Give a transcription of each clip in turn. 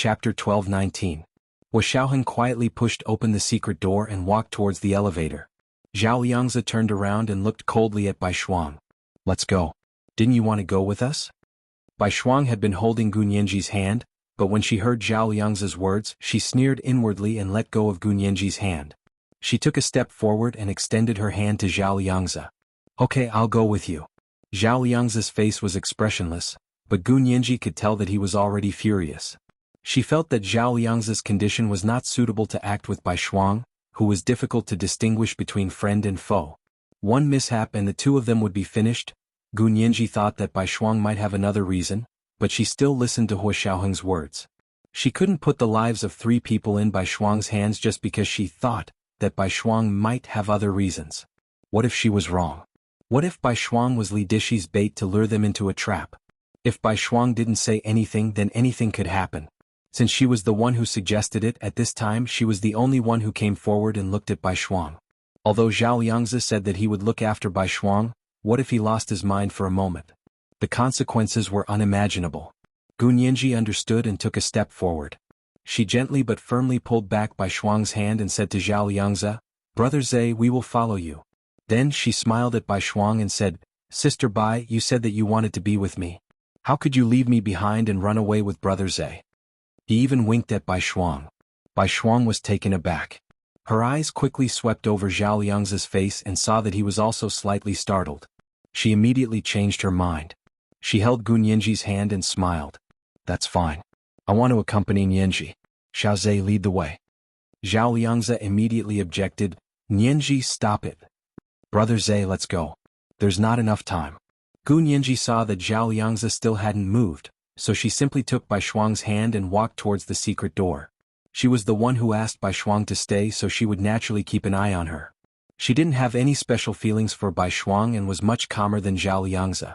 Chapter 12-19. Xiaoheng quietly pushed open the secret door and walked towards the elevator. Zhao Liangzi turned around and looked coldly at Bai Shuang. Let's go. Didn't you want to go with us? Bai Shuang had been holding Gun Yanji's hand, but when she heard Zhao Liangzi's words, she sneered inwardly and let go of Gun Yanji's hand. She took a step forward and extended her hand to Zhao Liangzi. Okay, I'll go with you. Zhao Liangzi's face was expressionless, but Gun Yanji could tell that he was already furious. She felt that Zhao Liangzi's condition was not suitable to act with Bai Shuang, who was difficult to distinguish between friend and foe. One mishap and the two of them would be finished. Gun Yanji thought that Bai Shuang might have another reason, but she still listened to Xiaoheng's words. She couldn't put the lives of 3 people in Bai Shuang's hands just because she thought that Bai Shuang might have other reasons. What if she was wrong? What if Bai Shuang was Li Dishi's bait to lure them into a trap? If Bai Shuang didn't say anything, then anything could happen. Since she was the one who suggested it at this time, she was the only one who came forward and looked at Bai Shuang. Although Zhao Liangzi said that he would look after Bai Shuang, what if he lost his mind for a moment? The consequences were unimaginable. Gun Yanji understood and took a step forward. She gently but firmly pulled back Bai Shuang's hand and said to Zhao Liangzi, "Brother Zhe, we will follow you." Then she smiled at Bai Shuang and said, "Sister Bai, you said that you wanted to be with me. How could you leave me behind and run away with Brother Zhe?" He even winked at Bai Shuang. Bai Shuang was taken aback. Her eyes quickly swept over Zhao Liangzi's face and saw that he was also slightly startled. She immediately changed her mind. She held Gun Yanji's hand and smiled. "That's fine. I want to accompany Yanji. Xiao Zhe, lead the way." Zhao Liangzi immediately objected. "Yanji, stop it. Brother Zhe, let's go. There's not enough time." Gun Yanji saw that Zhao Liangzi still hadn't moved, so she simply took Bai Shuang's hand and walked towards the secret door. She was the one who asked Bai Shuang to stay, so she would naturally keep an eye on her. She didn't have any special feelings for Bai Shuang and was much calmer than Zhao Liangzi.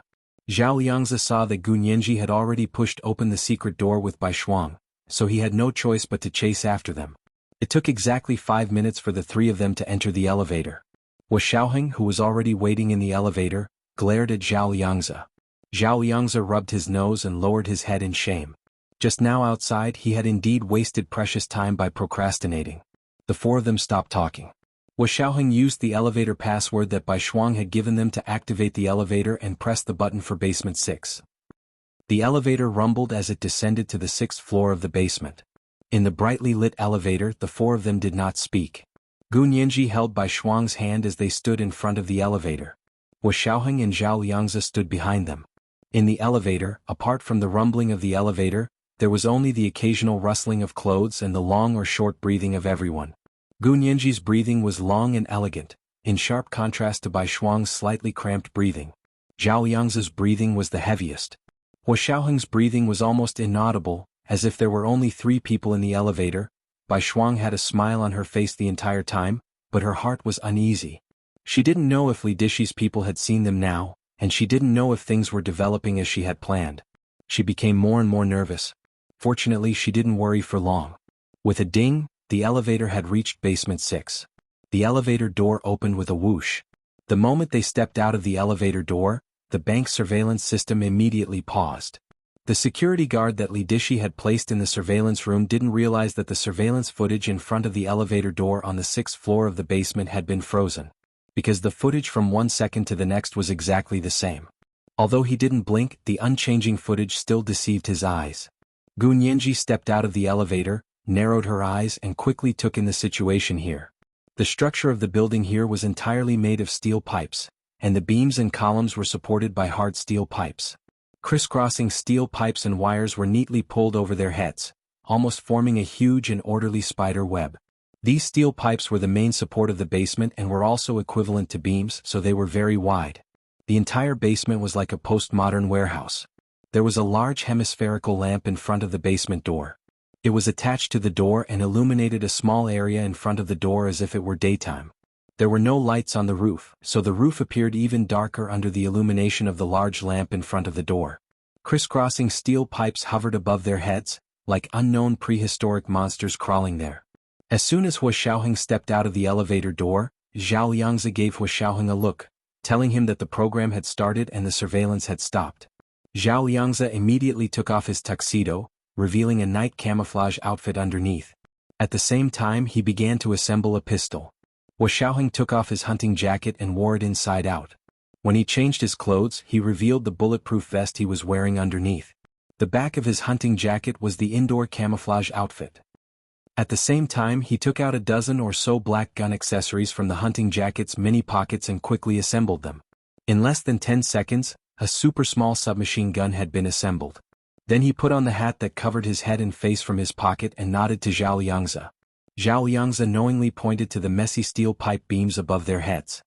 Zhao Liangzi saw that Gun Yanji had already pushed open the secret door with Bai Shuang, so he had no choice but to chase after them. It took exactly 5 minutes for the 3 of them to enter the elevator. Xiaoheng, who was already waiting in the elevator, glared at Zhao Liangzi. Zhao Liangzi rubbed his nose and lowered his head in shame. Just now outside he had indeed wasted precious time by procrastinating. The 4 of them stopped talking. Xiaoheng used the elevator password that Bai Shuang had given them to activate the elevator and pressed the button for basement 6. The elevator rumbled as it descended to the 6th floor of the basement. In the brightly lit elevator, the 4 of them did not speak. Gun Yanji held Bai Shuang's hand as they stood in front of the elevator. Xiaoheng and Zhao Liangzi stood behind them. In the elevator, apart from the rumbling of the elevator, there was only the occasional rustling of clothes and the long or short breathing of everyone. Gun Yanji's breathing was long and elegant, in sharp contrast to Bai Shuang's slightly cramped breathing. Zhao Liangzi's breathing was the heaviest. Xiaoheng's breathing was almost inaudible, as if there were only 3 people in the elevator. Bai Shuang had a smile on her face the entire time, but her heart was uneasy. She didn't know if Li Dishi's people had seen them now, and she didn't know if things were developing as she had planned. She became more and more nervous. Fortunately, she didn't worry for long. With a ding, the elevator had reached basement 6. The elevator door opened with a whoosh. The moment they stepped out of the elevator door, the bank's surveillance system immediately paused. The security guard that Li Dishi had placed in the surveillance room didn't realize that the surveillance footage in front of the elevator door on the 6th floor of the basement had been frozen, because the footage from 1 second to the next was exactly the same. Although he didn't blink, the unchanging footage still deceived his eyes. Gun Yanji stepped out of the elevator, narrowed her eyes and quickly took in the situation here. The structure of the building here was entirely made of steel pipes, and the beams and columns were supported by hard steel pipes. Crisscrossing steel pipes and wires were neatly pulled over their heads, almost forming a huge and orderly spider web. These steel pipes were the main support of the basement and were also equivalent to beams, so they were very wide. The entire basement was like a postmodern warehouse. There was a large hemispherical lamp in front of the basement door. It was attached to the door and illuminated a small area in front of the door as if it were daytime. There were no lights on the roof, so the roof appeared even darker under the illumination of the large lamp in front of the door. Crisscrossing steel pipes hovered above their heads, like unknown prehistoric monsters crawling there. As soon as Xiaoheng stepped out of the elevator door, Zhao Liangzi gave Xiaoheng a look, telling him that the program had started and the surveillance had stopped. Zhao Liangzi immediately took off his tuxedo, revealing a night camouflage outfit underneath. At the same time he began to assemble a pistol. Wu Xiaoheng took off his hunting jacket and wore it inside out. When he changed his clothes, he revealed the bulletproof vest he was wearing underneath. The back of his hunting jacket was the indoor camouflage outfit. At the same time he took out a dozen or so black gun accessories from the hunting jacket's mini pockets and quickly assembled them. In less than 10 seconds, a super small submachine gun had been assembled. Then he put on the hat that covered his head and face from his pocket and nodded to Zhao Liangzi. Zhao Liangzi knowingly pointed to the messy steel pipe beams above their heads.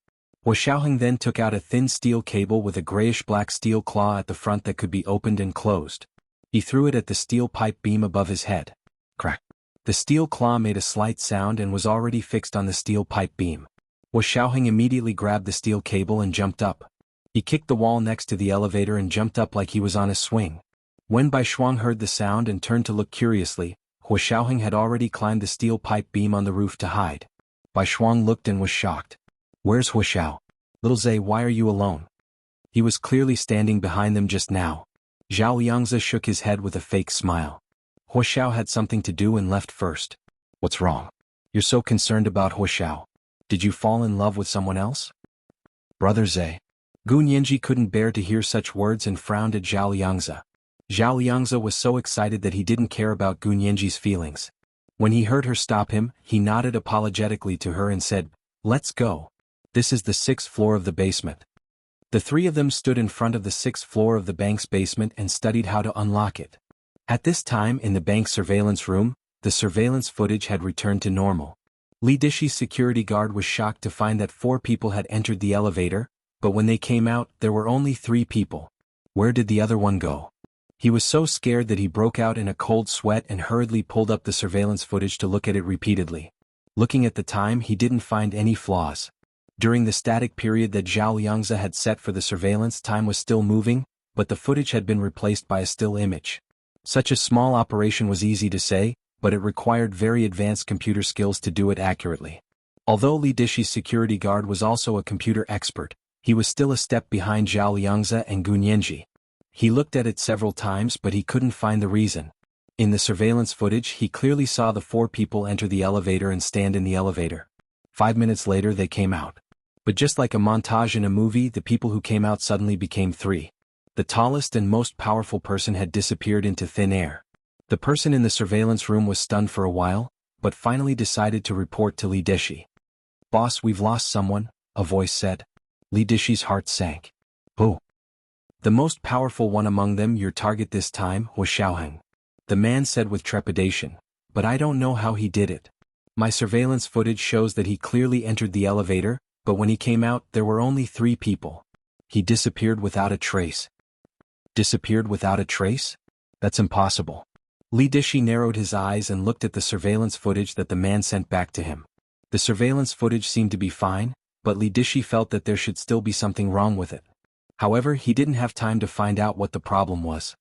Wu Xiaoheng then took out a thin steel cable with a grayish-black steel claw at the front that could be opened and closed. He threw it at the steel pipe beam above his head. Crack! The steel claw made a slight sound and was already fixed on the steel pipe beam. Wu Xiaoheng immediately grabbed the steel cable and jumped up. He kicked the wall next to the elevator and jumped up like he was on a swing. When Bai Shuang heard the sound and turned to look curiously, Wu Xiaoheng had already climbed the steel pipe beam on the roof to hide. Bai Shuang looked and was shocked. "Where's Hu Xiao? Little Zhe, why are you alone?" He was clearly standing behind them just now. Zhao Liangzi shook his head with a fake smile. Hu Xiao had something to do and left first. "What's wrong? You're so concerned about Hu Xiao. Did you fall in love with someone else?" "Brother Zhe." Gu Nianji couldn't bear to hear such words and frowned at Zhao Liangzi. Zhao Liangzi was so excited that he didn't care about Gu Nianji's feelings. When he heard her stop him, he nodded apologetically to her and said, "Let's go. This is the 6th floor of the basement." The three of them stood in front of the 6th floor of the bank's basement and studied how to unlock it. At this time in the bank's surveillance room, the surveillance footage had returned to normal. Li Dishi's security guard was shocked to find that 4 people had entered the elevator, but when they came out, there were only 3 people. Where did the other one go? He was so scared that he broke out in a cold sweat and hurriedly pulled up the surveillance footage to look at it repeatedly. Looking at the time, he didn't find any flaws. During the static period that Zhao Liangzi had set for the surveillance, time was still moving, but the footage had been replaced by a still image. Such a small operation was easy to say, but it required very advanced computer skills to do it accurately. Although Li Dishi's security guard was also a computer expert, he was still a step behind Zhao Liangzi and Gu Nianji. He looked at it several times but he couldn't find the reason. In the surveillance footage he clearly saw the 4 people enter the elevator and stand in the elevator. 5 minutes later they came out. But just like a montage in a movie, the people who came out suddenly became 3. The tallest and most powerful person had disappeared into thin air. The person in the surveillance room was stunned for a while, but finally decided to report to Li Dishi. "Boss, we've lost someone," a voice said. Li Dishi's heart sank. "Who?" "The most powerful one among them, your target this time, was Xiaoheng," the man said with trepidation. "But I don't know how he did it. My surveillance footage shows that he clearly entered the elevator, but when he came out there were only 3 people. He disappeared without a trace." "Disappeared without a trace? That's impossible." Li Dishi narrowed his eyes and looked at the surveillance footage that the man sent back to him. The surveillance footage seemed to be fine, but Li Dishi felt that there should still be something wrong with it. However, he didn't have time to find out what the problem was.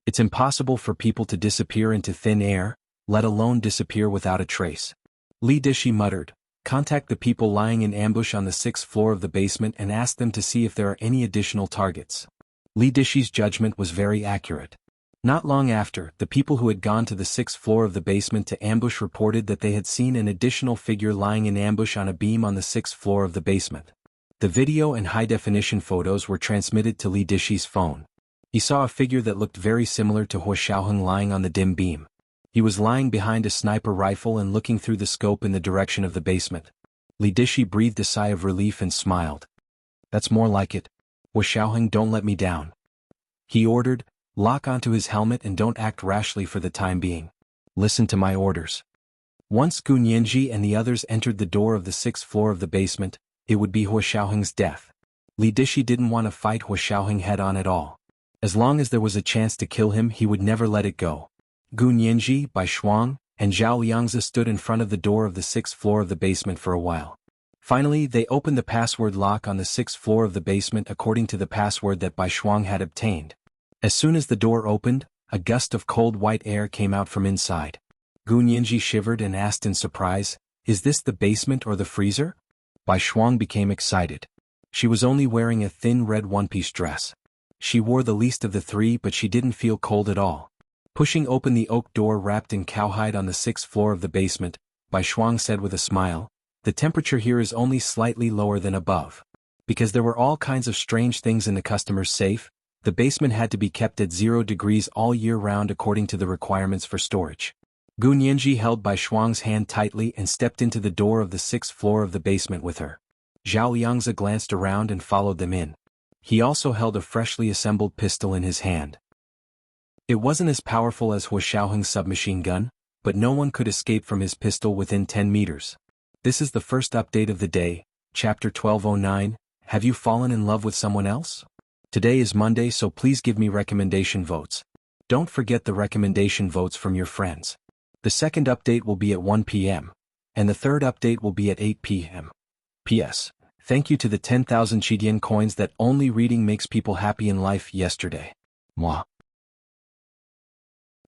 It's impossible for people to disappear into thin air, let alone disappear without a trace. Li Dishi muttered, "Contact the people lying in ambush on the 6th floor of the basement and ask them to see if there are any additional targets." Li Dishi's judgment was very accurate. Not long after, the people who had gone to the 6th floor of the basement to ambush reported that they had seen an additional figure lying in ambush on a beam on the 6th floor of the basement. The video and high-definition photos were transmitted to Li Dishi's phone. He saw a figure that looked very similar to Hu Xiaoheng lying on the dim beam. He was lying behind a sniper rifle and looking through the scope in the direction of the basement. Li Dishi breathed a sigh of relief and smiled. "That's more like it. Hu Xiaoheng, don't let me down," he ordered. "Lock onto his helmet and don't act rashly for the time being. Listen to my orders." Once Gu Nianji and the others entered the door of the 6th floor of the basement, it would be Hu Xiaoheng's death. Li Dishi didn't want to fight Hu Xiaoheng head-on at all. As long as there was a chance to kill him, he would never let it go. Gu Nianji, Bai Shuang, and Zhao Liangzi stood in front of the door of the 6th floor of the basement for a while. Finally, they opened the password lock on the 6th floor of the basement according to the password that Bai Shuang had obtained. As soon as the door opened, a gust of cold white air came out from inside. Gu Nianji shivered and asked in surprise, "Is this the basement or the freezer?" Bai Shuang became excited. She was only wearing a thin red one-piece dress. She wore the least of the 3, but she didn't feel cold at all. Pushing open the oak door wrapped in cowhide on the 6th floor of the basement, Bai Shuang said with a smile, "The temperature here is only slightly lower than above. Because there were all kinds of strange things in the customer's safe, the basement had to be kept at 0 degrees all year round according to the requirements for storage." Gu Nianji held Bai Shuang's hand tightly and stepped into the door of the 6th floor of the basement with her. Zhao Liangzi glanced around and followed them in. He also held a freshly assembled pistol in his hand. It wasn't as powerful as Hua Xiaoheng's submachine gun, but no one could escape from his pistol within 10 meters. This is the first update of the day, Chapter 1209, Have you fallen in love with someone else? Today is Monday, so please give me recommendation votes. Don't forget the recommendation votes from your friends. The second update will be at 1 p.m., and the third update will be at 8 p.m. P.S. Thank you to the 10,000 Qidian coins that only reading makes people happy in life yesterday. Moi.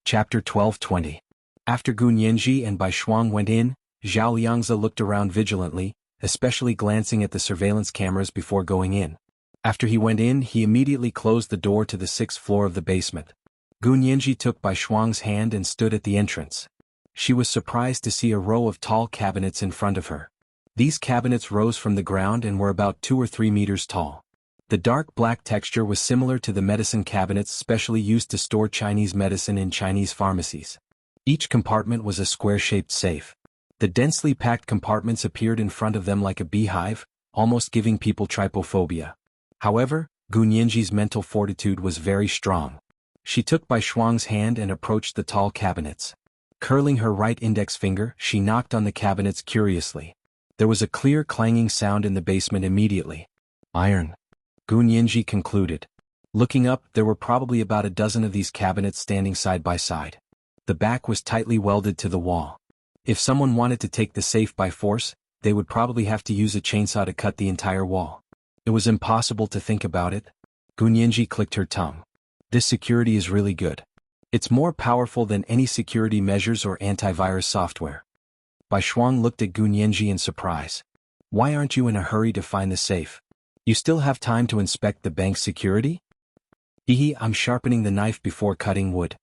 Chapter 1220. After Gu Nianji and Bai Shuang went in, Zhao Liangzi looked around vigilantly, especially glancing at the surveillance cameras before going in. After he went in, he immediately closed the door to the 6th floor of the basement. Gu Nianji took Bai Shuang's hand and stood at the entrance. She was surprised to see a row of tall cabinets in front of her. These cabinets rose from the ground and were about 2 or 3 meters tall. The dark black texture was similar to the medicine cabinets specially used to store Chinese medicine in Chinese pharmacies. Each compartment was a square-shaped safe. The densely packed compartments appeared in front of them like a beehive, almost giving people trypophobia. However, Gu Nianji's mental fortitude was very strong. She took Bai Shuang's hand and approached the tall cabinets. Curling her right index finger, she knocked on the cabinets curiously. There was a clear clanging sound in the basement immediately. Iron. Gu Nianji concluded. Looking up, there were probably about a dozen of these cabinets standing side by side. The back was tightly welded to the wall. If someone wanted to take the safe by force, they would probably have to use a chainsaw to cut the entire wall. It was impossible to think about it. Gu Nianji clicked her tongue. This security is really good. It's more powerful than any security measures or antivirus software. Bai Shuang looked at Gu Nianji in surprise. Why aren't you in a hurry to find the safe? You still have time to inspect the bank's security? Hehe, I'm sharpening the knife before cutting wood.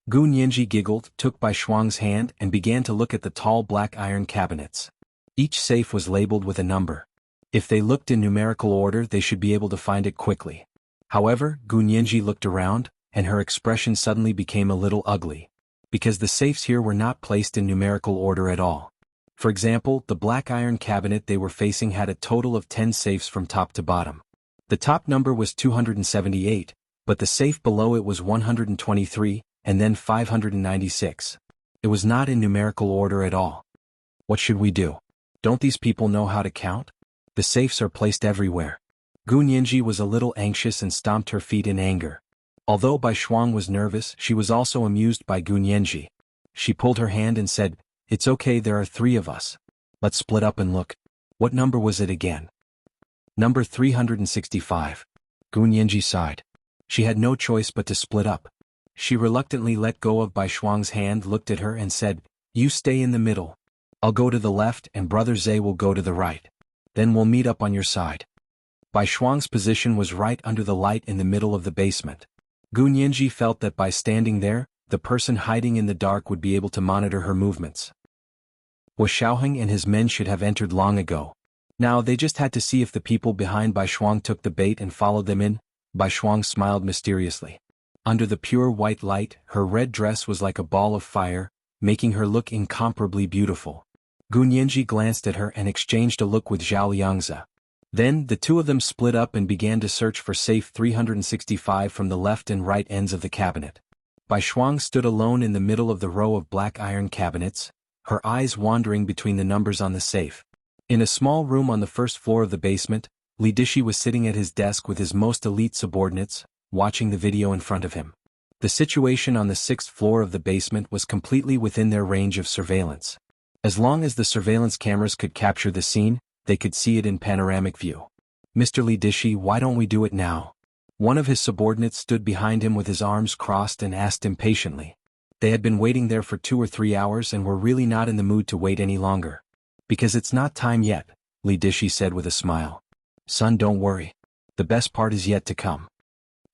Gu Nianji giggled, took Bai Shuang's hand and began to look at the tall black iron cabinets. Each safe was labeled with a number. If they looked in numerical order, they should be able to find it quickly. However, Gu Nianji looked around, and her expression suddenly became a little ugly. Because the safes here were not placed in numerical order at all. For example, the black iron cabinet they were facing had a total of 10 safes from top to bottom. The top number was 278, but the safe below it was 123, and then 596. It was not in numerical order at all. What should we do? Don't these people know how to count? The safes are placed everywhere. Gu Nianji was a little anxious and stomped her feet in anger. Although Bai Shuang was nervous, she was also amused by Gu Nianji. She pulled her hand and said, "It's okay, there are 3 of us. Let's split up and look." What number was it again? Number 365. Gu Nianji sighed. She had no choice but to split up. She reluctantly let go of Bai Shuang's hand, looked at her and said, "You stay in the middle. I'll go to the left and Brother Zhe will go to the right. Then we'll meet up on your side." Bai Shuang's position was right under the light in the middle of the basement. Gu Nianji felt that by standing there, the person hiding in the dark would be able to monitor her movements. Hua Xiaoheng and his men should have entered long ago. Now they just had to see if the people behind Bai Shuang took the bait and followed them in. Bai Shuang smiled mysteriously. Under the pure white light, her red dress was like a ball of fire, making her look incomparably beautiful. Gu Nianji glanced at her and exchanged a look with Zhao Liangzi. Then, the two of them split up and began to search for safe 365 from the left and right ends of the cabinet. Bai Shuang stood alone in the middle of the row of black iron cabinets, her eyes wandering between the numbers on the safe. In a small room on the first floor of the basement, Li Dishi was sitting at his desk with his most elite subordinates, watching the video in front of him. The situation on the 6th floor of the basement was completely within their range of surveillance. As long as the surveillance cameras could capture the scene, they could see it in panoramic view. "Mr. Li Dishi, why don't we do it now?" One of his subordinates stood behind him with his arms crossed and asked impatiently. They had been waiting there for 2 or 3 hours and were really not in the mood to wait any longer. "Because it's not time yet," Li Dishi said with a smile. "Son, don't worry. The best part is yet to come."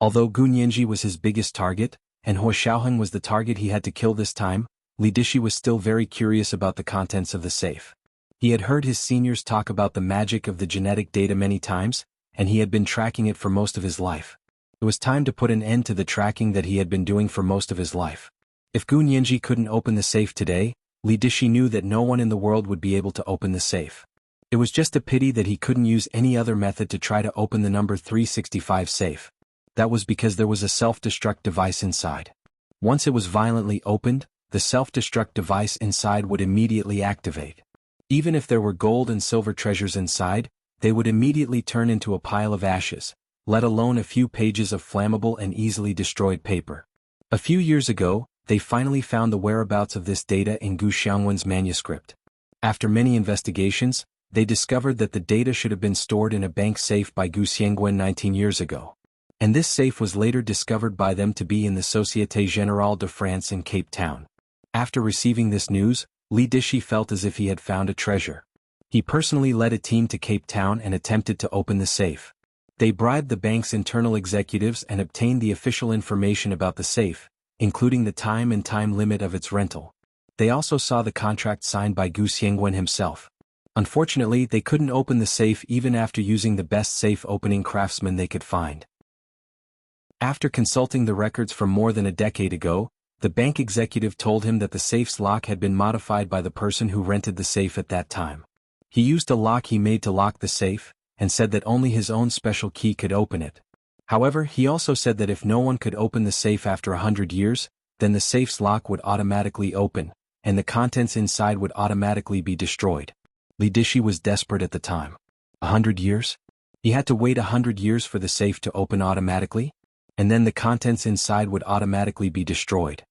Although Gu Nianji was his biggest target, and Hua Xiaoheng was the target he had to kill this time, Li Dishi was still very curious about the contents of the safe. He had heard his seniors talk about the magic of the genetic data many times, and he had been tracking it for most of his life. It was time to put an end to the tracking that he had been doing for most of his life. If Gu Nianji couldn't open the safe today, Li Dishi knew that no one in the world would be able to open the safe. It was just a pity that he couldn't use any other method to try to open the number 365 safe. That was because there was a self-destruct device inside. Once it was violently opened, the self-destruct device inside would immediately activate. Even if there were gold and silver treasures inside, they would immediately turn into a pile of ashes, let alone a few pages of flammable and easily destroyed paper. A few years ago, they finally found the whereabouts of this data in Gu Xiangwen's manuscript. After many investigations, they discovered that the data should have been stored in a bank safe by Gu Xiangwen 19 years ago. And this safe was later discovered by them to be in the Société Générale de France in Cape Town. After receiving this news, Li Dishi felt as if he had found a treasure. He personally led a team to Cape Town and attempted to open the safe. They bribed the bank's internal executives and obtained the official information about the safe, including the time and time limit of its rental. They also saw the contract signed by Gu Xiangwen himself. Unfortunately, they couldn't open the safe even after using the best safe-opening craftsman they could find. After consulting the records from more than a decade ago, the bank executive told him that the safe's lock had been modified by the person who rented the safe at that time. He used a lock he made to lock the safe, and said that only his own special key could open it. However, he also said that if no one could open the safe after 100 years, then the safe's lock would automatically open, and the contents inside would automatically be destroyed. Li Dishi was desperate at the time. 100 years? He had to wait 100 years for the safe to open automatically? And then the contents inside would automatically be destroyed.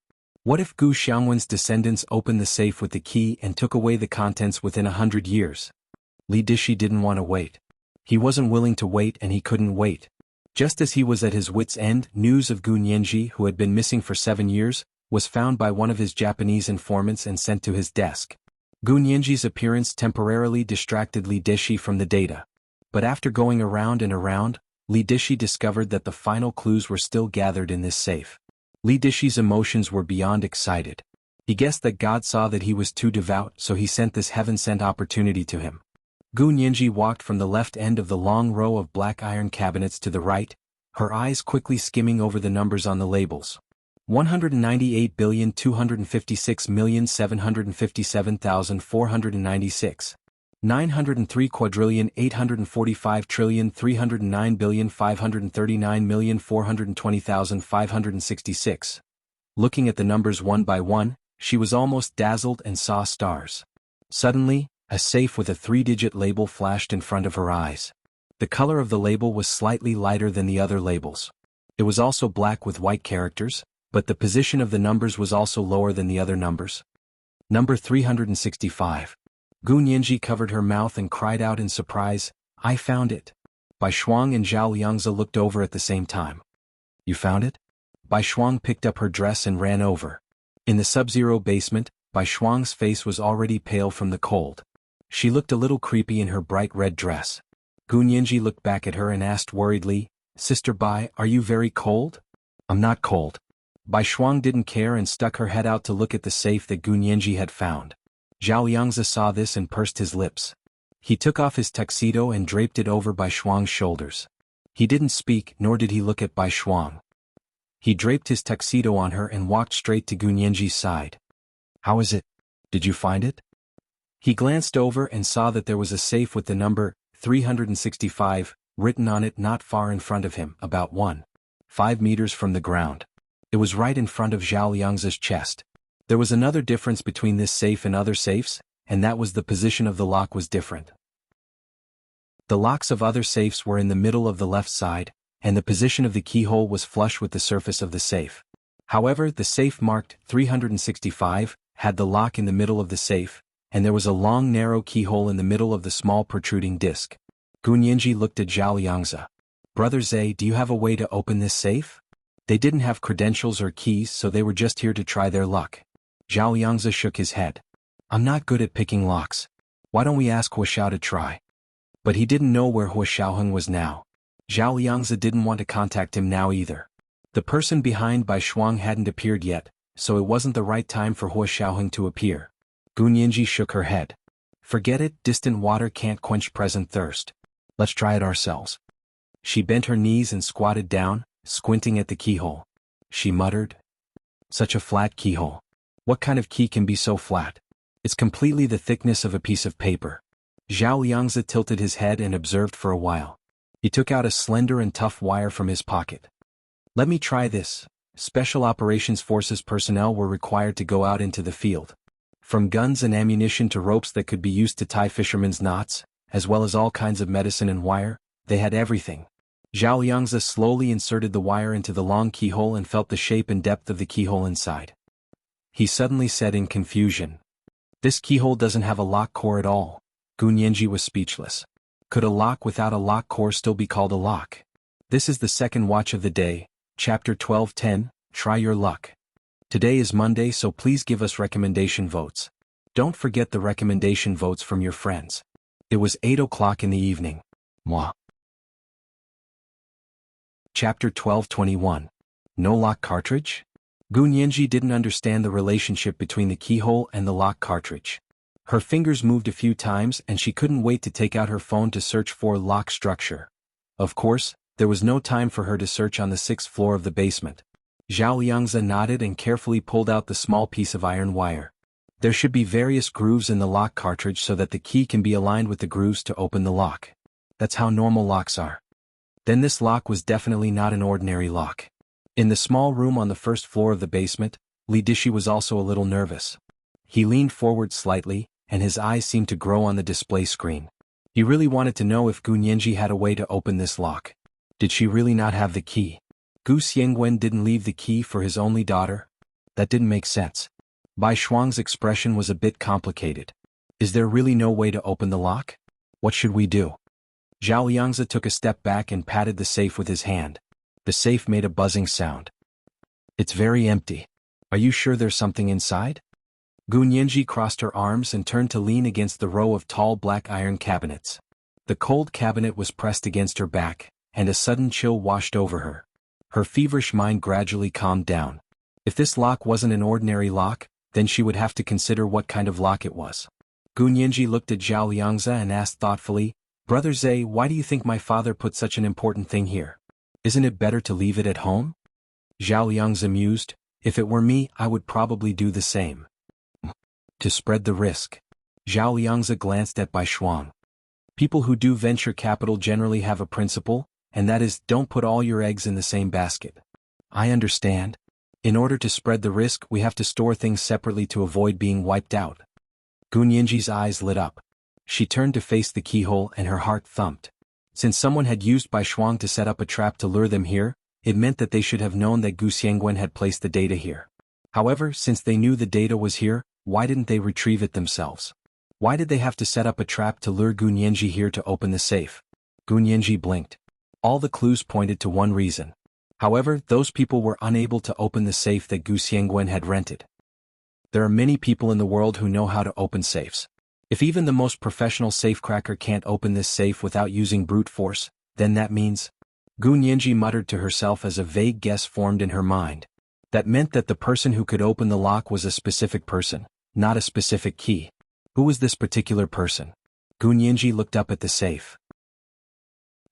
What if Gu Xiangwen's descendants opened the safe with the key and took away the contents within 100 years? Li Dishi didn't want to wait. He wasn't willing to wait and he couldn't wait. Just as he was at his wits' end, news of Gu Nianji, who had been missing for 7 years, was found by one of his Japanese informants and sent to his desk. Gu Nianji's appearance temporarily distracted Li Dishi from the data. But after going around and around, Li Dishi discovered that the final clues were still gathered in this safe. Li Dishi's emotions were beyond excited. He guessed that God saw that he was too devout, so he sent this heaven-sent opportunity to him. Gu Nianji walked from the left end of the long row of black iron cabinets to the right, her eyes quickly skimming over the numbers on the labels. 198,256,757,496. 903,845,339,539,420,566. Looking at the numbers one by one, she was almost dazzled and saw stars. Suddenly, a safe with a 3-digit label flashed in front of her eyes. The color of the label was slightly lighter than the other labels. It was also black with white characters, but the position of the numbers was also lower than the other numbers. Number 365. Gu Nianji covered her mouth and cried out in surprise, "I found it!" Bai Shuang and Zhao Liangzi looked over at the same time. "You found it?" Bai Shuang picked up her dress and ran over. In the sub-zero basement, Bai Shuang's face was already pale from the cold. She looked a little creepy in her bright red dress. Gu Nianji looked back at her and asked worriedly, "Sister Bai, are you very cold?" "I'm not cold." Bai Shuang didn't care and stuck her head out to look at the safe that Gu Nianji had found. Zhao Liangzi saw this and pursed his lips. He took off his tuxedo and draped it over Bai Shuang's shoulders. He didn't speak, nor did he look at Bai Shuang. He draped his tuxedo on her and walked straight to Gu Nianji's side. "How is it? Did you find it?" He glanced over and saw that there was a safe with the number 365 written on it not far in front of him, about 1.5 meters from the ground. It was right in front of Zhao Liangzi's chest. There was another difference between this safe and other safes, and that was the position of the lock was different. The locks of other safes were in the middle of the left side, and the position of the keyhole was flush with the surface of the safe. However, the safe marked 365 had the lock in the middle of the safe, and there was a long narrow keyhole in the middle of the small protruding disc. Gu Nianji looked at Zhao Liangzi. "Brother Zhe, do you have a way to open this safe?" They didn't have credentials or keys, so they were just here to try their luck. Zhao Liangzi shook his head. "I'm not good at picking locks. Why don't we ask Hua Xiao to try?" But he didn't know where Hua Xiaoheng was now. Zhao Liangzi didn't want to contact him now either. The person behind Bai Shuang hadn't appeared yet, so it wasn't the right time for Hua Xiaoheng to appear. Gu Nianji shook her head. Forget it, distant water can't quench present thirst. Let's try it ourselves. She bent her knees and squatted down, squinting at the keyhole. She muttered. Such a flat keyhole. What kind of key can be so flat? It's completely the thickness of a piece of paper. Zhao Liangzi tilted his head and observed for a while. He took out a slender and tough wire from his pocket. Let me try this. Special Operations Forces personnel were required to go out into the field. From guns and ammunition to ropes that could be used to tie fishermen's knots, as well as all kinds of medicine and wire, they had everything. Zhao Liangzi slowly inserted the wire into the long keyhole and felt the shape and depth of the keyhole inside. He suddenly said in confusion. This keyhole doesn't have a lock core at all. Gu Nianji was speechless. Could a lock without a lock core still be called a lock? This is the second watch of the day, Chapter 12:10, Try Your Luck. Today is Monday, so please give us recommendation votes. Don't forget the recommendation votes from your friends. It was 8 o'clock in the evening. Moi. Chapter 12:21. No lock cartridge? Gu Nianji didn't understand the relationship between the keyhole and the lock cartridge. Her fingers moved a few times and she couldn't wait to take out her phone to search for lock structure. Of course, there was no time for her to search on the 6th floor of the basement. Zhao Liangzi nodded and carefully pulled out the small piece of iron wire. There should be various grooves in the lock cartridge so that the key can be aligned with the grooves to open the lock. That's how normal locks are. Then this lock was definitely not an ordinary lock. In the small room on the 1st floor of the basement, Li Dishi was also a little nervous. He leaned forward slightly, and his eyes seemed to grow on the display screen. He really wanted to know if Gu Nianji had a way to open this lock. Did she really not have the key? Gu Xiangwen didn't leave the key for his only daughter? That didn't make sense. Bai Shuang's expression was a bit complicated. Is there really no way to open the lock? What should we do? Zhao Liangzi took a step back and patted the safe with his hand. The safe made a buzzing sound. It's very empty. Are you sure there's something inside? Gu Nianji crossed her arms and turned to lean against the row of tall black iron cabinets. The cold cabinet was pressed against her back, and a sudden chill washed over her. Her feverish mind gradually calmed down. If this lock wasn't an ordinary lock, then she would have to consider what kind of lock it was. Gu Nianji looked at Zhao Liangzi and asked thoughtfully, Brother Zhe, why do you think my father put such an important thing here? Isn't it better to leave it at home? Zhao Liangzi mused, if it were me, I would probably do the same. To spread the risk. Zhao Liangzi glanced at Bai Shuang. People who do venture capital generally have a principle, and that is, don't put all your eggs in the same basket. I understand. In order to spread the risk, we have to store things separately to avoid being wiped out. Gu Nianji's eyes lit up. She turned to face the keyhole and her heart thumped. Since someone had used Bai Shuang to set up a trap to lure them here, it meant that they should have known that Gu Xiangwen had placed the data here. However, since they knew the data was here, why didn't they retrieve it themselves? Why did they have to set up a trap to lure Gu Nianji here to open the safe? Gu Nianji blinked. All the clues pointed to one reason. However, those people were unable to open the safe that Gu Xiangwen had rented. There are many people in the world who know how to open safes. If even the most professional safecracker can't open this safe without using brute force, then that means... Gu Nianji muttered to herself as a vague guess formed in her mind. That meant that the person who could open the lock was a specific person, not a specific key. Who was this particular person? Gu Nianji looked up at the safe.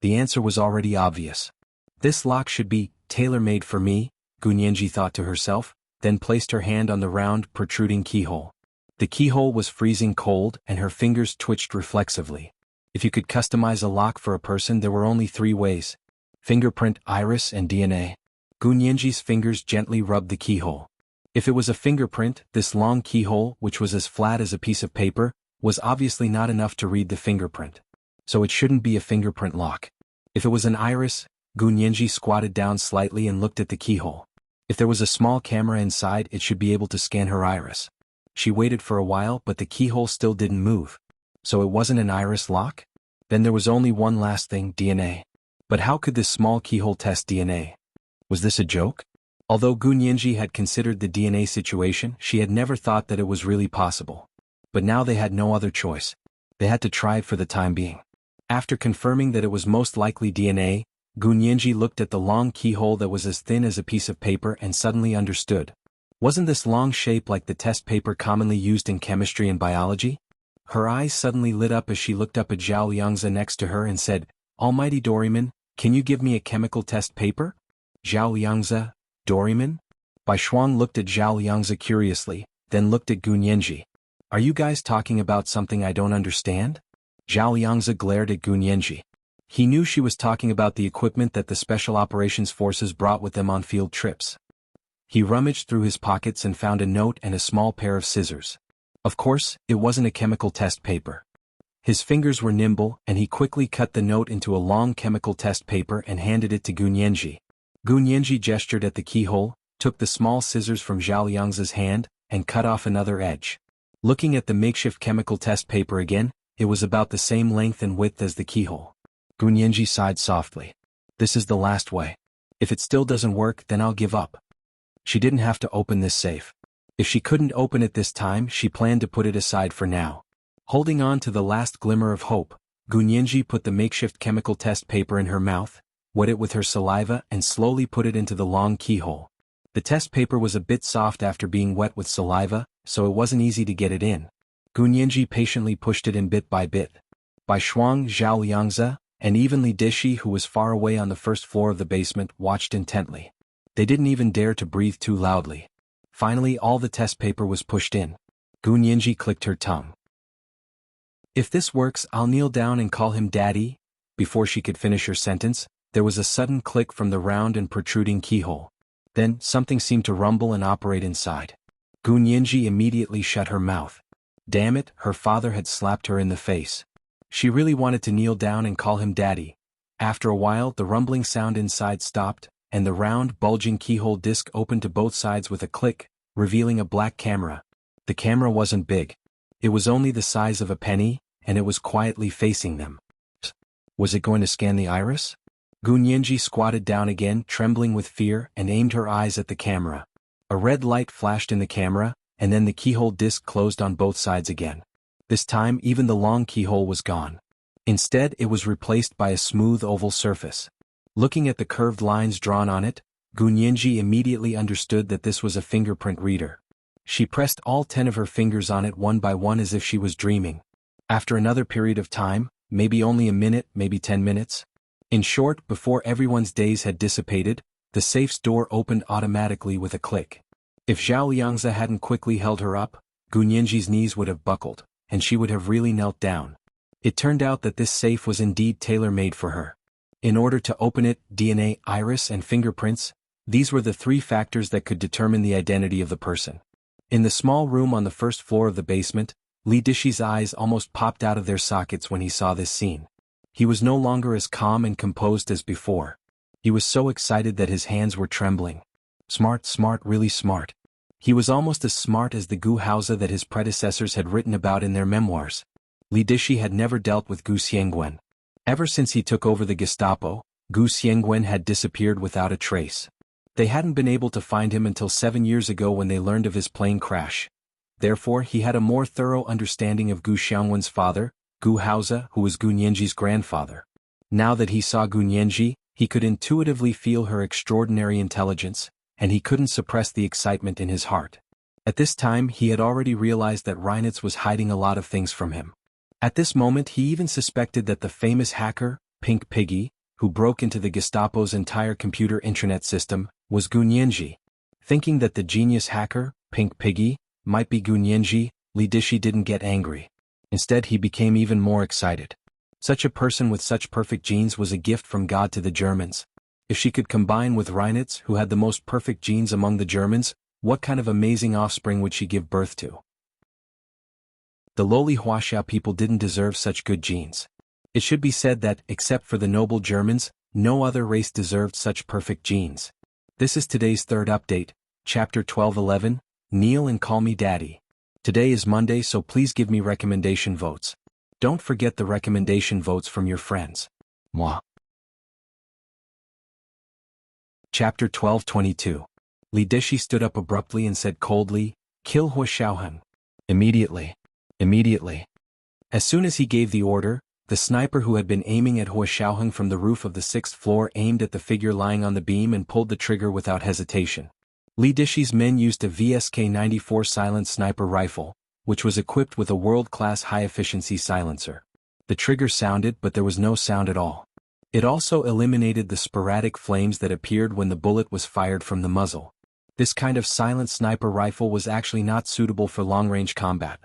The answer was already obvious. This lock should be tailor-made for me, Gu Nianji thought to herself, then placed her hand on the round, protruding keyhole. The keyhole was freezing cold and her fingers twitched reflexively. If you could customize a lock for a person, there were only 3 ways: fingerprint, iris, and DNA. Gu Nianji's fingers gently rubbed the keyhole. If it was a fingerprint, this long keyhole, which was as flat as a piece of paper, was obviously not enough to read the fingerprint. So it shouldn't be a fingerprint lock. If it was an iris, Gu Nianji squatted down slightly and looked at the keyhole. If there was a small camera inside, it should be able to scan her iris. She waited for a while, but the keyhole still didn't move. So it wasn't an iris lock? Then there was only one last thing, DNA. But how could this small keyhole test DNA? Was this a joke? Although Gu Nianji had considered the DNA situation, she had never thought that it was really possible. But now they had no other choice. They had to try it for the time being. After confirming that it was most likely DNA, Gu Nianji looked at the long keyhole that was as thin as a piece of paper and suddenly understood. Wasn't this long shape like the test paper commonly used in chemistry and biology? Her eyes suddenly lit up as she looked up at Zhao Liangzi next to her and said, "Almighty Doraemon, can you give me a chemical test paper?" Zhao Liangzi, Doraemon? Bai Shuang looked at Zhao Liangzi curiously, then looked at Gu Nianji. Are you guys talking about something I don't understand? Zhao Liangzi glared at Gu Nianji. He knew she was talking about the equipment that the Special Operations Forces brought with them on field trips. He rummaged through his pockets and found a note and a small pair of scissors. Of course, it wasn't a chemical test paper. His fingers were nimble and he quickly cut the note into a long chemical test paper and handed it to Gu Nianji. Gu Nianji gestured at the keyhole, took the small scissors from Zhao Liangzi's hand, and cut off another edge. Looking at the makeshift chemical test paper again, it was about the same length and width as the keyhole. Gu Nianji sighed softly. This is the last way. If it still doesn't work, then I'll give up. She didn't have to open this safe. If she couldn't open it this time, she planned to put it aside for now. Holding on to the last glimmer of hope, Gu Nianji put the makeshift chemical test paper in her mouth, wet it with her saliva and slowly put it into the long keyhole. The test paper was a bit soft after being wet with saliva, so it wasn't easy to get it in. Gu Nianji patiently pushed it in bit by bit. Bai Shuang, Zhao Liangzi, and even Li Dishi, who was far away on the first floor of the basement, watched intently. They didn't even dare to breathe too loudly. Finally, all the test paper was pushed in. Gu Nianji clicked her tongue. If this works, I'll kneel down and call him Daddy. Before she could finish her sentence, there was a sudden click from the round and protruding keyhole. Then, something seemed to rumble and operate inside. Gu Nianji immediately shut her mouth. Damn it, her father had slapped her in the face. She really wanted to kneel down and call him Daddy. After a while, the rumbling sound inside stopped, and the round, bulging keyhole disc opened to both sides with a click, revealing a black camera. The camera wasn't big. It was only the size of a penny, and it was quietly facing them. Was it going to scan the iris? Gu Nianji squatted down again, trembling with fear, and aimed her eyes at the camera. A red light flashed in the camera, and then the keyhole disc closed on both sides again. This time, even the long keyhole was gone. Instead, it was replaced by a smooth oval surface. Looking at the curved lines drawn on it, Gu Nianji immediately understood that this was a fingerprint reader. She pressed all 10 of her fingers on it one by one as if she was dreaming. After another period of time, maybe only a minute, maybe 10 minutes. In short, before everyone's daze had dissipated, the safe's door opened automatically with a click. If Zhao Liangzi hadn't quickly held her up, Gu Nianji's knees would have buckled, and she would have really knelt down. It turned out that this safe was indeed tailor-made for her. In order to open it, DNA, iris, and fingerprints, these were the 3 factors that could determine the identity of the person. In the small room on the first floor of the basement, Li Dishi's eyes almost popped out of their sockets when he saw this scene. He was no longer as calm and composed as before. He was so excited that his hands were trembling. Smart, really smart. He was almost as smart as the Gu Haozi that his predecessors had written about in their memoirs. Li Dishi had never dealt with Gu Xiangwen. Ever since he took over the Gestapo, Gu Xiangwen had disappeared without a trace. They hadn't been able to find him until 7 years ago when they learned of his plane crash. Therefore, he had a more thorough understanding of Gu Xiangwen's father, Gu Haozi, who was Gu Nianji's grandfather. Now that he saw Gu Nianji, he could intuitively feel her extraordinary intelligence, and he couldn't suppress the excitement in his heart. At this time, he had already realized that Reinitz was hiding a lot of things from him. At this moment, he even suspected that the famous hacker, Pink Piggy, who broke into the Gestapo's entire computer intranet system, was Gu Nianji. Thinking that the genius hacker, Pink Piggy, might be Gu Nianji, Li Dishi didn't get angry. Instead, he became even more excited. Such a person with such perfect genes was a gift from God to the Germans. If she could combine with Reinitz, who had the most perfect genes among the Germans, what kind of amazing offspring would she give birth to? The lowly Huaxiao people didn't deserve such good genes. It should be said that, except for the noble Germans, no other race deserved such perfect genes. This is today's third update, Chapter 12:11, Kneel and Call Me Daddy. Today is Monday, so please give me recommendation votes. Don't forget the recommendation votes from your friends. Moi. Chapter 12:22. Li Dishi stood up abruptly and said coldly, "Kill Hua Xiaoheng. Immediately. Immediately." As soon as he gave the order, the sniper who had been aiming at Hua Xiaoheng from the roof of the 6th floor aimed at the figure lying on the beam and pulled the trigger without hesitation. Li Dishi's men used a VSK-94 silent sniper rifle, which was equipped with a world-class high-efficiency silencer. The trigger sounded, but there was no sound at all. It also eliminated the sporadic flames that appeared when the bullet was fired from the muzzle. This kind of silent sniper rifle was actually not suitable for long-range combat.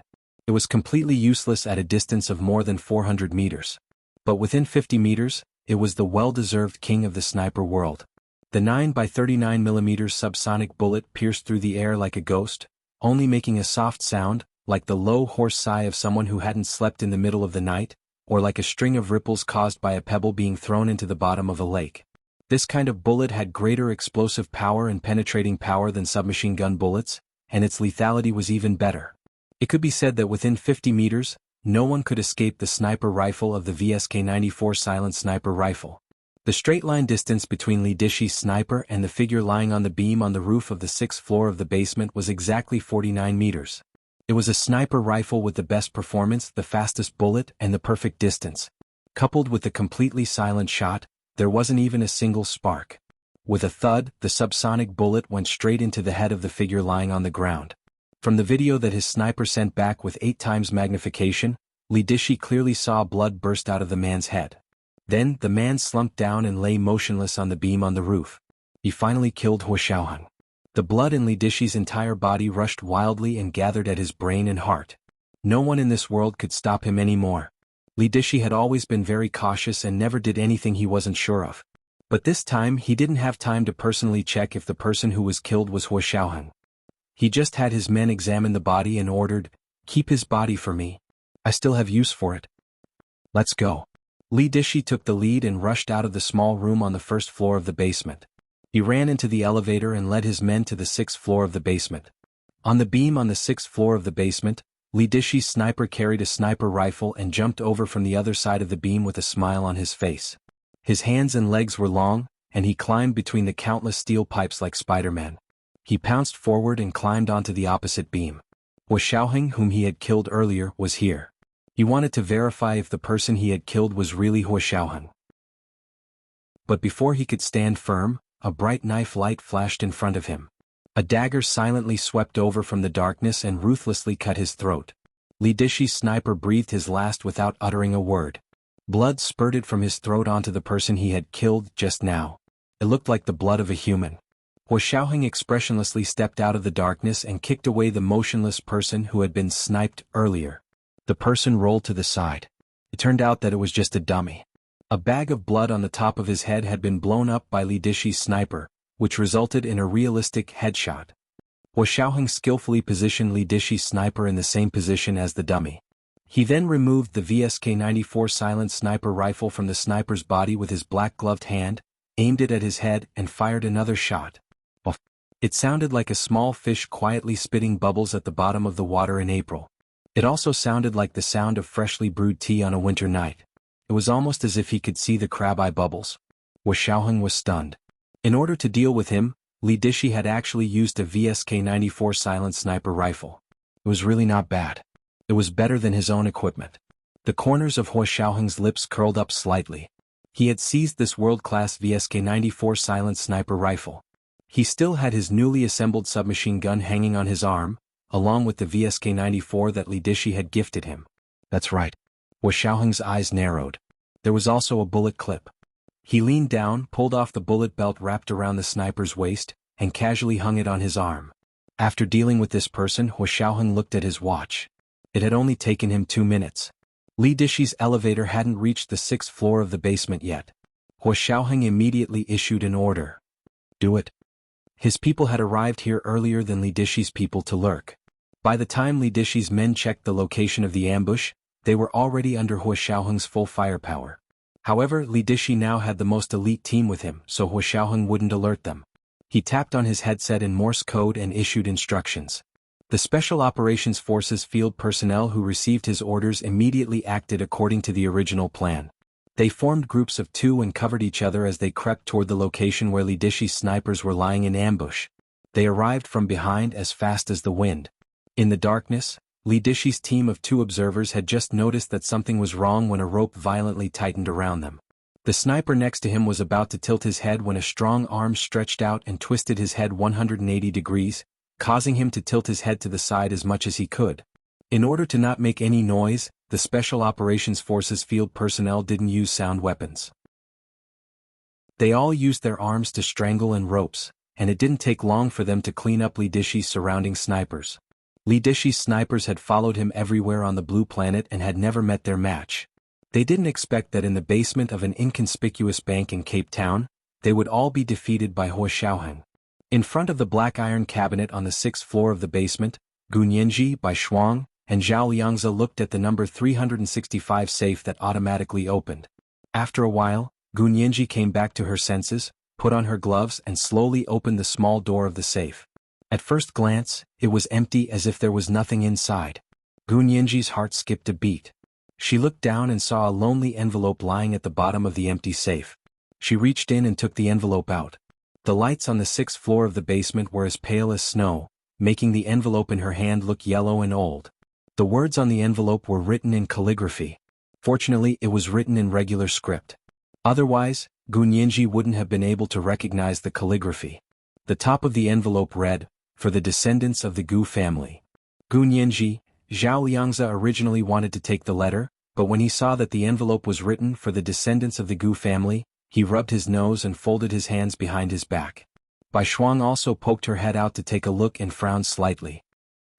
It was completely useless at a distance of more than 400 meters. But within 50 meters, it was the well-deserved king of the sniper world. The 9x39mm subsonic bullet pierced through the air like a ghost, only making a soft sound, like the low hoarse sigh of someone who hadn't slept in the middle of the night, or like a string of ripples caused by a pebble being thrown into the bottom of a lake. This kind of bullet had greater explosive power and penetrating power than submachine gun bullets, and its lethality was even better. It could be said that within 50 meters, no one could escape the sniper rifle of the VSK-94 silent sniper rifle. The straight-line distance between Li Dishi's sniper and the figure lying on the beam on the roof of the 6th floor of the basement was exactly 49 meters. It was a sniper rifle with the best performance, the fastest bullet, and the perfect distance. Coupled with the completely silent shot, there wasn't even a single spark. With a thud, the subsonic bullet went straight into the head of the figure lying on the ground. From the video that his sniper sent back with 8 times magnification, Li Dishi clearly saw blood burst out of the man's head. Then, the man slumped down and lay motionless on the beam on the roof. He finally killed Hua Xiaoheng. The blood in Li Dishi's entire body rushed wildly and gathered at his brain and heart. No one in this world could stop him anymore. Li Dishi had always been very cautious and never did anything he wasn't sure of. But this time he didn't have time to personally check if the person who was killed was Hua Xiaoheng. He just had his men examine the body and ordered, "Keep his body for me. I still have use for it. Let's go." Li Dishi took the lead and rushed out of the small room on the 1st floor of the basement. He ran into the elevator and led his men to the 6th floor of the basement. On the beam on the 6th floor of the basement, Li Dishi's sniper carried a sniper rifle and jumped over from the other side of the beam with a smile on his face. His hands and legs were long, and he climbed between the countless steel pipes like Spider-Man. He pounced forward and climbed onto the opposite beam. Hua Xiaoheng, whom he had killed earlier, was here. He wanted to verify if the person he had killed was really Hua Xiaoheng. But before he could stand firm, a bright knife light flashed in front of him. A dagger silently swept over from the darkness and ruthlessly cut his throat. Li Dishi's sniper breathed his last without uttering a word. Blood spurted from his throat onto the person he had killed just now. It looked like the blood of a human. Hua Xiaoheng expressionlessly stepped out of the darkness and kicked away the motionless person who had been sniped earlier. The person rolled to the side. It turned out that it was just a dummy. A bag of blood on the top of his head had been blown up by Li Dishi's sniper, which resulted in a realistic headshot. Hua Xiaoheng skillfully positioned Li Dishi's sniper in the same position as the dummy. He then removed the VSK-94 silent sniper rifle from the sniper's body with his black-gloved hand, aimed it at his head and fired another shot. It sounded like a small fish quietly spitting bubbles at the bottom of the water in April. It also sounded like the sound of freshly brewed tea on a winter night. It was almost as if he could see the crab-eye bubbles. Hua Xiaoheng was stunned. In order to deal with him, Li Dishi had actually used a VSK-94 silent sniper rifle. It was really not bad. It was better than his own equipment. The corners of Hua Xiaoheng's lips curled up slightly. He had seized this world-class VSK-94 silent sniper rifle. He still had his newly assembled submachine gun hanging on his arm, along with the VSK-94 that Li Dishi had gifted him. That's right. Hua Xiaoheng's eyes narrowed. There was also a bullet clip. He leaned down, pulled off the bullet belt wrapped around the sniper's waist, and casually hung it on his arm. After dealing with this person, Hua Xiaoheng looked at his watch. It had only taken him 2 minutes. Li Dishi's elevator hadn't reached the 6th floor of the basement yet. Hua Xiaoheng immediately issued an order. Do it. His people had arrived here earlier than Li Dishi's people to lurk. By the time Li Dishi's men checked the location of the ambush, they were already under Hua Xiaoheng's full firepower. However, Li Dishi now had the most elite team with him, so Hua Xiaoheng wouldn't alert them. He tapped on his headset in Morse code and issued instructions. The Special Operations Forces field personnel who received his orders immediately acted according to the original plan. They formed groups of 2 and covered each other as they crept toward the location where Li Dishi's snipers were lying in ambush. They arrived from behind as fast as the wind. In the darkness, Li Dishi's team of 2 observers had just noticed that something was wrong when a rope violently tightened around them. The sniper next to him was about to tilt his head when a strong arm stretched out and twisted his head 180 degrees, causing him to tilt his head to the side as much as he could. In order to not make any noise, the Special Operations Forces field personnel didn't use sound weapons. They all used their arms to strangle and ropes, and it didn't take long for them to clean up Li Dishi's surrounding snipers. Li Dishi's snipers had followed him everywhere on the Blue Planet and had never met their match. They didn't expect that in the basement of an inconspicuous bank in Cape Town, they would all be defeated by Hua Xiaoheng. In front of the black iron cabinet on the 6th floor of the basement, Gu Nianji, Bai Shuang, and Zhao Liangzi looked at the number 365 safe that automatically opened. After a while, Gu Nianji came back to her senses, put on her gloves and slowly opened the small door of the safe. At first glance, it was empty as if there was nothing inside. Gu Nianji's heart skipped a beat. She looked down and saw a lonely envelope lying at the bottom of the empty safe. She reached in and took the envelope out. The lights on the 6th floor of the basement were as pale as snow, making the envelope in her hand look yellow and old. The words on the envelope were written in calligraphy. Fortunately, it was written in regular script. Otherwise, Gu Nianji wouldn't have been able to recognize the calligraphy. The top of the envelope read, "For the descendants of the Gu family." Gu Nianji, Zhao Liangzi originally wanted to take the letter, but when he saw that the envelope was written for the descendants of the Gu family, he rubbed his nose and folded his hands behind his back. Bai Shuang also poked her head out to take a look and frowned slightly.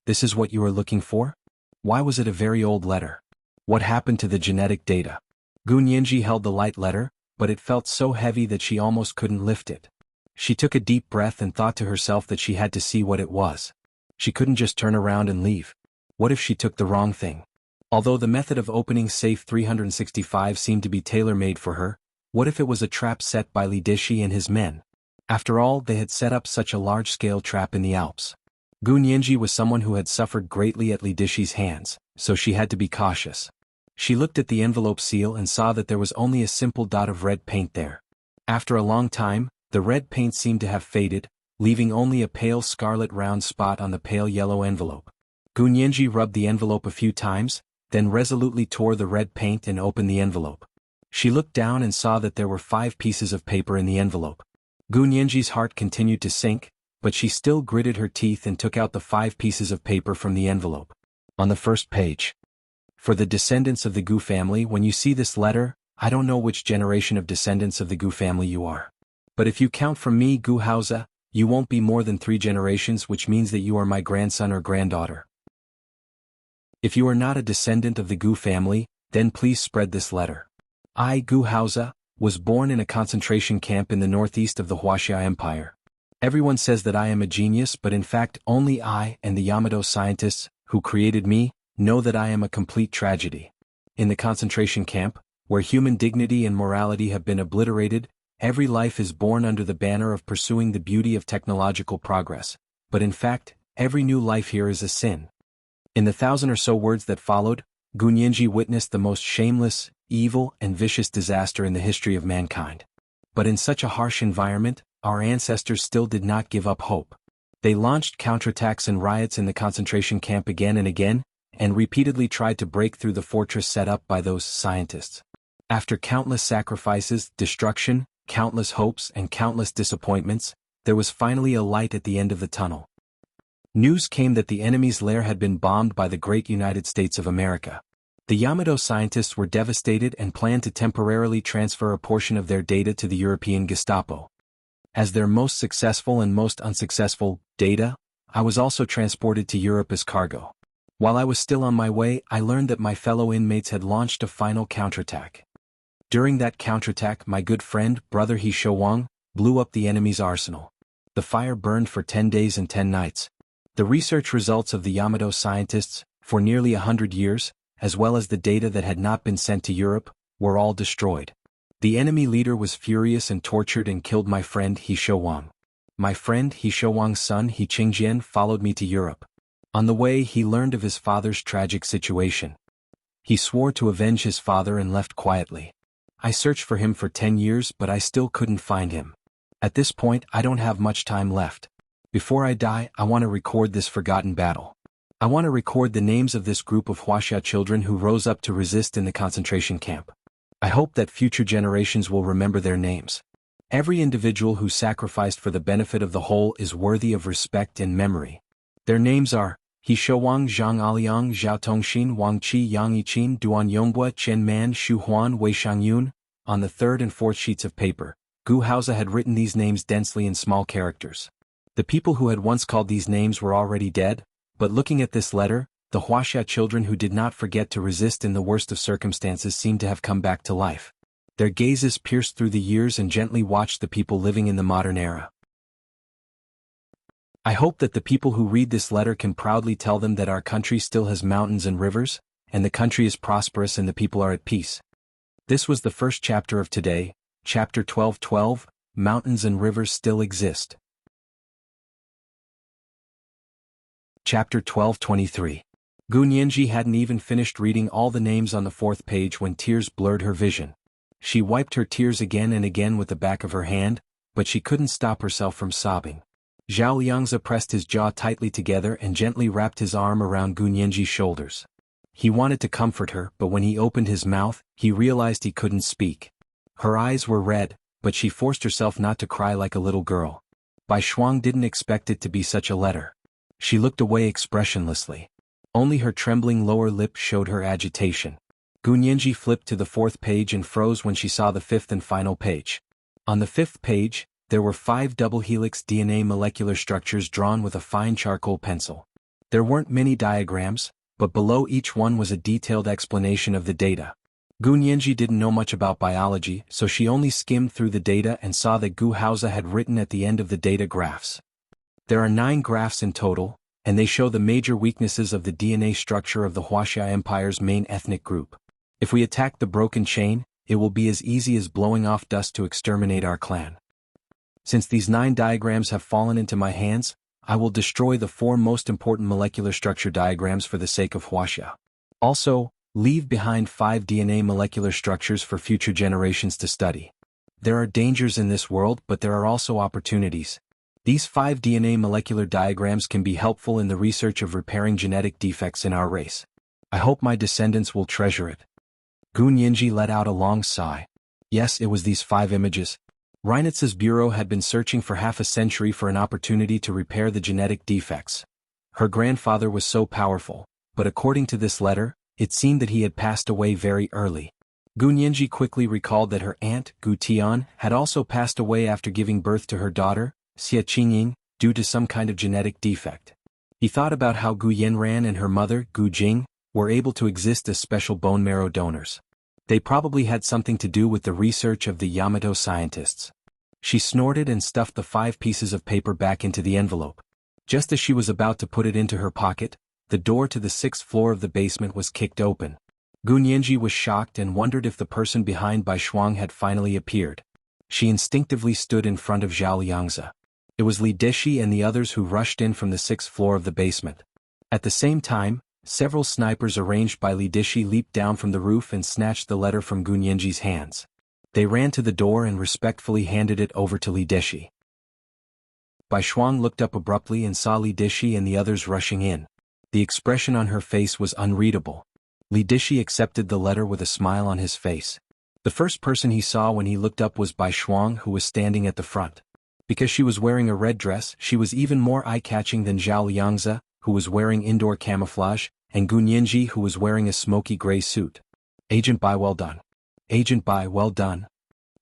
"This is what you are looking for? Why was it a very old letter? What happened to the genetic data?" Gu Nianji held the light letter, but it felt so heavy that she almost couldn't lift it. She took a deep breath and thought to herself that she had to see what it was. She couldn't just turn around and leave. What if she took the wrong thing? Although the method of opening Safe 365 seemed to be tailor-made for her, what if it was a trap set by Li Dishi and his men? After all, they had set up such a large-scale trap in the Alps. Gu Nianji was someone who had suffered greatly at Li Dishi's hands, so she had to be cautious. She looked at the envelope seal and saw that there was only a simple dot of red paint there. After a long time, the red paint seemed to have faded, leaving only a pale scarlet round spot on the pale yellow envelope. Gu Nianji rubbed the envelope a few times, then resolutely tore the red paint and opened the envelope. She looked down and saw that there were 5 pieces of paper in the envelope. Gu Nianji's heart continued to sink, but she still gritted her teeth and took out the 5 pieces of paper from the envelope. On the first page. "For the descendants of the Gu family, when you see this letter, I don't know which generation of descendants of the Gu family you are. But if you count from me, Gu Haozi, you won't be more than 3 generations, which means that you are my grandson or granddaughter. If you are not a descendant of the Gu family, then please spread this letter. I, Gu Haozi, was born in a concentration camp in the northeast of the Wuxia Empire. Everyone says that I am a genius, but in fact only I and the Yamato scientists, who created me, know that I am a complete tragedy. In the concentration camp, where human dignity and morality have been obliterated, every life is born under the banner of pursuing the beauty of technological progress, but in fact, every new life here is a sin." In the 1,000 or so words that followed, Gu Nianji witnessed the most shameless, evil, and vicious disaster in the history of mankind. But in such a harsh environment, our ancestors still did not give up hope. They launched counterattacks and riots in the concentration camp again and again, and repeatedly tried to break through the fortress set up by those scientists. After countless sacrifices, destruction, countless hopes, and countless disappointments, there was finally a light at the end of the tunnel. News came that the enemy's lair had been bombed by the great United States of America. The Yamato scientists were devastated and planned to temporarily transfer a portion of their data to the European Gestapo. As their most successful and most unsuccessful data, I was also transported to Europe as cargo. While I was still on my way, I learned that my fellow inmates had launched a final counterattack. During that counterattack, my good friend, brother He Shouwang, blew up the enemy's arsenal. The fire burned for 10 days and 10 nights. The research results of the Yamato scientists, for nearly 100 years, as well as the data that had not been sent to Europe, were all destroyed. The enemy leader was furious and tortured and killed my friend He Shouwang. My friend He Shouwang's son He Qingjian followed me to Europe. On the way, he learned of his father's tragic situation. He swore to avenge his father and left quietly. I searched for him for 10 years, but I still couldn't find him. At this point, I don't have much time left. Before I die, I want to record this forgotten battle. I want to record the names of this group of Wuxia children who rose up to resist in the concentration camp. I hope that future generations will remember their names. Every individual who sacrificed for the benefit of the whole is worthy of respect and memory. Their names are He Shouwang Zhang Aliang Zhao Tongxin Wang Qi Yang Yichin Duan Yonghua Chen Man Shu Huan Wei Shangyun. On the third and fourth sheets of paper, Gu Haozi had written these names densely in small characters. The people who had once called these names were already dead, but looking at this letter, the Wuxia children who did not forget to resist in the worst of circumstances seemed to have come back to life. Their gazes pierced through the years and gently watched the people living in the modern era. I hope that the people who read this letter can proudly tell them that our country still has mountains and rivers, and the country is prosperous and the people are at peace. This was the first chapter of today, chapter 12:12, Mountains and Rivers Still Exist. Chapter 12:23. Gu Nianji hadn't even finished reading all the names on the fourth page when tears blurred her vision. She wiped her tears again and again with the back of her hand, but she couldn't stop herself from sobbing. Zhao Liangzi pressed his jaw tightly together and gently wrapped his arm around Gu Nianji's shoulders. He wanted to comfort her, but when he opened his mouth, he realized he couldn't speak. Her eyes were red, but she forced herself not to cry like a little girl. Bai Shuang didn't expect it to be such a letter. She looked away expressionlessly. Only her trembling lower lip showed her agitation. Gu Nianji flipped to the fourth page and froze when she saw the fifth and final page. On the fifth page, there were 5 double-helix DNA molecular structures drawn with a fine charcoal pencil. There weren't many diagrams, but below each one was a detailed explanation of the data. Gu Nianji didn't know much about biology, so she only skimmed through the data and saw that Gu Haozi had written at the end of the data graphs. There are 9 graphs in total, and they show the major weaknesses of the DNA structure of the Wuxia Empire's main ethnic group. If we attack the broken chain, it will be as easy as blowing off dust to exterminate our clan. Since these 9 diagrams have fallen into my hands, I will destroy the 4 most important molecular structure diagrams for the sake of Wuxia. Also, leave behind 5 DNA molecular structures for future generations to study. There are dangers in this world, but there are also opportunities. These 5 DNA molecular diagrams can be helpful in the research of repairing genetic defects in our race. I hope my descendants will treasure it. Gu Nianji let out a long sigh. Yes, it was these 5 images. Reinitz's bureau had been searching for half a century for an opportunity to repair the genetic defects. Her grandfather was so powerful, but according to this letter, it seemed that he had passed away very early. Gu Nianji quickly recalled that her aunt, Gu Tian, had also passed away after giving birth to her daughter, Xie Qingying, due to some kind of genetic defect. He thought about how Gu Yanran and her mother, Gu Jing, were able to exist as special bone marrow donors. They probably had something to do with the research of the Yamato scientists. She snorted and stuffed the 5 pieces of paper back into the envelope. Just as she was about to put it into her pocket, the door to the 6th floor of the basement was kicked open. Gu Nianji was shocked and wondered if the person behind Bai Shuang had finally appeared. She instinctively stood in front of Zhao Liangzi. It was Li Deshi and the others who rushed in from the 6th floor of the basement. At the same time, several snipers arranged by Li Deshi leaped down from the roof and snatched the letter from Gu Nianji's hands. They ran to the door and respectfully handed it over to Li Deshi. Bai Shuang looked up abruptly and saw Li Deshi and the others rushing in. The expression on her face was unreadable. Li Deshi accepted the letter with a smile on his face. The first person he saw when he looked up was Bai Shuang, who was standing at the front. Because she was wearing a red dress, she was even more eye-catching than Zhao Liangzi, who was wearing indoor camouflage, and Gu Nianji, who was wearing a smoky gray suit. Agent Bai, well done. Agent Bai, well done.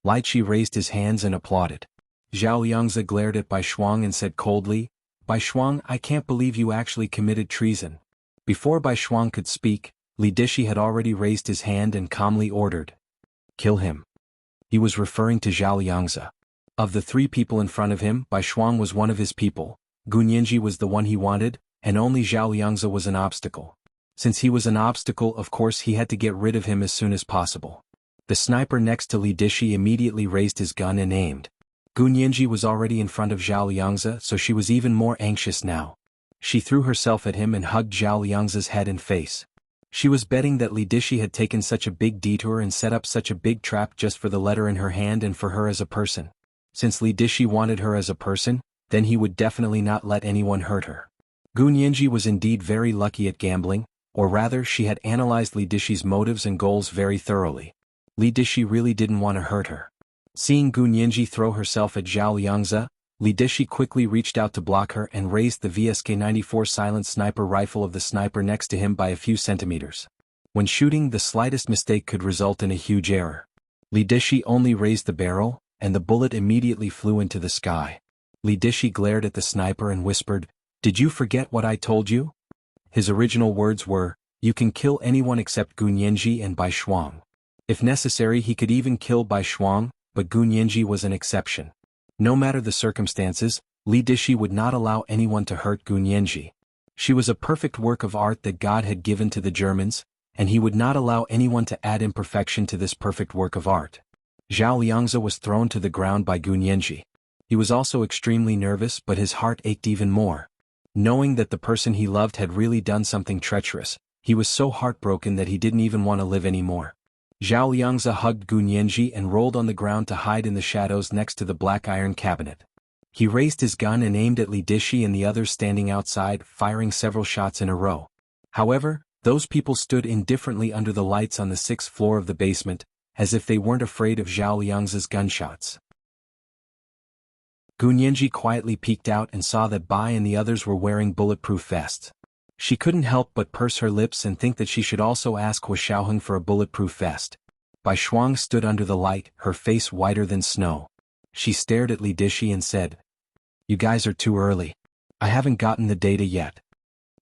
Lai Chi raised his hands and applauded. Zhao Liangzi glared at Bai Shuang and said coldly, Bai Shuang, I can't believe you actually committed treason. Before Bai Shuang could speak, Li Deshi had already raised his hand and calmly ordered. Kill him. He was referring to Zhao Liangzi. Of the 3 people in front of him, Bai Shuang was one of his people, Gu Nianji was the one he wanted, and only Zhao Liangzi was an obstacle. Since he was an obstacle, of course he had to get rid of him as soon as possible. The sniper next to Li Deshi immediately raised his gun and aimed. Gu Nianji was already in front of Zhao Liangzi, so she was even more anxious now. She threw herself at him and hugged Zhao Liangzi's head and face. She was betting that Li Deshi had taken such a big detour and set up such a big trap just for the letter in her hand and for her as a person. Since Li Deshi wanted her as a person, then he would definitely not let anyone hurt her. Gu Nianji was indeed very lucky at gambling, or rather she had analyzed Li Dishi's motives and goals very thoroughly. Li Dishi really didn't want to hurt her. Seeing Gu Nianji throw herself at Zhao Liangzi, Li Dishi quickly reached out to block her and raised the VSK-94 silent sniper rifle of the sniper next to him by a few centimeters. When shooting, the slightest mistake could result in a huge error. Li Dishi only raised the barrel, and the bullet immediately flew into the sky. Li Dishi glared at the sniper and whispered, "Did you forget what I told you?" His original words were, "You can kill anyone except Gu Nianji and Bai Shuang." If necessary he could even kill Bai Shuang, but Gu Nianji was an exception. No matter the circumstances, Li Dishi would not allow anyone to hurt Gu Nianji. She was a perfect work of art that God had given to the Germans, and he would not allow anyone to add imperfection to this perfect work of art. Zhao Liangzi was thrown to the ground by Gu Nianji. He was also extremely nervous, but his heart ached even more. Knowing that the person he loved had really done something treacherous, he was so heartbroken that he didn't even want to live anymore. Zhao Liangzi hugged Gu Nianji and rolled on the ground to hide in the shadows next to the black iron cabinet. He raised his gun and aimed at Li Dishi and the others standing outside, firing several shots in a row. However, those people stood indifferently under the lights on the 6th floor of the basement, as if they weren't afraid of Zhao Liangzi's gunshots. Gu Nianji quietly peeked out and saw that Bai and the others were wearing bulletproof vests. She couldn't help but purse her lips and think that she should also ask Hua Xiaoheng for a bulletproof vest. Bai Shuang stood under the light, her face whiter than snow. She stared at Li Dishi and said, "You guys are too early. I haven't gotten the data yet."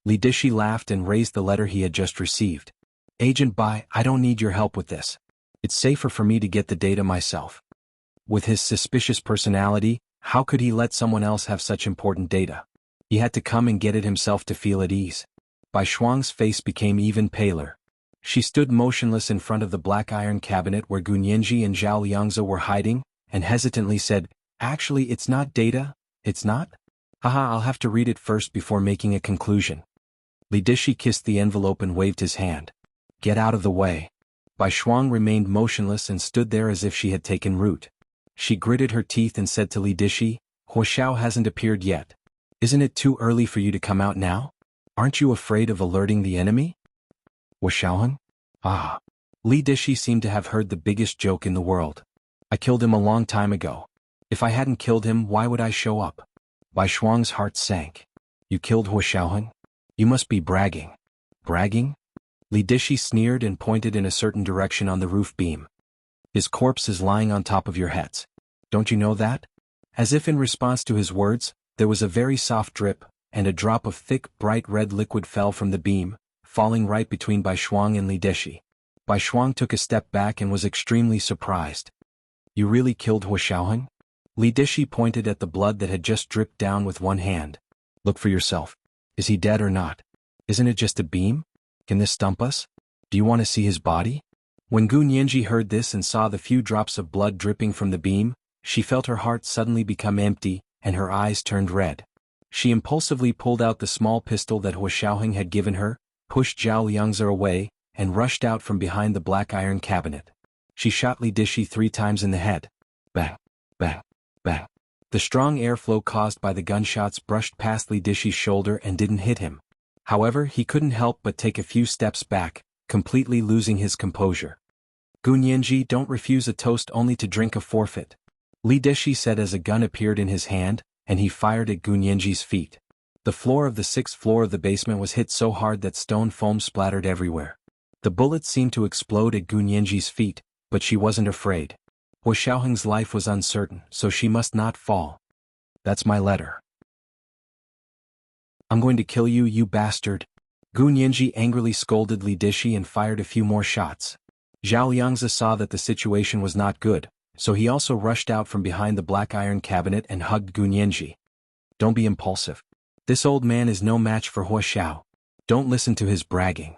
Li Dishi laughed and raised the letter he had just received. "Agent Bai, I don't need your help with this. It's safer for me to get the data myself." With his suspicious personality, how could he let someone else have such important data? He had to come and get it himself to feel at ease. Bai Shuang's face became even paler. She stood motionless in front of the black iron cabinet where Gu Nianji and Zhao Liangzi were hiding, and hesitantly said, "Actually, it's not data, it's not? Haha, I'll have to read it first before making a conclusion." Li Dishi kissed the envelope and waved his hand. "Get out of the way." Bai Shuang remained motionless and stood there as if she had taken root. She gritted her teeth and said to Li Dishi, "Hua Xiao hasn't appeared yet. Isn't it too early for you to come out now? Aren't you afraid of alerting the enemy?" "Hua Xiaoheng? Ah." Li Dishi seemed to have heard the biggest joke in the world. "I killed him a long time ago. If I hadn't killed him, why would I show up?" Bai Shuang's heart sank. "You killed Hua Xiaoheng? You must be bragging." "Bragging?" Li Dishi sneered and pointed in a certain direction on the roof beam. "His corpse is lying on top of your heads. Don't you know that?" As if in response to his words, there was a very soft drip, and a drop of thick, bright red liquid fell from the beam, falling right between Bai Shuang and Li Dishi. Bai Shuang took a step back and was extremely surprised. "You really killed Hua Xiaoheng?" Li Dishi pointed at the blood that had just dripped down with one hand. "Look for yourself. Is he dead or not? Isn't it just a beam? Can this stump us? Do you want to see his body?" When Gu Nianji heard this and saw the few drops of blood dripping from the beam, she felt her heart suddenly become empty, and her eyes turned red. She impulsively pulled out the small pistol that Hua Xiaoheng had given her, pushed Zhao Liangzi away, and rushed out from behind the black iron cabinet. She shot Li Dishi 3 times in the head. Bang, bang, bang. The strong airflow caused by the gunshots brushed past Li Dishi's shoulder and didn't hit him. However, he couldn't help but take a few steps back, completely losing his composure. "Gu Nianji, don't refuse a toast only to drink a forfeit," Li Dishi said as a gun appeared in his hand, and he fired at Gu Nianji's feet. The floor of the 6th floor of the basement was hit so hard that stone foam splattered everywhere. The bullets seemed to explode at Gu Nianji's feet, but she wasn't afraid. Hua Xiaoheng's life was uncertain, so she must not fall. "That's my letter. I'm going to kill you, you bastard." Gu Nianji angrily scolded Li Dishi and fired a few more shots. Zhao Liangzi saw that the situation was not good, so he also rushed out from behind the black iron cabinet and hugged Gu Nianji. "Don't be impulsive. This old man is no match for Hua Xiao. Don't listen to his bragging."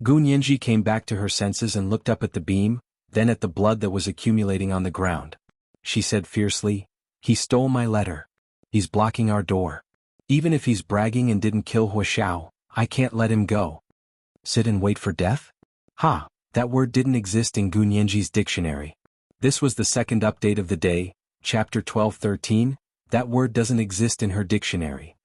Gu Nianji came back to her senses and looked up at the beam, then at the blood that was accumulating on the ground. She said fiercely, "He stole my letter. He's blocking our door. Even if he's bragging and didn't kill Hua Xiao, I can't let him go." "Sit and wait for death?" Ha! That word didn't exist in Gu Nianji's dictionary. This was the second update of the day, chapter 12-13, that word doesn't exist in her dictionary.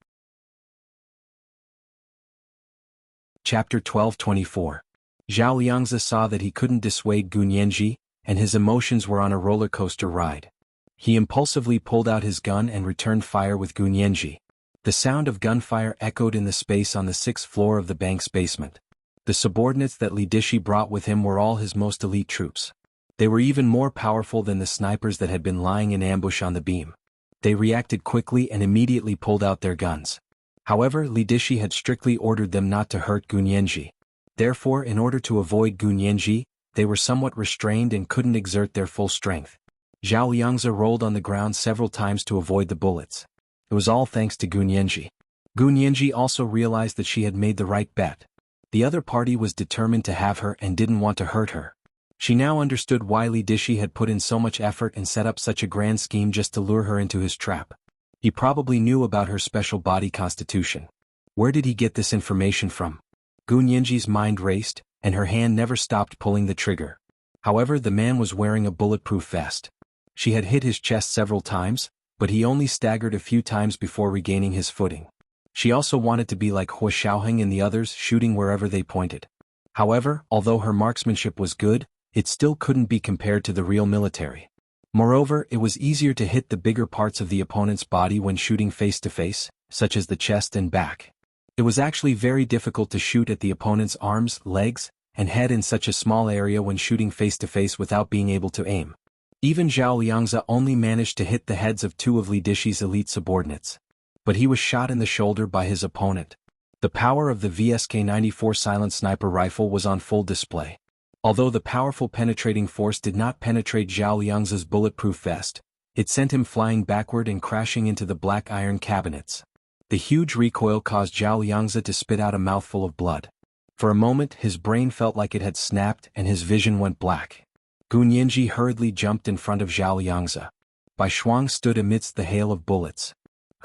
Chapter 1224. Zhao Liangzi saw that he couldn't dissuade Gun Yanji, and his emotions were on a roller coaster ride. He impulsively pulled out his gun and returned fire with Gun Yanji. The sound of gunfire echoed in the space on the 6th floor of the bank's basement. The subordinates that Li Dishi brought with him were all his most elite troops. They were even more powerful than the snipers that had been lying in ambush on the beam. They reacted quickly and immediately pulled out their guns. However, Li Dishi had strictly ordered them not to hurt Gun Yanji. Therefore, in order to avoid Gun Yanji, they were somewhat restrained and couldn't exert their full strength. Zhao Liangzi rolled on the ground several times to avoid the bullets. It was all thanks to Gun Yanji. Gun Yanji also realized that she had made the right bet. The other party was determined to have her and didn't want to hurt her. She now understood why Li Dishi had put in so much effort and set up such a grand scheme just to lure her into his trap. He probably knew about her special body constitution. Where did he get this information from? Gun Yanji's mind raced, and her hand never stopped pulling the trigger. However, the man was wearing a bulletproof vest. She had hit his chest several times, but he only staggered a few times before regaining his footing. She also wanted to be like Hua Xiaoheng and the others, shooting wherever they pointed. However, although her marksmanship was good, it still couldn't be compared to the real military. Moreover, it was easier to hit the bigger parts of the opponent's body when shooting face-to-face, such as the chest and back. It was actually very difficult to shoot at the opponent's arms, legs, and head in such a small area when shooting face-to-face without being able to aim. Even Zhao Liangzi only managed to hit the heads of 2 of Li Dishi's elite subordinates. But he was shot in the shoulder by his opponent. The power of the VSK-94 silent sniper rifle was on full display. Although the powerful penetrating force did not penetrate Zhao Liangzi's bulletproof vest, it sent him flying backward and crashing into the black iron cabinets. The huge recoil caused Zhao Liangzi to spit out a mouthful of blood. For a moment his brain felt like it had snapped and his vision went black. Gun Yanji hurriedly jumped in front of Zhao Liangzi. Bai Shuang stood amidst the hail of bullets.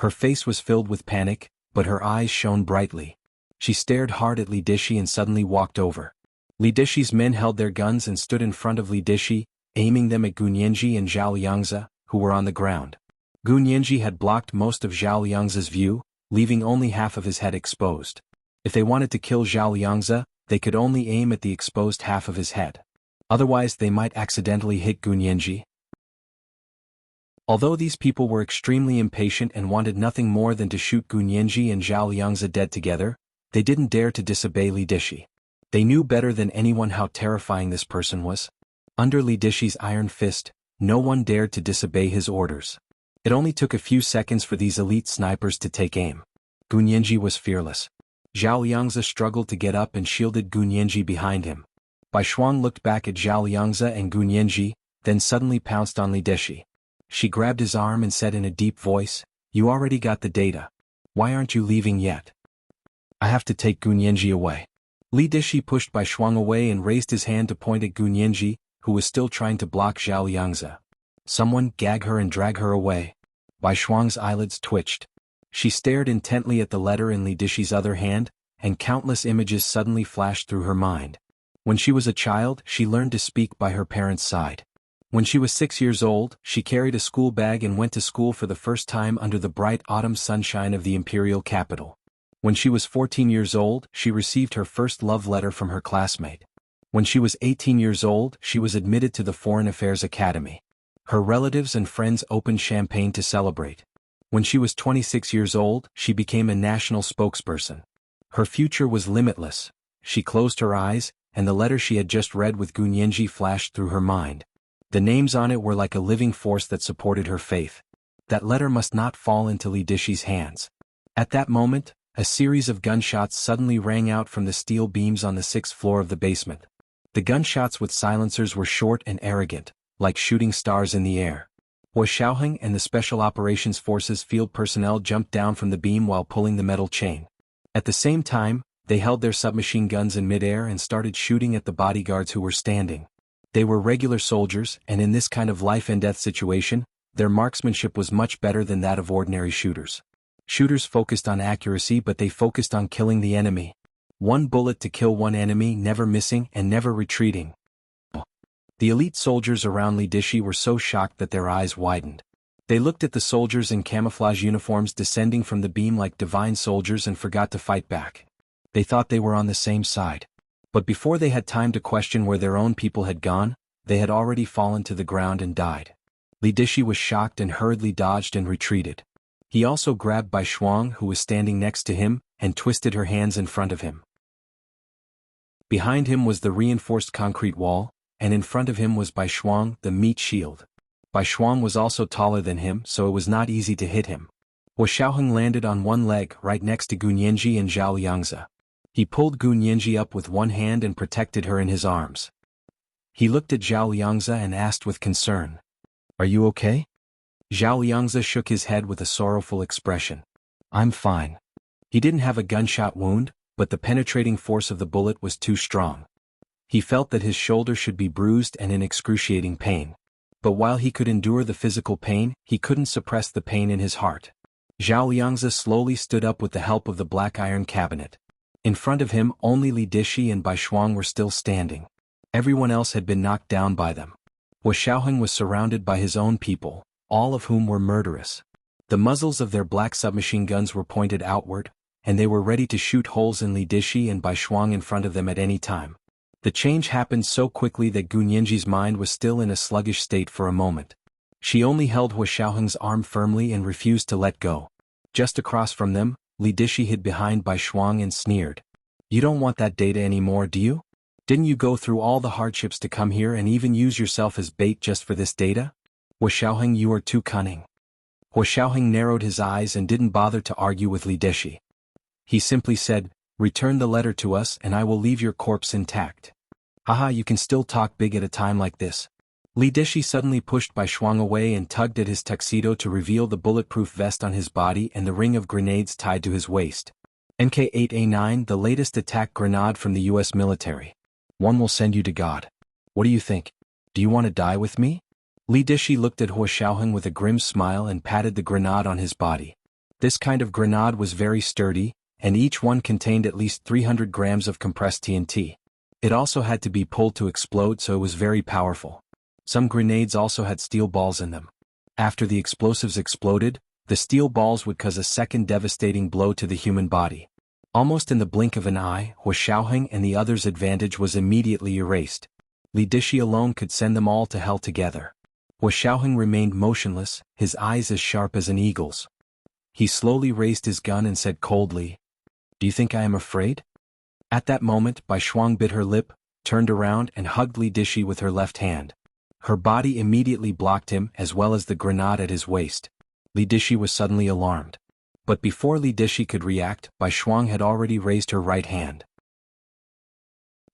Her face was filled with panic, but her eyes shone brightly. She stared hard at Li Dishi and suddenly walked over. Li Dishi's men held their guns and stood in front of Li Dishi, aiming them at Gun Yanji and Zhao Liangzi, who were on the ground. Gun Yanji had blocked most of Zhao Liangzi's view, leaving only half of his head exposed. If they wanted to kill Zhao Liangzi, they could only aim at the exposed half of his head. Otherwise they might accidentally hit Gun Yanji. Although these people were extremely impatient and wanted nothing more than to shoot Gun Yanji and Zhao Liangzi dead together, they didn't dare to disobey Li Dishi. They knew better than anyone how terrifying this person was. Under Li Dishi's iron fist, no one dared to disobey his orders. It only took a few seconds for these elite snipers to take aim. Gun Yanji was fearless. Zhao Liangzi struggled to get up and shielded Gun Yanji behind him. Bai Shuang looked back at Zhao Liangzi and Gun Yanji, then suddenly pounced on Li Dishi. She grabbed his arm and said in a deep voice, "You already got the data. Why aren't you leaving yet? I have to take Gun Yanji away." Li Dishi pushed Bai Shuang away and raised his hand to point at Gun Yanji, who was still trying to block Zhao Liangzi. "Someone gag her and drag her away." Bai Shuang's eyelids twitched. She stared intently at the letter in Li Dishi's other hand, and countless images suddenly flashed through her mind. When she was a child, she learned to speak by her parents' side. When she was 6 years old, she carried a school bag and went to school for the first time under the bright autumn sunshine of the imperial capital. When she was 14 years old, she received her first love letter from her classmate. When she was 18 years old, she was admitted to the Foreign Affairs Academy. Her relatives and friends opened champagne to celebrate. When she was 26 years old, she became a national spokesperson. Her future was limitless. She closed her eyes, and the letter she had just read with Gun Yanji flashed through her mind. The names on it were like a living force that supported her faith. That letter must not fall into Li Dishi's hands. At that moment, a series of gunshots suddenly rang out from the steel beams on the 6th floor of the basement. The gunshots with silencers were short and arrogant, like shooting stars in the air. Hua Xiaoheng and the Special Operations Forces field personnel jumped down from the beam while pulling the metal chain. At the same time, they held their submachine guns in midair and started shooting at the bodyguards who were standing. They were regular soldiers, and in this kind of life-and-death situation, their marksmanship was much better than that of ordinary shooters. Shooters focused on accuracy, but they focused on killing the enemy. One bullet to kill one enemy, never missing and never retreating. The elite soldiers around Li Dishi were so shocked that their eyes widened. They looked at the soldiers in camouflage uniforms descending from the beam like divine soldiers and forgot to fight back. They thought they were on the same side. But before they had time to question where their own people had gone, they had already fallen to the ground and died. Li Dishi was shocked and hurriedly dodged and retreated. He also grabbed Bai Shuang, who was standing next to him, and twisted her hands in front of him. Behind him was the reinforced concrete wall, and in front of him was Bai Shuang, the meat shield. Bai Shuang was also taller than him, so it was not easy to hit him. Hua Xiaoheng landed on one leg right next to Gunyinji and Zhao Liangzi. He pulled Gunyinji up with one hand and protected her in his arms. He looked at Zhao Liangzi and asked with concern, "Are you okay?" Zhao Liangzi shook his head with a sorrowful expression. "I'm fine." He didn't have a gunshot wound, but the penetrating force of the bullet was too strong. He felt that his shoulder should be bruised and in excruciating pain. But while he could endure the physical pain, he couldn't suppress the pain in his heart. Zhao Liangzi slowly stood up with the help of the black iron cabinet. In front of him, only Li Dishi and Bai Shuang were still standing. Everyone else had been knocked down by them. Hua Xiaoheng was surrounded by his own people, all of whom were murderous. The muzzles of their black submachine guns were pointed outward, and they were ready to shoot holes in Li Dishi and Bai Shuang in front of them at any time. The change happened so quickly that Gunyinji's mind was still in a sluggish state for a moment. She only held Hua Xiaoheng's arm firmly and refused to let go. Just across from them, Li Dishi hid behind Bai Shuang and sneered. "You don't want that data anymore, do you? Didn't you go through all the hardships to come here and even use yourself as bait just for this data? Hua Xiaoheng, you are too cunning." Hua Xiaoheng narrowed his eyes and didn't bother to argue with Li Dishi. He simply said, "Return the letter to us and I will leave your corpse intact." "Haha, you can still talk big at a time like this." Li Dishi suddenly pushed Bai Shuang away and tugged at his tuxedo to reveal the bulletproof vest on his body and the ring of grenades tied to his waist. "NK-8A9, the latest attack grenade from the US military. One will send you to God. What do you think? Do you want to die with me?" Li Dishi looked at Hua Xiaoheng with a grim smile and patted the grenade on his body. This kind of grenade was very sturdy, and each one contained at least 300 grams of compressed TNT. It also had to be pulled to explode, so it was very powerful. Some grenades also had steel balls in them. After the explosives exploded, the steel balls would cause a second devastating blow to the human body. Almost in the blink of an eye, Hua Xiaoheng and the others' advantage was immediately erased. Li Dishi alone could send them all to hell together. Hua Xiaoheng remained motionless, his eyes as sharp as an eagle's. He slowly raised his gun and said coldly, "Do you think I am afraid?" At that moment, Bai Shuang bit her lip, turned around and hugged Li Dishi with her left hand. Her body immediately blocked him as well as the grenade at his waist. Li Dishi was suddenly alarmed. But before Li Dishi could react, Bai Shuang had already raised her right hand.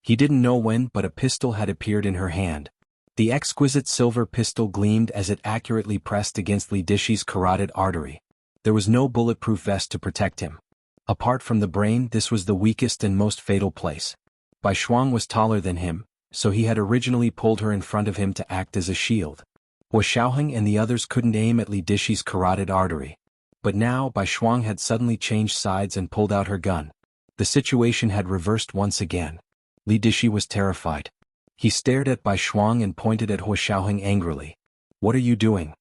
He didn't know when, but a pistol had appeared in her hand. The exquisite silver pistol gleamed as it accurately pressed against Li Dishi's carotid artery. There was no bulletproof vest to protect him. Apart from the brain, this was the weakest and most fatal place. Bai Shuang was taller than him, so he had originally pulled her in front of him to act as a shield. Hua Xiaoheng and the others couldn't aim at Li Dishi's carotid artery. But now Bai Shuang had suddenly changed sides and pulled out her gun. The situation had reversed once again. Li Dishi was terrified. He stared at Bai Shuang and pointed at Hua Xiaoheng angrily. "What are you doing?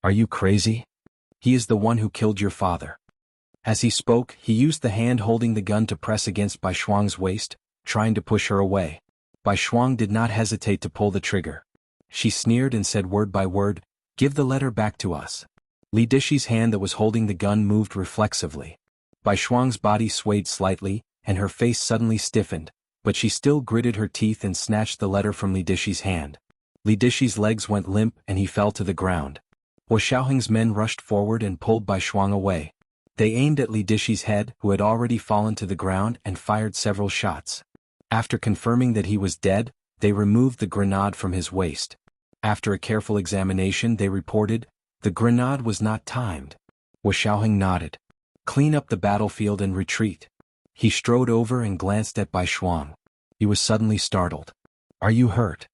Are you crazy? He is the one who killed your father." As he spoke, he used the hand holding the gun to press against Bai Shuang's waist, trying to push her away. Bai Shuang did not hesitate to pull the trigger. She sneered and said word by word, "Give the letter back to us." Li Dishi's hand that was holding the gun moved reflexively. Bai Shuang's body swayed slightly, and her face suddenly stiffened, but she still gritted her teeth and snatched the letter from Li Dishi's hand. Li Dishi's legs went limp and he fell to the ground. Hua Xiaoheng's men rushed forward and pulled Bai Shuang away. They aimed at Li Dishi's head, who had already fallen to the ground, and fired several shots. After confirming that he was dead, they removed the grenade from his waist. After a careful examination, they reported, "The grenade was not timed." Hua Xiaoheng nodded. "Clean up the battlefield and retreat." He strode over and glanced at Bai Shuang. He was suddenly startled. "Are you hurt?"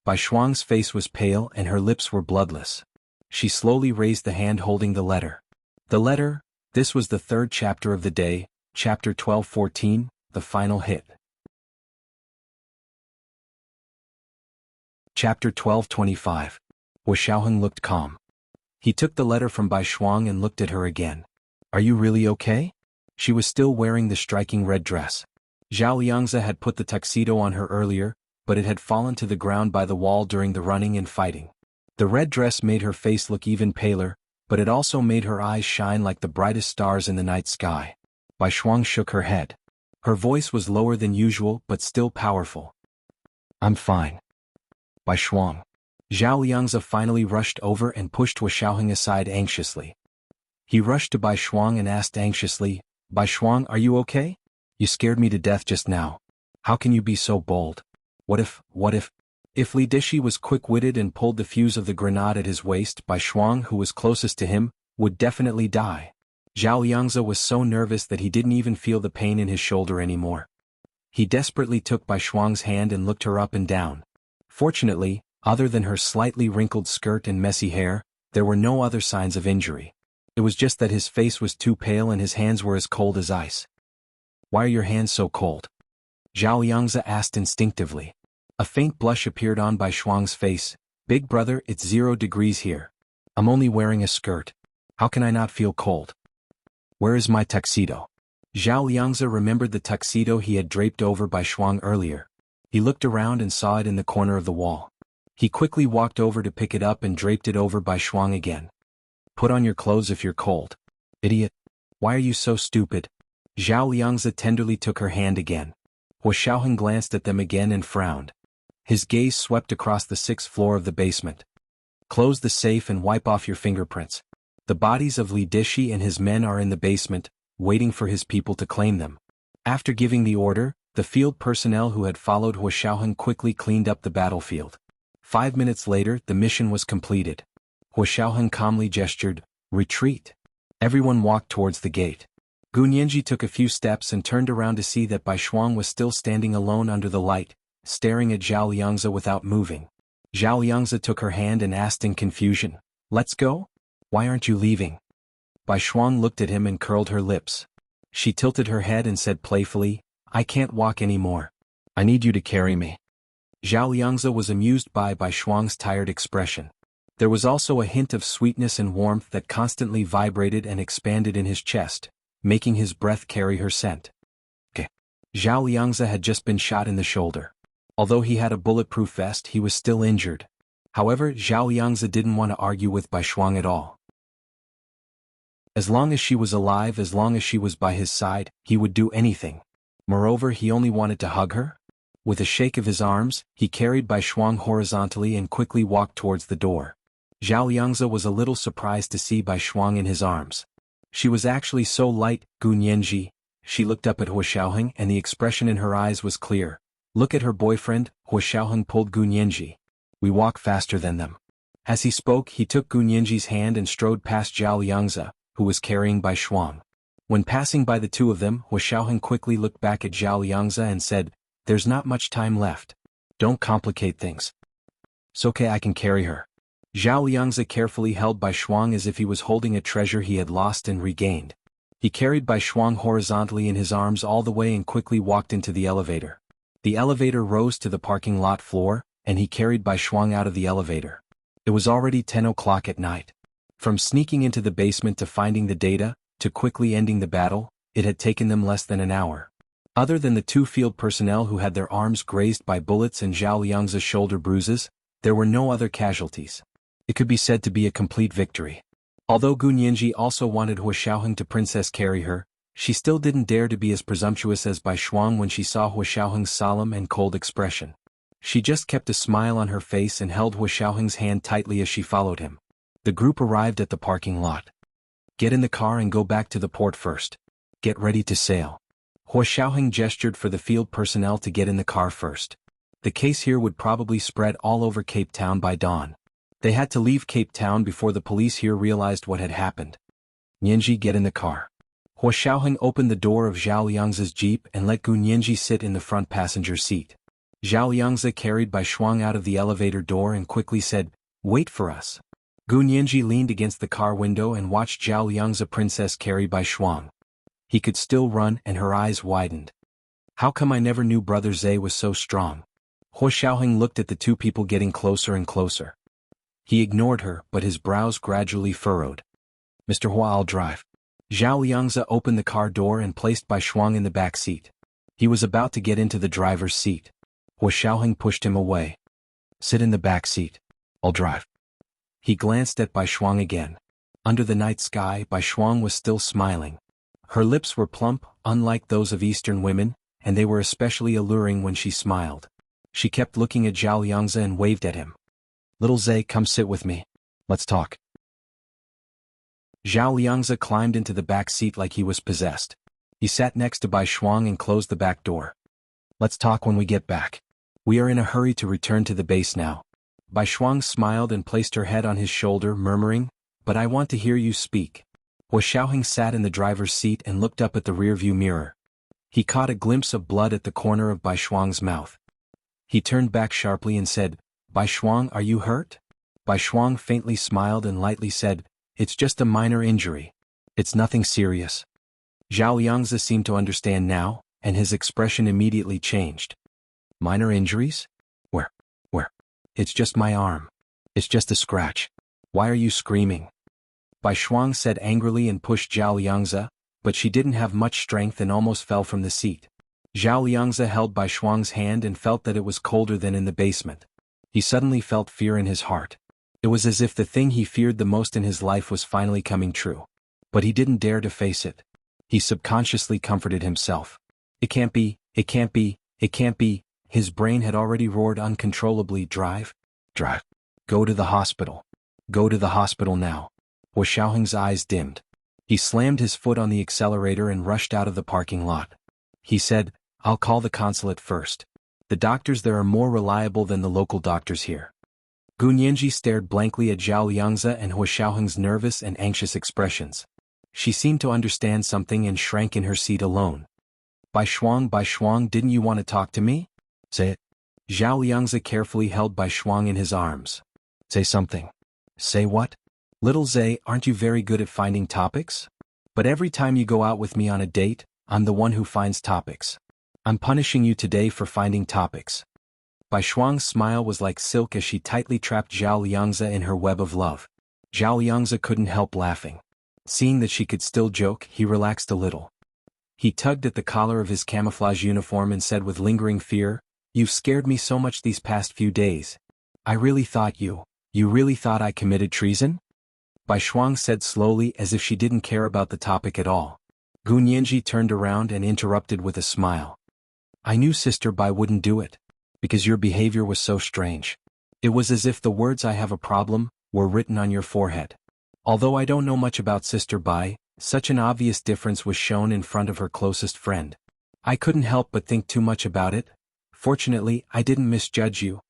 Bai Shuang's face was pale and her lips were bloodless. She slowly raised the hand holding the letter. The letter, this was the third chapter of the day, chapter 12-14, the final hit. Chapter 12-25. Hua Xiaoheng looked calm. He took the letter from Bai Shuang and looked at her again. "Are you really okay?" She was still wearing the striking red dress. Zhao Liangzi had put the tuxedo on her earlier, but it had fallen to the ground by the wall during the running and fighting. The red dress made her face look even paler, but it also made her eyes shine like the brightest stars in the night sky. Bai Shuang shook her head. Her voice was lower than usual but still powerful. I'm fine. Bai Shuang. Zhao Liangzi finally rushed over and pushed Wu Xiaoheng aside anxiously. He rushed to Bai Shuang and asked anxiously, Bai Shuang, are you okay? You scared me to death just now. How can you be so bold? What if? If Li Dishi was quick-witted and pulled the fuse of the grenade at his waist, Bai Shuang, who was closest to him, would definitely die. Zhao Liangzi was so nervous that he didn't even feel the pain in his shoulder anymore. He desperately took Bai Shuang's hand and looked her up and down. Fortunately, other than her slightly wrinkled skirt and messy hair, there were no other signs of injury. It was just that his face was too pale and his hands were as cold as ice. Why are your hands so cold? Zhao Liangzi asked instinctively. A faint blush appeared on Bai Shuang's face. Big brother, it's 0 degrees here. I'm only wearing a skirt. How can I not feel cold? Where is my tuxedo? Zhao Liangzi remembered the tuxedo he had draped over Bai Shuang earlier. He looked around and saw it in the corner of the wall. He quickly walked over to pick it up and draped it over Bai Shuang again. Put on your clothes if you're cold. Idiot. Why are you so stupid? Zhao Liangzi tenderly took her hand again. Wu Xiaoheng glanced at them again and frowned. His gaze swept across the 6th floor of the basement. Close the safe and wipe off your fingerprints. The bodies of Li Dishi and his men are in the basement, waiting for his people to claim them. After giving the order, the field personnel who had followed Wu Xiaoheng quickly cleaned up the battlefield. 5 minutes later, the mission was completed. Wu Xiaoheng calmly gestured, retreat. Everyone walked towards the gate. Gu Nianji took a few steps and turned around to see that Bai Shuang was still standing alone under the light, staring at Zhao Liangzi without moving. Zhao Liangzi took her hand and asked in confusion, let's go? Why aren't you leaving? Bai Shuang looked at him and curled her lips. She tilted her head and said playfully, I can't walk anymore. I need you to carry me. Zhao Liangzi was amused by Bai Shuang's tired expression. There was also a hint of sweetness and warmth that constantly vibrated and expanded in his chest, making his breath carry her scent. Zhao Liangzi had just been shot in the shoulder. Although he had a bulletproof vest, he was still injured. However, Zhao Liangzi didn't want to argue with Bai Shuang at all. As long as she was alive, as long as she was by his side, he would do anything. Moreover, he only wanted to hug her. With a shake of his arms, he carried Bai Shuang horizontally and quickly walked towards the door. Zhao Liangzi was a little surprised to see Bai Shuang in his arms. She was actually so light. Gu Nianji. She looked up at Wu Xiaoheng and the expression in her eyes was clear. Look at her boyfriend. Wu Xiaoheng pulled Gu Nianji. We walk faster than them. As he spoke, he took Gu Nianji's hand and strode past Zhao Liangzi, who was carrying Bai Shuang. When passing by the two of them, Wu Xiaoheng quickly looked back at Zhao Liangzi and said, there's not much time left. Don't complicate things. It's okay, I can carry her. Zhao Liangzi carefully held Bai Shuang as if he was holding a treasure he had lost and regained. He carried Bai Shuang horizontally in his arms all the way and quickly walked into the elevator. The elevator rose to the parking lot floor, and he carried Bai Shuang out of the elevator. It was already 10 o'clock at night. From sneaking into the basement to finding the data, to quickly ending the battle, it had taken them less than an hour. Other than the 2 field personnel who had their arms grazed by bullets and Zhao Liangzi's shoulder bruises, there were no other casualties. It could be said to be a complete victory. Although Gu Nianji also wanted Wu Xiaoheng to princess carry her, she still didn't dare to be as presumptuous as Bai Shuang when she saw Wu Xiaoheng's solemn and cold expression. She just kept a smile on her face and held Wu Xiaoheng's hand tightly as she followed him. The group arrived at the parking lot. Get in the car and go back to the port first. Get ready to sail. Wu Xiaoheng gestured for the field personnel to get in the car first. The case here would probably spread all over Cape Town by dawn. They had to leave Cape Town before the police here realized what had happened. Nianji, get in the car. Wu Xiaoheng opened the door of Zhao Liangzi's jeep and let Gu Nianji sit in the front passenger seat. Zhao Liangzi carried Bai Shuang out of the elevator door and quickly said, wait for us. Gu Nianji leaned against the car window and watched Zhao Liangzi princess carry Bai Shuang. He could still run and her eyes widened. How come I never knew Brother Zhe was so strong? Wu Xiaoheng looked at the 2 people getting closer and closer. He ignored her, but his brows gradually furrowed. Mr. Hua, I'll drive. Zhao Liangzi opened the car door and placed Bai Shuang in the back seat. He was about to get into the driver's seat. Hua Xiaoheng pushed him away. Sit in the back seat. I'll drive. He glanced at Bai Shuang again. Under the night sky, Bai Shuang was still smiling. Her lips were plump, unlike those of Eastern women, and they were especially alluring when she smiled. She kept looking at Zhao Liangzi and waved at him. Little Zhe, come sit with me. Let's talk. Zhao Liangzi climbed into the back seat like he was possessed. He sat next to Bai Shuang and closed the back door. Let's talk when we get back. We are in a hurry to return to the base now. Bai Shuang smiled and placed her head on his shoulder, murmuring, But I want to hear you speak. Hua Xiaoheng sat in the driver's seat and looked up at the rearview mirror. He caught a glimpse of blood at the corner of Bai Shuang's mouth. He turned back sharply and said, Bai Shuang, are you hurt? Bai Shuang faintly smiled and lightly said, It's just a minor injury. It's nothing serious. Zhao Liangzi seemed to understand now, and his expression immediately changed. Minor injuries? Where? It's just my arm. It's just a scratch. Why are you screaming? Bai Shuang said angrily and pushed Zhao Liangzi, but she didn't have much strength and almost fell from the seat. Zhao Liangzi held Bai Shuang's hand and felt that it was colder than in the basement. He suddenly felt fear in his heart. It was as if the thing he feared the most in his life was finally coming true. But he didn't dare to face it. He subconsciously comforted himself. It can't be. His brain had already roared uncontrollably, drive. Go to the hospital. Go to the hospital now. Hua Xiaoheng's eyes dimmed. He slammed his foot on the accelerator and rushed out of the parking lot. He said, I'll call the consulate first. The doctors there are more reliable than the local doctors here. Gu Nianji stared blankly at Zhao Liangzi and Hua Xiaoheng's nervous and anxious expressions. She seemed to understand something and shrank in her seat alone. Bai Shuang, didn't you want to talk to me? Say it. Zhao Liangzi carefully held Bai Shuang in his arms. Say something. Say what? Little Zhe, aren't you very good at finding topics? But every time you go out with me on a date, I'm the one who finds topics. I'm punishing you today for finding topics. Bai Shuang's smile was like silk as she tightly trapped Zhao Liangzi in her web of love. Zhao Liangzi couldn't help laughing. Seeing that she could still joke, he relaxed a little. He tugged at the collar of his camouflage uniform and said with lingering fear, You've scared me so much these past few days. I really thought you really thought I committed treason? Bai Shuang said slowly as if she didn't care about the topic at all. Gu Nianji turned around and interrupted with a smile. I knew Sister Bai wouldn't do it. Because your behavior was so strange. It was as if the words I have a problem were written on your forehead. Although I don't know much about Sister Bai, such an obvious difference was shown in front of her closest friend. I couldn't help but think too much about it. Fortunately, I didn't misjudge you.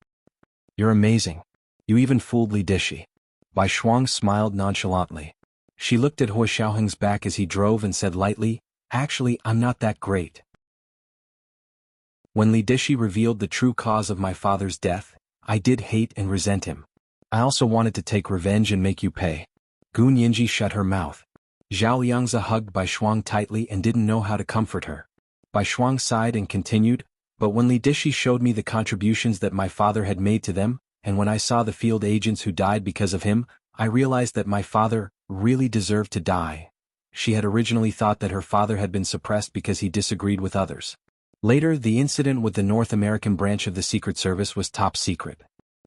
You're amazing. You even fooled Li Dishi. Bai Shuang smiled nonchalantly. She looked at Hua Xiaoheng's back as he drove and said lightly, Actually, I'm not that great. When Li Dishi revealed the true cause of my father's death, I did hate and resent him. I also wanted to take revenge and make you pay. Gu Nianji shut her mouth. Zhao Liangzi hugged Bai Shuang tightly and didn't know how to comfort her. Bai Shuang sighed and continued, But when Li Dishi showed me the contributions that my father had made to them, and when I saw the field agents who died because of him, I realized that my father really deserved to die. She had originally thought that her father had been suppressed because he disagreed with others. Later, the incident with the North American branch of the Secret Service was top secret.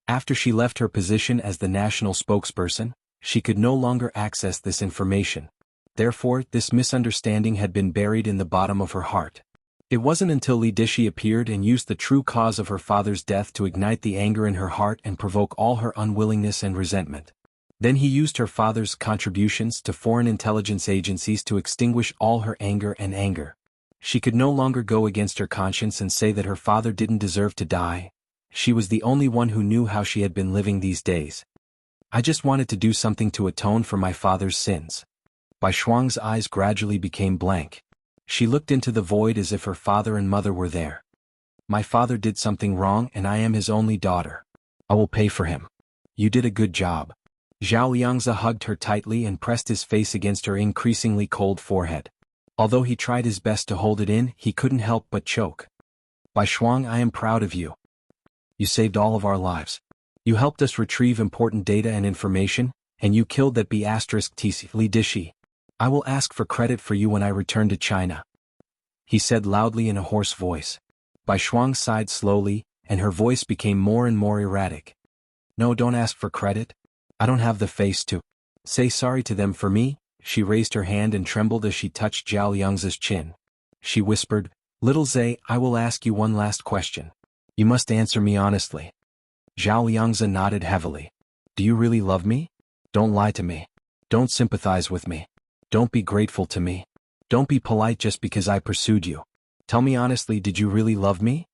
After she left her position as the national spokesperson, she could no longer access this information. Therefore, this misunderstanding had been buried in the bottom of her heart. It wasn't until Li Dishi appeared and used the true cause of her father's death to ignite the anger in her heart and provoke all her unwillingness and resentment. Then he used her father's contributions to foreign intelligence agencies to extinguish all her anger. She could no longer go against her conscience and say that her father didn't deserve to die. She was the only one who knew how she had been living these days. I just wanted to do something to atone for my father's sins. Bai Shuang's eyes gradually became blank. She looked into the void as if her father and mother were there. My father did something wrong and I am his only daughter. I will pay for him. You did a good job. Zhao Liangzi hugged her tightly and pressed his face against her increasingly cold forehead. Although he tried his best to hold it in, he couldn't help but choke. Bai Shuang, I am proud of you. You saved all of our lives. You helped us retrieve important data and information, and you killed that B*T*Li. Li. Dishi. I will ask for credit for you when I return to China. he said loudly in a hoarse voice. Bai Shuang sighed slowly, and her voice became more and more erratic. No, don't ask for credit. I don't have the face to say sorry to them for me. She raised her hand and trembled as she touched Zhao Liang's chin. She whispered, Little Zhe, I will ask you one last question. You must answer me honestly. Zhao Liangzi nodded heavily. Do you really love me? Don't lie to me. Don't sympathize with me. Don't be grateful to me. Don't be polite just because I pursued you. Tell me honestly, did you really love me?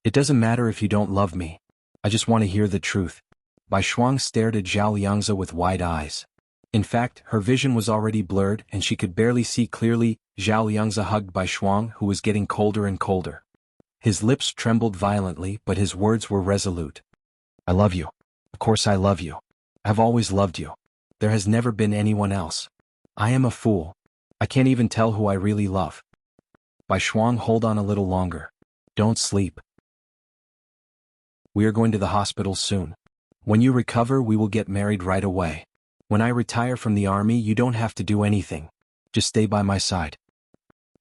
It doesn't matter if you don't love me. I just want to hear the truth. Bai Shuang stared at Zhao Liangzi with wide eyes. In fact, her vision was already blurred and she could barely see clearly. Zhao Liangzi hugged Bai Shuang, who was getting colder and colder. His lips trembled violently, but his words were resolute. I love you. Of course I love you. I've always loved you. There has never been anyone else. I am a fool. I can't even tell who I really love. Bai Shuang, hold on a little longer. Don't sleep. We are going to the hospital soon. When you recover, we will get married right away. When I retire from the army, you don't have to do anything. Just stay by my side.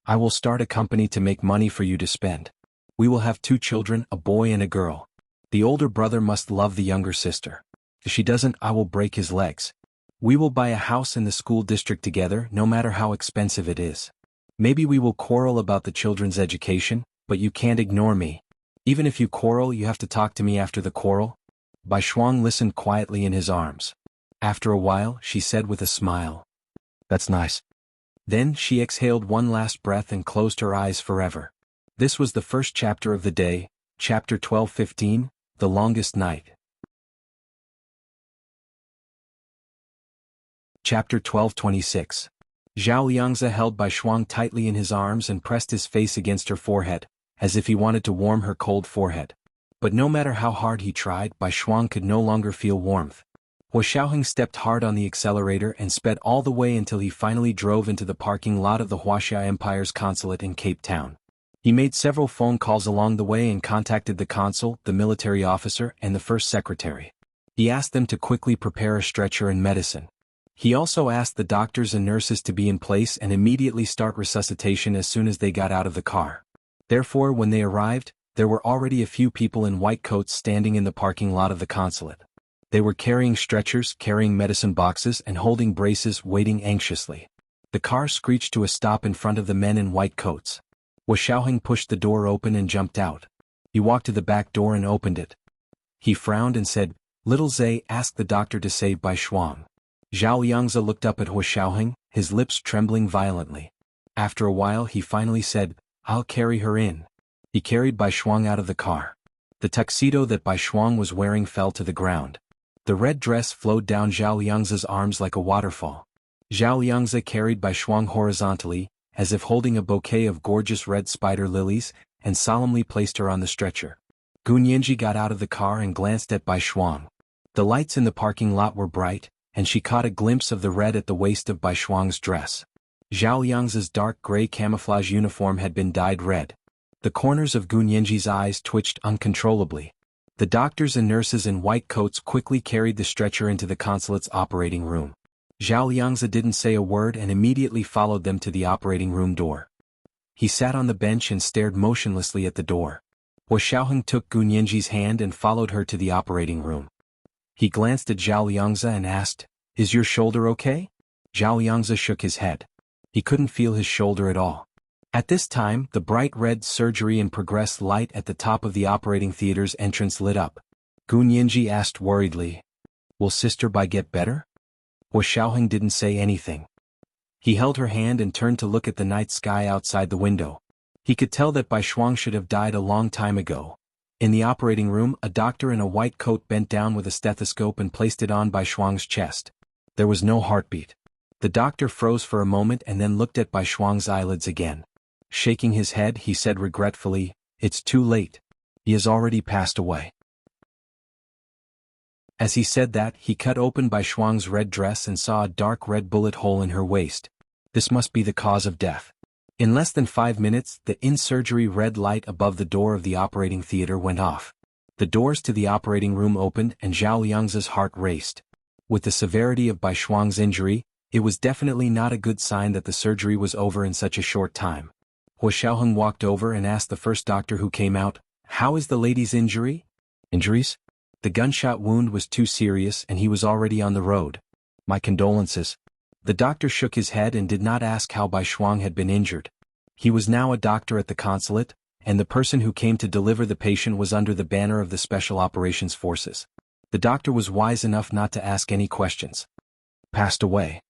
I will start a company to make money for you to spend. We will have 2 children, a boy and a girl. The older brother must love the younger sister. If she doesn't, I will break his legs. We will buy a house in the school district together, no matter how expensive it is. Maybe we will quarrel about the children's education, but you can't ignore me. Even if you quarrel, you have to talk to me after the quarrel. Bai Shuang listened quietly in his arms. After a while, she said with a smile, That's nice. Then she exhaled one last breath and closed her eyes forever. This was the first chapter of the day, chapter 12:15, The Longest Night. Chapter 12:26. Zhao Liangzi held Bai Shuang tightly in his arms and pressed his face against her forehead, as if he wanted to warm her cold forehead. But no matter how hard he tried, Bai Shuang could no longer feel warmth. Huaxiaoheng stepped hard on the accelerator and sped all the way until he finally drove into the parking lot of the Huaxia Empire's consulate in Cape Town. He made several phone calls along the way and contacted the consul, the military officer, and the first secretary. He asked them to quickly prepare a stretcher and medicine. He also asked the doctors and nurses to be in place and immediately start resuscitation as soon as they got out of the car. Therefore, when they arrived, there were already a few people in white coats standing in the parking lot of the consulate. They were carrying stretchers, carrying medicine boxes, and holding braces, waiting anxiously. The car screeched to a stop in front of the men in white coats. Huaxiaoheng pushed the door open and jumped out. He walked to the back door and opened it. He frowned and said, Little Zhe, ask the doctor to save Bai Shuang. Zhao Liangzi looked up at Huaxiaoheng, his lips trembling violently. After a while he finally said, I'll carry her in. He carried Bai Shuang out of the car. The tuxedo that Bai Shuang was wearing fell to the ground. The red dress flowed down Zhao Liangzi's arms like a waterfall. Zhao Liangzi carried Bai Shuang horizontally, as if holding a bouquet of gorgeous red spider lilies, and solemnly placed her on the stretcher. Gun Yanji got out of the car and glanced at Bai Shuang. The lights in the parking lot were bright, and she caught a glimpse of the red at the waist of Bai Shuang's dress. Zhao Liangzi's dark gray camouflage uniform had been dyed red. The corners of Gun Yanji's eyes twitched uncontrollably. The doctors and nurses in white coats quickly carried the stretcher into the consulate's operating room. Zhao Liangzi didn't say a word and immediately followed them to the operating room door. He sat on the bench and stared motionlessly at the door. Huaxiaoheng took Gun Yanji's hand and followed her to the operating room. He glanced at Zhao Liangzi and asked, Is your shoulder okay? Zhao Liangzi shook his head. He couldn't feel his shoulder at all. At this time, the bright red surgery and progress light at the top of the operating theater's entrance lit up. Gun Yanji asked worriedly, Will Sister Bai get better? Huaxiaoheng didn't say anything. He held her hand and turned to look at the night sky outside the window. He could tell that Bai Shuang should have died a long time ago. In the operating room, a doctor in a white coat bent down with a stethoscope and placed it on Bai Shuang's chest. There was no heartbeat. The doctor froze for a moment and then looked at Bai Shuang's eyelids again. Shaking his head, he said regretfully, It's too late. He has already passed away. As he said that, he cut open Bai Shuang's red dress and saw a dark red bullet hole in her waist. This must be the cause of death. In less than 5 minutes, the in-surgery red light above the door of the operating theater went off. The doors to the operating room opened and Zhao Liangzi's heart raced. With the severity of Bai Shuang's injury, it was definitely not a good sign that the surgery was over in such a short time. Hua Xiaoheng walked over and asked the first doctor who came out, "How is the lady's injury?" "Injuries?" "The gunshot wound was too serious and he was already on the road." "My condolences." The doctor shook his head and did not ask how Bai Shuang had been injured. He was now a doctor at the consulate, and the person who came to deliver the patient was under the banner of the Special Operations Forces. The doctor was wise enough not to ask any questions. "Passed away.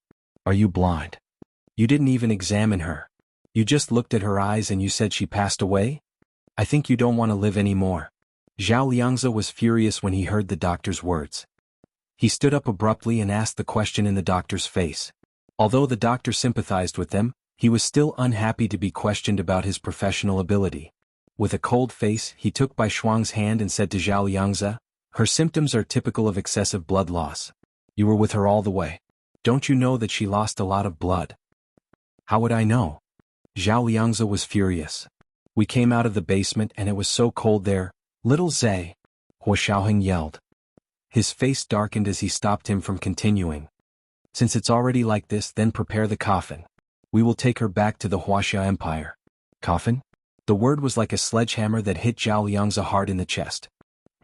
Are you blind? You didn't even examine her. You just looked at her eyes and you said she passed away? I think you don't want to live anymore." Zhao Liangzi was furious when he heard the doctor's words. He stood up abruptly and asked the question in the doctor's face. Although the doctor sympathized with them, he was still unhappy to be questioned about his professional ability. With a cold face, he took Bai Shuang's hand and said to Zhao Liangzi, "Her symptoms are typical of excessive blood loss. You were with her all the way. Don't you know that she lost a lot of blood?" "How would I know?" Zhao Liangzi was furious. "We came out of the basement and it was so cold there, little Zhe," Hua Xiaoheng yelled. His face darkened as he stopped him from continuing. "Since it's already like this, then prepare the coffin. We will take her back to the Huaxia Empire." "Coffin?" The word was like a sledgehammer that hit Zhao Liangzi hard in the chest.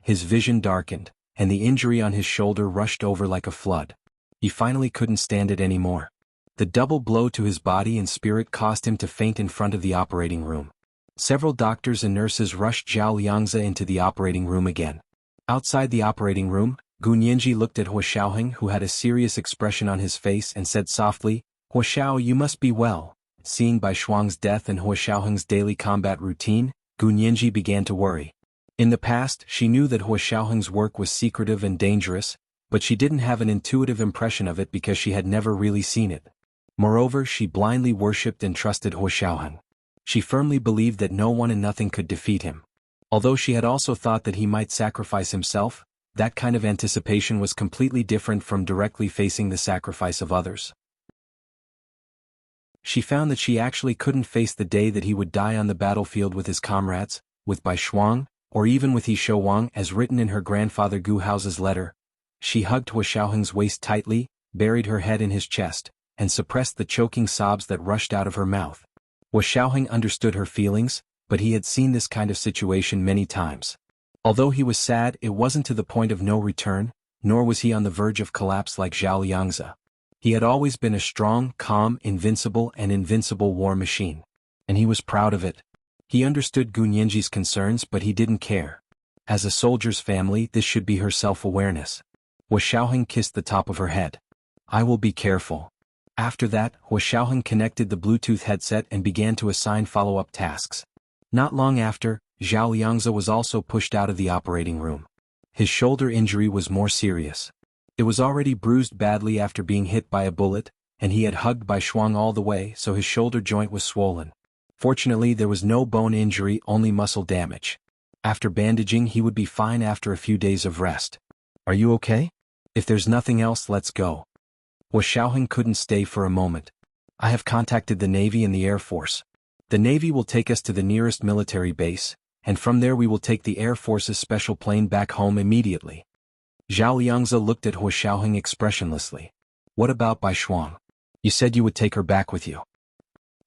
His vision darkened, and the injury on his shoulder rushed over like a flood. He finally couldn't stand it anymore. The double blow to his body and spirit caused him to faint in front of the operating room. Several doctors and nurses rushed Zhao Liangzi into the operating room again. Outside the operating room, Gu Nianji looked at Hua Xiaoheng, who had a serious expression on his face, and said softly, "Hua Xiao, you must be well." Seeing Bai Shuang's death and Hua Xiaoheng's daily combat routine, Gu Nianji began to worry. In the past, she knew that Hua Xiaoheng's work was secretive and dangerous, but she didn't have an intuitive impression of it because she had never really seen it. Moreover, she blindly worshipped and trusted Hua Xiaoheng. She firmly believed that no one and nothing could defeat him. Although she had also thought that he might sacrifice himself, that kind of anticipation was completely different from directly facing the sacrifice of others. She found that she actually couldn't face the day that he would die on the battlefield with his comrades, with Bai Shuang, or even with He Shouwang as written in her grandfather Gu Hao's letter. She hugged Hua Xiaoheng's waist tightly, buried her head in his chest, and suppressed the choking sobs that rushed out of her mouth. Hua Xiaoheng understood her feelings, but he had seen this kind of situation many times. Although he was sad, it wasn't to the point of no return, nor was he on the verge of collapse like Zhao Liangzi. He had always been a strong, calm, invincible war machine. And he was proud of it. He understood Gu Nianji's concerns, but he didn't care. As a soldier's family, this should be her self-awareness. Hua Xiaoheng kissed the top of her head. "I will be careful." After that, Hua Xiaoheng connected the Bluetooth headset and began to assign follow-up tasks. Not long after, Zhao Liangzi was also pushed out of the operating room. His shoulder injury was more serious. It was already bruised badly after being hit by a bullet, and he had hugged Bai Shuang all the way, so his shoulder joint was swollen. Fortunately, there was no bone injury, only muscle damage. After bandaging, he would be fine after a few days of rest. "Are you okay? If there's nothing else, let's go." Hua Xiaoheng couldn't stay for a moment. "I have contacted the Navy and the Air Force. The Navy will take us to the nearest military base, and from there we will take the Air Force's special plane back home immediately." Zhao Liangzi looked at Hua Xiaoheng expressionlessly. "What about Bai Shuang? You said you would take her back with you."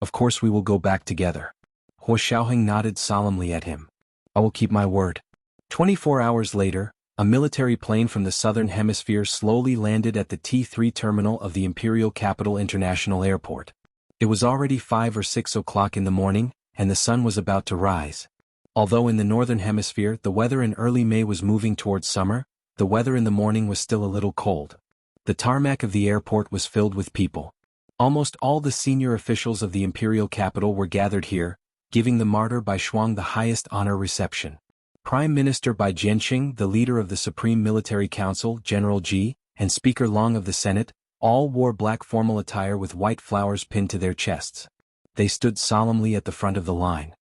"Of course we will go back together." Hua Xiaoheng nodded solemnly at him. "I will keep my word." 24 hours later, a military plane from the southern hemisphere slowly landed at the T3 terminal of the Imperial Capital International Airport. It was already 5 or 6 o'clock in the morning, and the sun was about to rise. Although in the northern hemisphere the weather in early May was moving towards summer, the weather in the morning was still a little cold. The tarmac of the airport was filled with people. Almost all the senior officials of the imperial capital were gathered here, giving the martyr Bai Shuang the highest honor reception. Prime Minister Bai Jianqing, the leader of the Supreme Military Council, General Ji, and Speaker Long of the Senate, all wore black formal attire with white flowers pinned to their chests. They stood solemnly at the front of the line.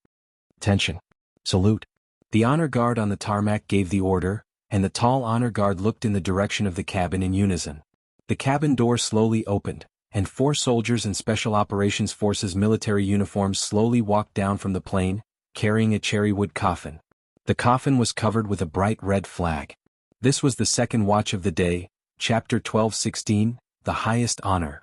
"Attention! Salute!" The honor guard on the tarmac gave the order, and the tall honor guard looked in the direction of the cabin in unison. The cabin door slowly opened, and 4 soldiers in Special Operations Forces military uniforms slowly walked down from the plane, carrying a cherrywood coffin. The coffin was covered with a bright red flag. This was the second watch of the day, Chapter 12:16, The Highest Honor.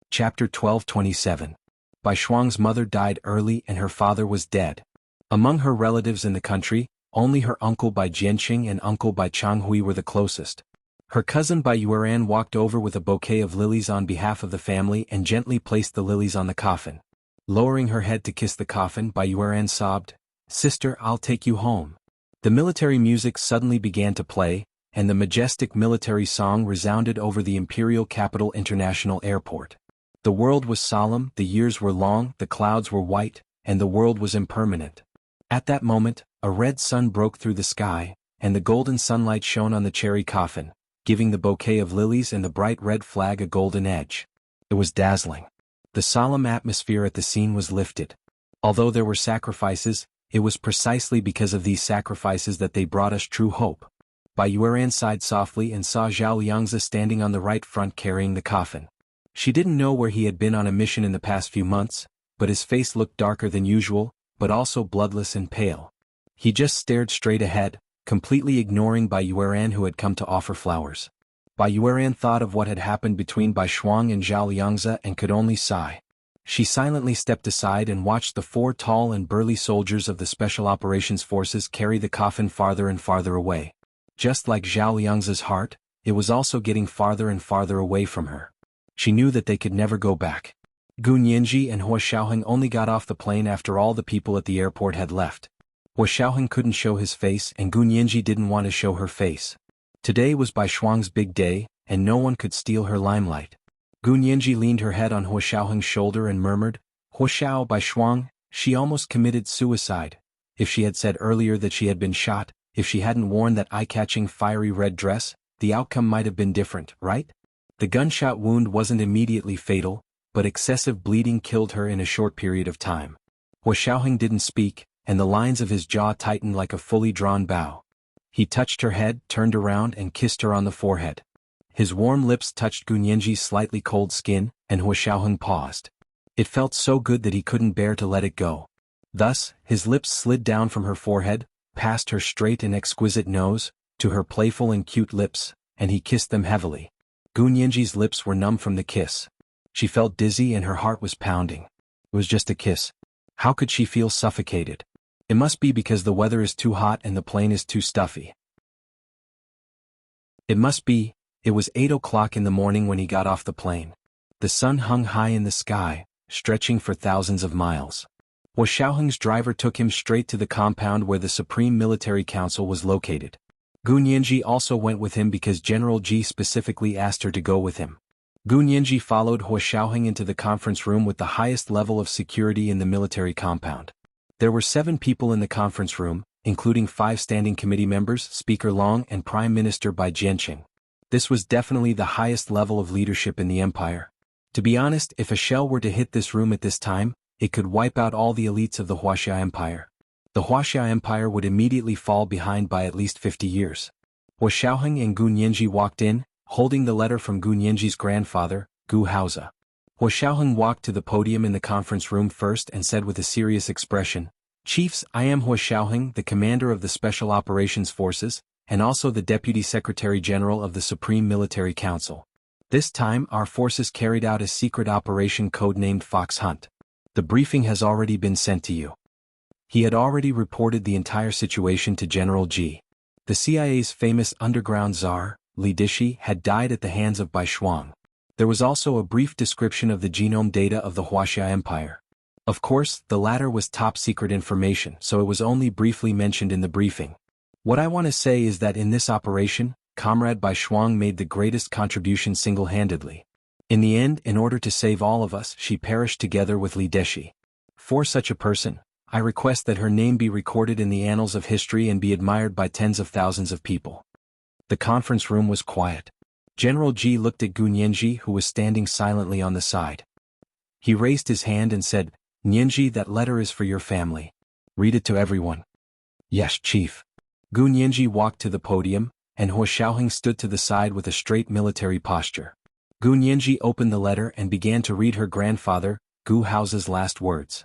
Chapter 1227. Bai Shuang's mother died early and her father was dead. Among her relatives in the country, only her uncle Bai Jianqing and uncle Bai Changhui were the closest. Her cousin Bai Yueran walked over with a bouquet of lilies on behalf of the family and gently placed the lilies on the coffin. Lowering her head to kiss the coffin, Bai Yueran sobbed, "Sister, I'll take you home." The military music suddenly began to play, and the majestic military song resounded over the Imperial Capital International Airport. The world was solemn, the years were long, the clouds were white, and the world was impermanent. At that moment, a red sun broke through the sky, and the golden sunlight shone on the cherry coffin, giving the bouquet of lilies and the bright red flag a golden edge. It was dazzling. The solemn atmosphere at the scene was lifted. Although there were sacrifices, it was precisely because of these sacrifices that they brought us true hope. Bai Yueran sighed softly and saw Zhao Liangzi standing on the right front carrying the coffin. She didn't know where he had been on a mission in the past few months, but his face looked darker than usual, but also bloodless and pale. He just stared straight ahead, completely ignoring Bai Yueran who had come to offer flowers. Bai Yueran thought of what had happened between Bai Shuang and Zhao Liangzi and could only sigh. She silently stepped aside and watched the 4 tall and burly soldiers of the Special Operations Forces carry the coffin farther and farther away. Just like Zhao Liangzi's heart, it was also getting farther and farther away from her. She knew that they could never go back. Gu Nianji and Hua Xiaoheng only got off the plane after all the people at the airport had left. Hua Xiaoheng couldn't show his face and Gu Nianji didn't want to show her face. Today was Bai Shuang's big day, and no one could steal her limelight. Gu Nianji leaned her head on Hua Xiaoheng's shoulder and murmured, "Hua Xiao, Bai Shuang, she almost committed suicide. If she had said earlier that she had been shot, if she hadn't worn that eye-catching fiery red dress, the outcome might have been different, right?" The gunshot wound wasn't immediately fatal, but excessive bleeding killed her in a short period of time. Hua Xiaoheng didn't speak, and the lines of his jaw tightened like a fully drawn bow. He touched her head, turned around and kissed her on the forehead. His warm lips touched Gu Nianji's slightly cold skin, and Hua Xiaoheng paused. It felt so good that he couldn't bear to let it go. Thus, his lips slid down from her forehead, past her straight and exquisite nose, to her playful and cute lips, and he kissed them heavily. Gu Nianji's lips were numb from the kiss. She felt dizzy and her heart was pounding. It was just a kiss. How could she feel suffocated? It must be because the weather is too hot and the plane is too stuffy. It must be. It was 8 o'clock in the morning when he got off the plane. The sun hung high in the sky, stretching for thousands of miles. Hua Xiaoheng's driver took him straight to the compound where the Supreme Military Council was located. Gu Nianji also went with him because General Ji specifically asked her to go with him. Gu Nianji followed Hua Xiaoheng into the conference room with the highest level of security in the military compound. There were 7 people in the conference room, including 5 standing committee members, Speaker Long and Prime Minister Bai Jianqing. This was definitely the highest level of leadership in the empire. To be honest, if a shell were to hit this room at this time, it could wipe out all the elites of the Huaxia Empire. The Huaxia Empire would immediately fall behind by at least 50 years. Hua Xiaoheng and Gu Nianji walked in, holding the letter from Gu Nianji's grandfather, Gu Haozi. Hua Xiaoheng walked to the podium in the conference room first and said with a serious expression, "Chiefs, I am Hua Xiaoheng, the commander of the Special Operations Forces, and also the Deputy Secretary General of the Supreme Military Council. This time our forces carried out a secret operation codenamed Fox Hunt. The briefing has already been sent to you." He had already reported the entire situation to General Ji. The CIA's famous underground czar, Li Dishi, had died at the hands of Bai Shuang. There was also a brief description of the genome data of the Huaxia Empire. Of course, the latter was top-secret information, so it was only briefly mentioned in the briefing. What I want to say is that in this operation, Comrade Bai Shuang made the greatest contribution single-handedly. In the end, in order to save all of us, she perished together with Li Dishi. For such a person, I request that her name be recorded in the annals of history and be admired by tens of thousands of people. The conference room was quiet. General Ji looked at Gu Nianji, who was standing silently on the side. He raised his hand and said, "Nianji, that letter is for your family. Read it to everyone." "Yes, Chief." Gu Nianji walked to the podium, and Hua Xiaoheng stood to the side with a straight military posture. Gu Nianji opened the letter and began to read her grandfather, Gu Haozi's last words.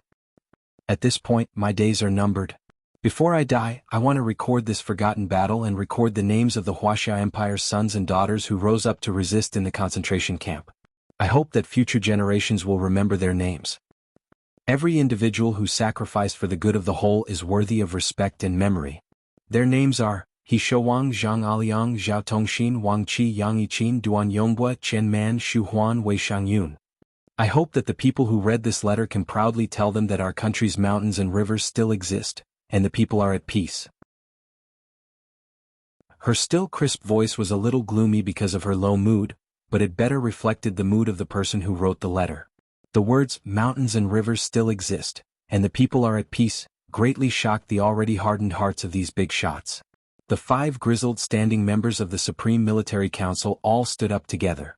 "At this point, my days are numbered. Before I die, I want to record this forgotten battle and record the names of the Huaxia Empire's sons and daughters who rose up to resist in the concentration camp. I hope that future generations will remember their names. Every individual who sacrificed for the good of the whole is worthy of respect and memory. Their names are He Shouwang Zhang Aliang Zhao Tongxin Wang Qi Yang Yichin Duan Yonghua Chen Man Shu Huan Wei Shangyun. I hope that the people who read this letter can proudly tell them that our country's mountains and rivers still exist, and the people are at peace. Her still crisp voice was a little gloomy because of her low mood, but it better reflected the mood of the person who wrote the letter. The words, mountains and rivers still exist, and the people are at peace, greatly shocked the already hardened hearts of these big shots. The 5 grizzled standing members of the Supreme Military Council all stood up together.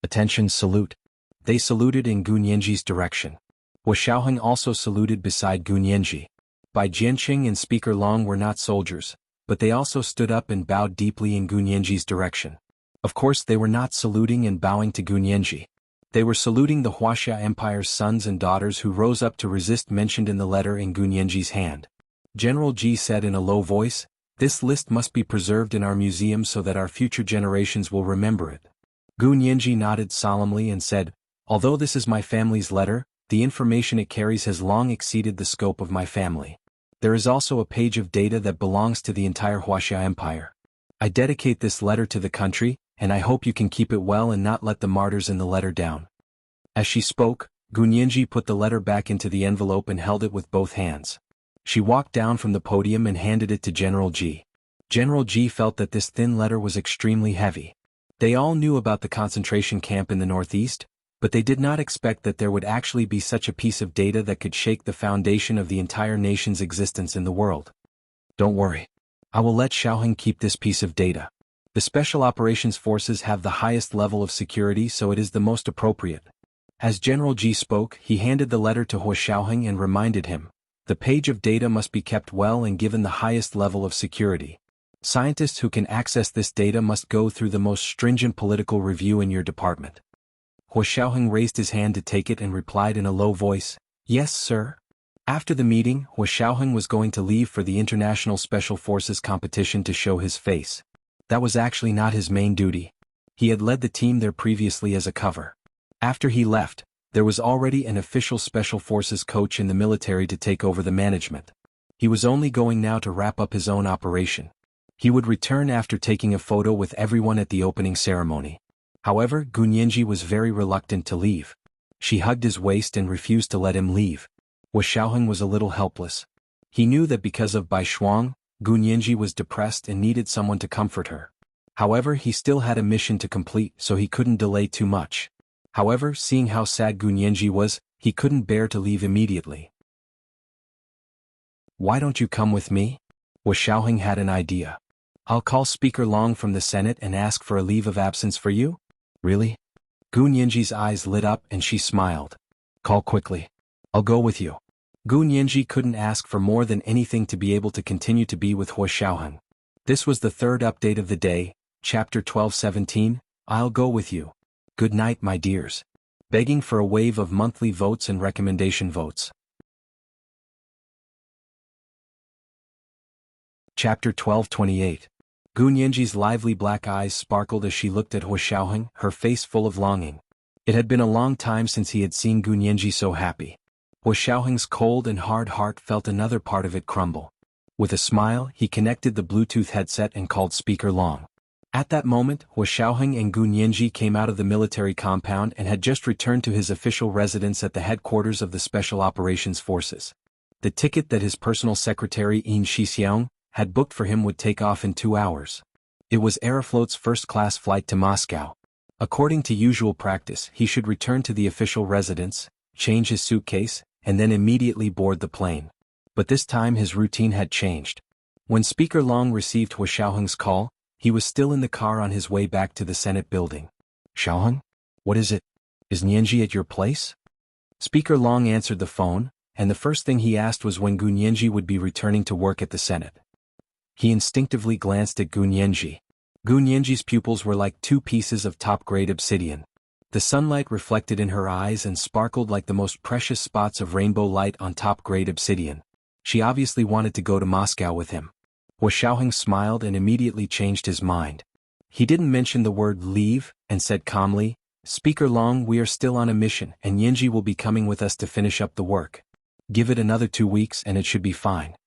Attention, salute. They saluted in Gun Yenji's direction. Hua Xiaoheng also saluted beside Gun Yenji. Bai Jianqing and Speaker Long were not soldiers, but they also stood up and bowed deeply in Gun Yenji's direction. Of course they were not saluting and bowing to Gun Yenji. They were saluting the Huaxia Empire's sons and daughters who rose up to resist mentioned in the letter in Gun Yenji's hand. General Ji said in a low voice, "This list must be preserved in our museum so that our future generations will remember it." Gun Yenji nodded solemnly and said, "Although this is my family's letter, the information it carries has long exceeded the scope of my family. There is also a page of data that belongs to the entire Huaxia Empire. I dedicate this letter to the country, and I hope you can keep it well and not let the martyrs in the letter down." As she spoke, Gun Yenji put the letter back into the envelope and held it with both hands. She walked down from the podium and handed it to General Ji. General Ji felt that this thin letter was extremely heavy. They all knew about the concentration camp in the northeast, but they did not expect that there would actually be such a piece of data that could shake the foundation of the entire nation's existence in the world. "Don't worry. I will let Xiaoheng keep this piece of data. The Special Operations Forces have the highest level of security, so it is the most appropriate." As General Ji spoke, he handed the letter to Hua Xiaoheng and reminded him, "The page of data must be kept well and given the highest level of security. Scientists who can access this data must go through the most stringent political review in your department." Hua Xiaoheng raised his hand to take it and replied in a low voice, "Yes, sir." After the meeting, Hua Xiaoheng was going to leave for the International Special Forces competition to show his face. That was actually not his main duty. He had led the team there previously as a cover. After he left, there was already an official Special Forces coach in the military to take over the management. He was only going now to wrap up his own operation. He would return after taking a photo with everyone at the opening ceremony. However, Gun Yenji was very reluctant to leave. She hugged his waist and refused to let him leave. Hua Xiaoheng was a little helpless. He knew that because of Bai Shuang, Gun Yenji was depressed and needed someone to comfort her. However, he still had a mission to complete, so he couldn't delay too much. However, seeing how sad Gun Yenji was, he couldn't bear to leave immediately. "Why don't you come with me?" Hua Xiaoheng had an idea. "I'll call Speaker Long from the Senate and ask for a leave of absence for you?" "Really?" Gun Yenji's eyes lit up and she smiled. "Call quickly. I'll go with you." Gun Yenji couldn't ask for more than anything to be able to continue to be with Hua Xiaoheng. This was the third update of the day, Chapter 12:17, I'll go with you. Good night, my dears. Begging for a wave of monthly votes and recommendation votes. Chapter 12:28. Gun Yenji's lively black eyes sparkled as she looked at Hua Xiaoheng, her face full of longing. It had been a long time since he had seen Gun Yenji so happy. Hua Xiaoheng's cold and hard heart felt another part of it crumble. With a smile, he connected the Bluetooth headset and called Speaker Long. At that moment, Hua Xiaoheng and Gun Yenji came out of the military compound and had just returned to his official residence at the headquarters of the Special Operations Forces. The ticket that his personal secretary Yin Shixiang had booked for him would take off in 2 hours. It was Aeroflot's first-class flight to Moscow. According to usual practice, he should return to the official residence, change his suitcase, and then immediately board the plane. But this time his routine had changed. When Speaker Long received Hua Xiaoheng's call, he was still in the car on his way back to the Senate building. "Xiaoheng? What is it? Is Nianji at your place?" Speaker Long answered the phone, and the first thing he asked was when Gun Yenji would be returning to work at the Senate. He instinctively glanced at Gun Yenji. Gun Yenji's pupils were like 2 pieces of top-grade obsidian. The sunlight reflected in her eyes and sparkled like the most precious spots of rainbow light on top-grade obsidian. She obviously wanted to go to Moscow with him. Hua Xiaoheng smiled and immediately changed his mind. He didn't mention the word leave and said calmly, Speaker Long, we are still on a mission and Yinji will be coming with us to finish up the work. Give it another 2 weeks and it should be fine.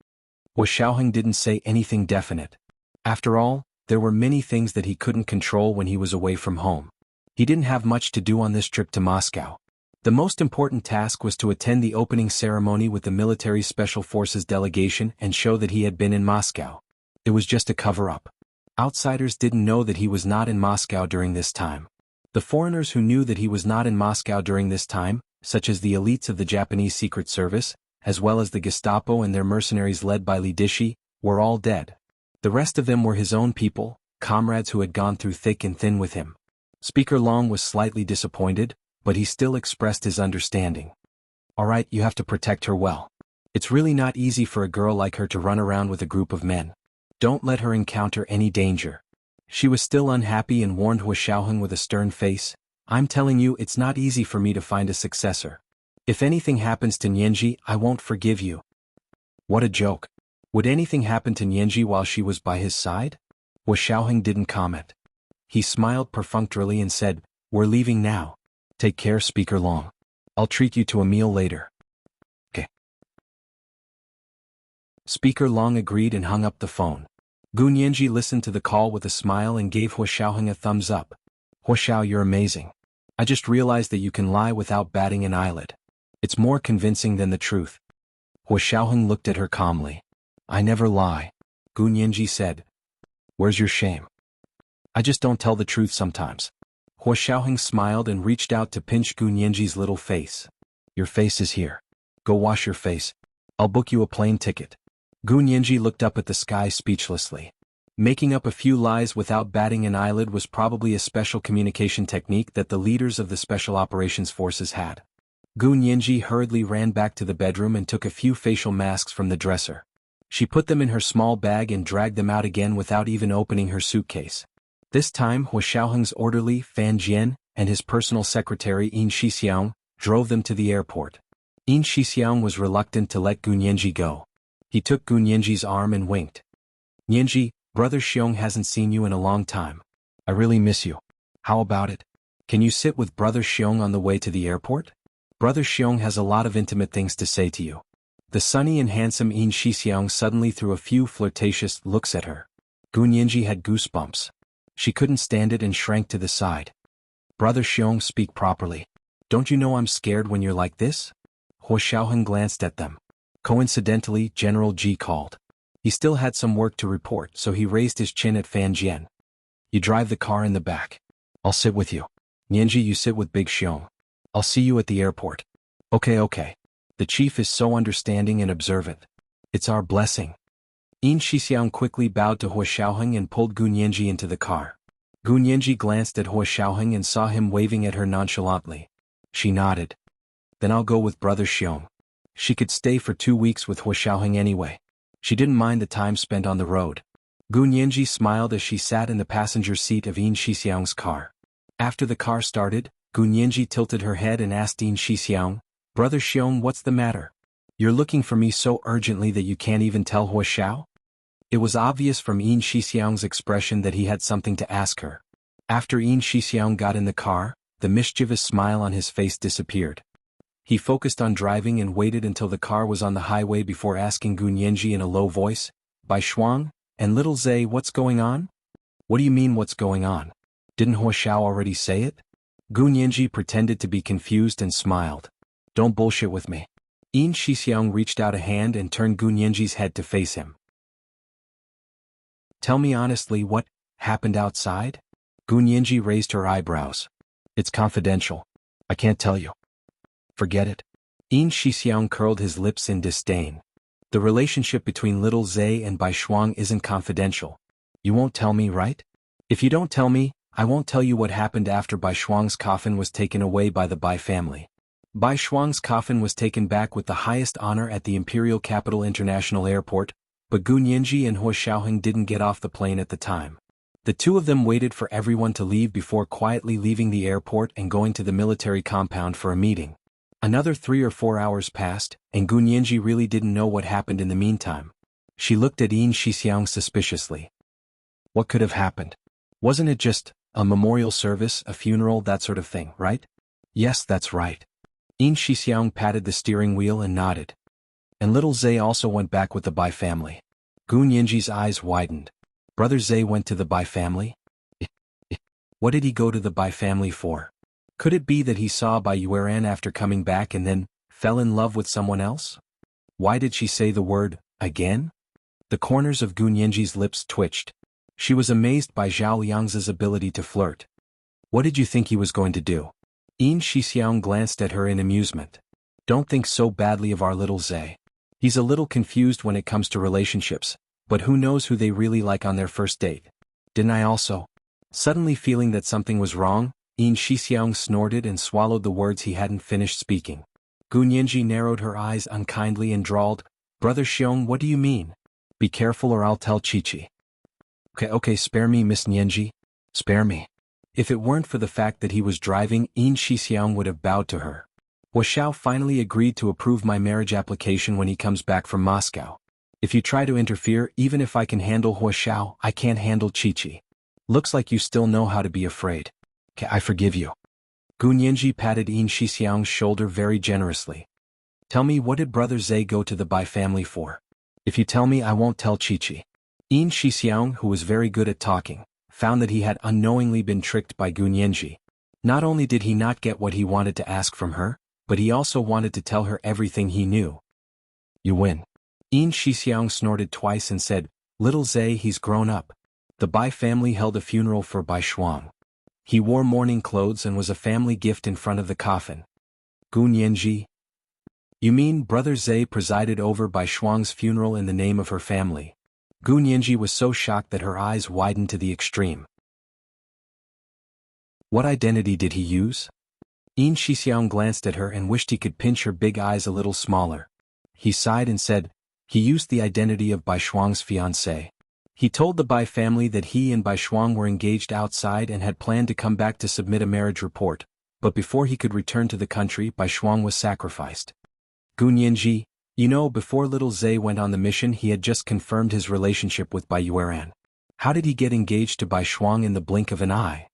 Hua Xiaoheng didn't say anything definite. After all, there were many things that he couldn't control when he was away from home. He didn't have much to do on this trip to Moscow. The most important task was to attend the opening ceremony with the military special forces delegation and show that he had been in Moscow. It was just a cover-up. Outsiders didn't know that he was not in Moscow during this time. The foreigners who knew that he was not in Moscow during this time, such as the elites of the Japanese Secret Service, as well as the Gestapo and their mercenaries led by Li Dishi, were all dead. The rest of them were his own people, comrades who had gone through thick and thin with him. Speaker Long was slightly disappointed, but he still expressed his understanding. Alright, you have to protect her well. It's really not easy for a girl like her to run around with a group of men. Don't let her encounter any danger. She was still unhappy and warned Hua Xiaoheng with a stern face, I'm telling you it's not easy for me to find a successor. If anything happens to Nianji, I won't forgive you. What a joke. Would anything happen to Nianji while she was by his side? Hua Xiaoheng didn't comment. He smiled perfunctorily and said, we're leaving now. Take care, Speaker Long. I'll treat you to a meal later. Okay. Speaker Long agreed and hung up the phone. Gu Nianji listened to the call with a smile and gave Hua Xiaoheng a thumbs up. Hua Xiao, you're amazing. I just realized that you can lie without batting an eyelid. It's more convincing than the truth. Hua Xiaoheng looked at her calmly. I never lie. Gu Nianji said. Where's your shame? I just don't tell the truth sometimes. Hua Xiaoheng smiled and reached out to pinch Gu Nianji's little face. Your face is here. Go wash your face. I'll book you a plane ticket. Gu Nianji looked up at the sky speechlessly. Making up a few lies without batting an eyelid was probably a special communication technique that the leaders of the Special Operations Forces had. Gu Nianji hurriedly ran back to the bedroom and took a few facial masks from the dresser. She put them in her small bag and dragged them out again without even opening her suitcase. This time Hua Xiaoheng's orderly, Fan Jian, and his personal secretary Yin Shixiang drove them to the airport. Yin Shixiang was reluctant to let Gu Nianji go. He took Gu Nianji's arm and winked. Nianji, Brother Xiong hasn't seen you in a long time. I really miss you. How about it? Can you sit with Brother Xiong on the way to the airport? Brother Xiong has a lot of intimate things to say to you. The sunny and handsome Yin Shixiang suddenly threw a few flirtatious looks at her. Gu Nianji had goosebumps. She couldn't stand it and shrank to the side. Brother Xiong, speak properly. Don't you know I'm scared when you're like this? Hua Xiaoheng glanced at them. Coincidentally, General Ji called. He still had some work to report, so he raised his chin at Fan Jian. You drive the car in the back. I'll sit with you. Nianji, you sit with Big Xiong. I'll see you at the airport. Okay. The chief is so understanding and observant. It's our blessing. Yin Shixiang quickly bowed to Hua Xiaoheng and pulled Gu Nianji into the car. Gu Nianji glanced at Hua Xiaoheng and saw him waving at her nonchalantly. She nodded. Then I'll go with Brother Xiong. She could stay for 2 weeks with Hua Xiaoheng anyway. She didn't mind the time spent on the road. Gu Nianji smiled as she sat in the passenger seat of Yin Shixiang's car. After the car started, Gu Nianji tilted her head and asked Yin Shixiang, Brother Xiong, what's the matter? You're looking for me so urgently that you can't even tell Hua Xiao? It was obvious from Yin Shixiang's expression that he had something to ask her. After Yin Shixiang got in the car, the mischievous smile on his face disappeared. He focused on driving and waited until the car was on the highway before asking Gu Nianji in a low voice, Bai Shuang, and little Zhe, what's going on? What do you mean what's going on? Didn't Hua Xiao already say it? Gu Nianji pretended to be confused and smiled. Don't bullshit with me. Yin Shixiang reached out a hand and turned Gu Nianji's head to face him. Tell me honestly what happened outside? Gu Nianji raised her eyebrows. It's confidential. I can't tell you. Forget it. Yin Shixiang curled his lips in disdain. The relationship between little Zhe and Bai Shuang isn't confidential. You won't tell me, right? If you don't tell me, I won't tell you what happened after Bai Shuang's coffin was taken away by the Bai family. Bai Shuang's coffin was taken back with the highest honor at the Imperial Capital International Airport, but Gu Nianji and Hua Xiaoheng didn't get off the plane at the time. The two of them waited for everyone to leave before quietly leaving the airport and going to the military compound for a meeting. Another 3 or 4 hours passed, and Gu Nianji really didn't know what happened in the meantime. She looked at Yin Shixiang suspiciously. What could have happened? Wasn't it just A memorial service, a funeral, that sort of thing, right? Yes, that's right. Yin Shixiang patted the steering wheel and nodded. And little Zay also went back with the Bai family. Gun Yinji's eyes widened. Brother Zay went to the Bai family? What did he go to the Bai family for? Could it be that he saw Bai Yueran after coming back and then fell in love with someone else? Why did she say the word, again? The corners of Gun Yinji's lips twitched. She was amazed by Zhao Liang's ability to flirt. What did you think he was going to do? Yin Shixiang glanced at her in amusement. Don't think so badly of our little Zay. He's a little confused when it comes to relationships, but who knows who they really like on their first date. Didn't I also? Suddenly feeling that something was wrong, Yin Shixiang snorted and swallowed the words he hadn't finished speaking. Gun Yinji narrowed her eyes unkindly and drawled, Brother Xiong, what do you mean? Be careful or I'll tell Chi-Chi. Okay, spare me, Miss Nianji. Spare me. If it weren't for the fact that he was driving, Yin Shixiang would have bowed to her. Wuxiao finally agreed to approve my marriage application when he comes back from Moscow. If you try to interfere, even if I can handle Wuxiao, I can't handle Chi-Chi. Looks like you still know how to be afraid. I forgive you. Gun Yinji patted Yin Shixiang's shoulder very generously. Tell me, what did Brother Zay go to the Bai family for? If you tell me, I won't tell Chi-Chi. Yin Shixiang, who was very good at talking, found that he had unknowingly been tricked by Gun Yinji. Not only did he not get what he wanted to ask from her, but he also wanted to tell her everything he knew. You win. Yin Shixiang snorted twice and said, Little Zay, he's grown up. The Bai family held a funeral for Bai Shuang. He wore mourning clothes and was a family gift in front of the coffin. Gun Yinji? You mean Brother Zay presided over Bai Shuang's funeral in the name of her family? Gun Yinji was so shocked that her eyes widened to the extreme. What identity did he use? Yin Shixiang glanced at her and wished he could pinch her big eyes a little smaller. He sighed and said, he used the identity of Bai Shuang's fiancée. He told the Bai family that he and Bai Shuang were engaged outside and had planned to come back to submit a marriage report, but before he could return to the country, Bai Shuang was sacrificed. Gun Yinji, you know, before little Zay went on the mission, he had just confirmed his relationship with Bai Yueran. How did he get engaged to Bai Shuang in the blink of an eye?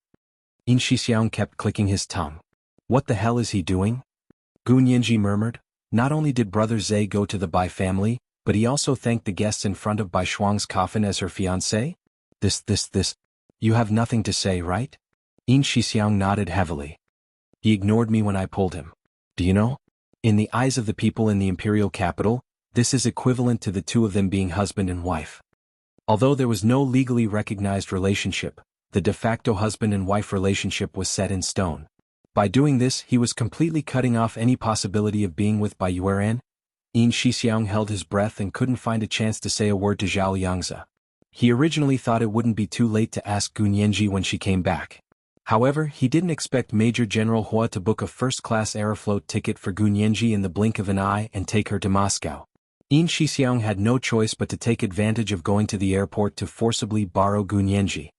Yin Shixiang kept clicking his tongue. What the hell is he doing? Gun Yinji murmured. Not only did Brother Zay go to the Bai family, but he also thanked the guests in front of Bai Shuang's coffin as her fiancé? This. You have nothing to say, right? Yin Shixiang nodded heavily. He ignored me when I pulled him. Do you know? In the eyes of the people in the imperial capital, this is equivalent to the two of them being husband and wife. Although there was no legally recognized relationship, the de facto husband and wife relationship was set in stone. By doing this, he was completely cutting off any possibility of being with Bai Yueran. Yin Shixiang held his breath and couldn't find a chance to say a word to Zhao Liangzi. He originally thought it wouldn't be too late to ask Gun Yinji when she came back. However, he didn't expect Major General Hua to book a first-class Aeroflot ticket for Gun Yinji in the blink of an eye and take her to Moscow. Yin Shixiang had no choice but to take advantage of going to the airport to forcibly borrow Gun Yinji.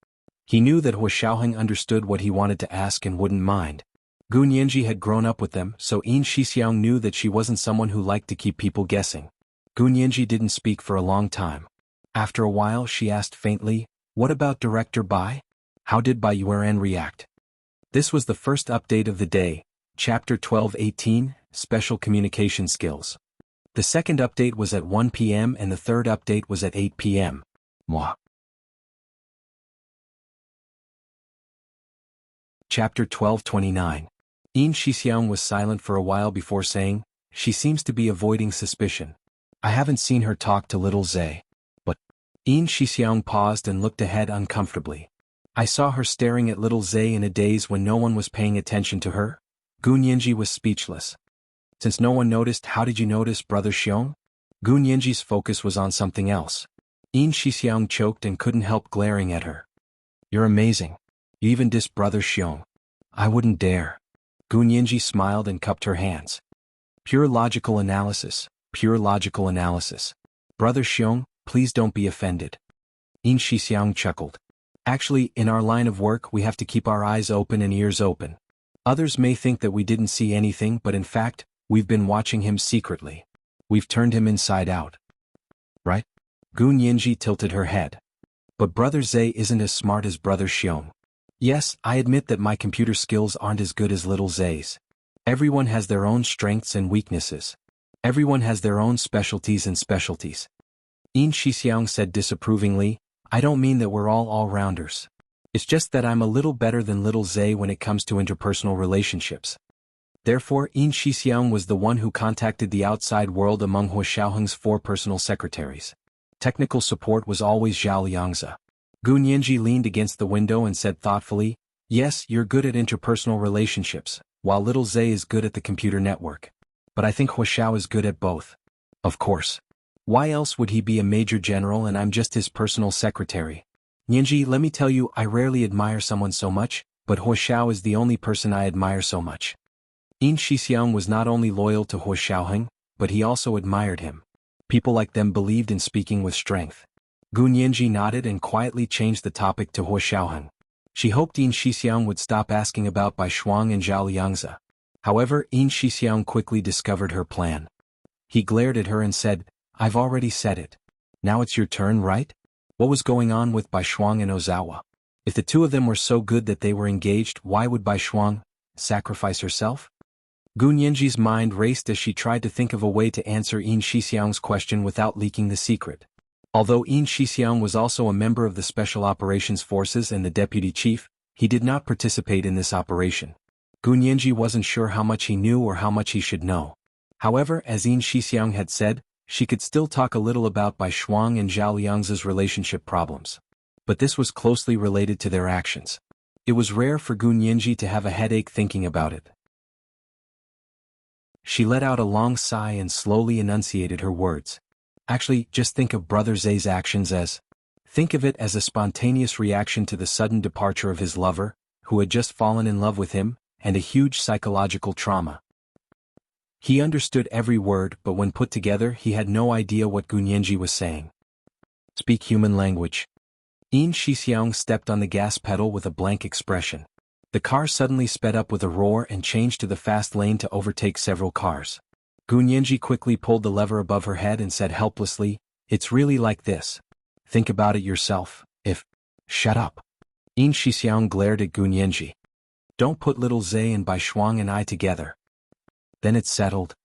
He knew that Hua Xiaoheng understood what he wanted to ask and wouldn't mind. Gun Yinji had grown up with them, so Yin Shixiang knew that she wasn't someone who liked to keep people guessing. Gun Yinji didn't speak for a long time. After a while she asked faintly, what about Director Bai? How did Bai Yueran react? This was the first update of the day, Chapter 12-18, Special Communication Skills. The second update was at 1 p.m. and the third update was at 8 p.m. Mwah. Chapter 12-29. Yin Shixiang was silent for a while before saying, she seems to be avoiding suspicion. I haven't seen her talk to little Zay. But Yin Shixiang paused and looked ahead uncomfortably. I saw her staring at little Zay in a daze when no one was paying attention to her. Gun Yinji was speechless. Since no one noticed, how did you notice, Brother Xiong? Gun Yinji's focus was on something else. Yin Shixiang choked and couldn't help glaring at her. You're amazing. You even dissed Brother Xiong. I wouldn't dare. Gun Yinji smiled and cupped her hands. Pure logical analysis, pure logical analysis. Brother Xiong, please don't be offended. Yin Shixiang chuckled. Actually, in our line of work we have to keep our eyes open and ears open. Others may think that we didn't see anything, but in fact, we've been watching him secretly. We've turned him inside out. Right? Gun Yinji tilted her head. But Brother Zay isn't as smart as Brother Xiong. Yes, I admit that my computer skills aren't as good as little Zay's. Everyone has their own strengths and weaknesses. Everyone has their own specialties and specialties. Yin Shixiang said disapprovingly, I don't mean that we're all-rounders. It's just that I'm a little better than little Zay when it comes to interpersonal relationships. Therefore, Yin Shixiang was the one who contacted the outside world among Hua Xiaoheng's 4 personal secretaries. Technical support was always Zhao Liangzi. Gu Nianji leaned against the window and said thoughtfully, yes, you're good at interpersonal relationships, while little Zay is good at the computer network. But I think Hua Xiao is good at both. Of course. Why else would he be a major general and I'm just his personal secretary? Nianji, let me tell you, I rarely admire someone so much, but Hua Xiao is the only person I admire so much. Yin Shixiang was not only loyal to Hua Xiaoheng, but he also admired him. People like them believed in speaking with strength. Gu Nianji nodded and quietly changed the topic to Hua Xiaoheng. She hoped Yin Shixiang would stop asking about Bai Shuang and Zhao Liangzi. However, Yin Shixiang quickly discovered her plan. He glared at her and said, I've already said it. Now it's your turn, right? What was going on with Bai Shuang and Ozawa? If the two of them were so good that they were engaged, why would Bai Shuang sacrifice herself? Gu Nianji's mind raced as she tried to think of a way to answer Yin Shixiang's question without leaking the secret. Although Yin Shixiang was also a member of the Special Operations Forces and the deputy chief, he did not participate in this operation. Gu Nianji wasn't sure how much he knew or how much he should know. However, as Yin Shixiang had said, she could still talk a little about Bai Shuang and Zhao Liangzi's relationship problems. But this was closely related to their actions. It was rare for Gu Nianji to have a headache thinking about it. She let out a long sigh and slowly enunciated her words. Actually, just think of Brother Zay's actions as... Think of it as a spontaneous reaction to the sudden departure of his lover, who had just fallen in love with him, and a huge psychological trauma. He understood every word, but when put together he had no idea what Gu Nianji was saying. Speak human language. Yin Shixiang stepped on the gas pedal with a blank expression. The car suddenly sped up with a roar and changed to the fast lane to overtake several cars. Gu Nianji quickly pulled the lever above her head and said helplessly, It's really like this. Think about it yourself, if... Shut up. Yin Shixiang glared at Gu Nianji. Don't put little Zay and Bai Shuang and I together. Then it's settled.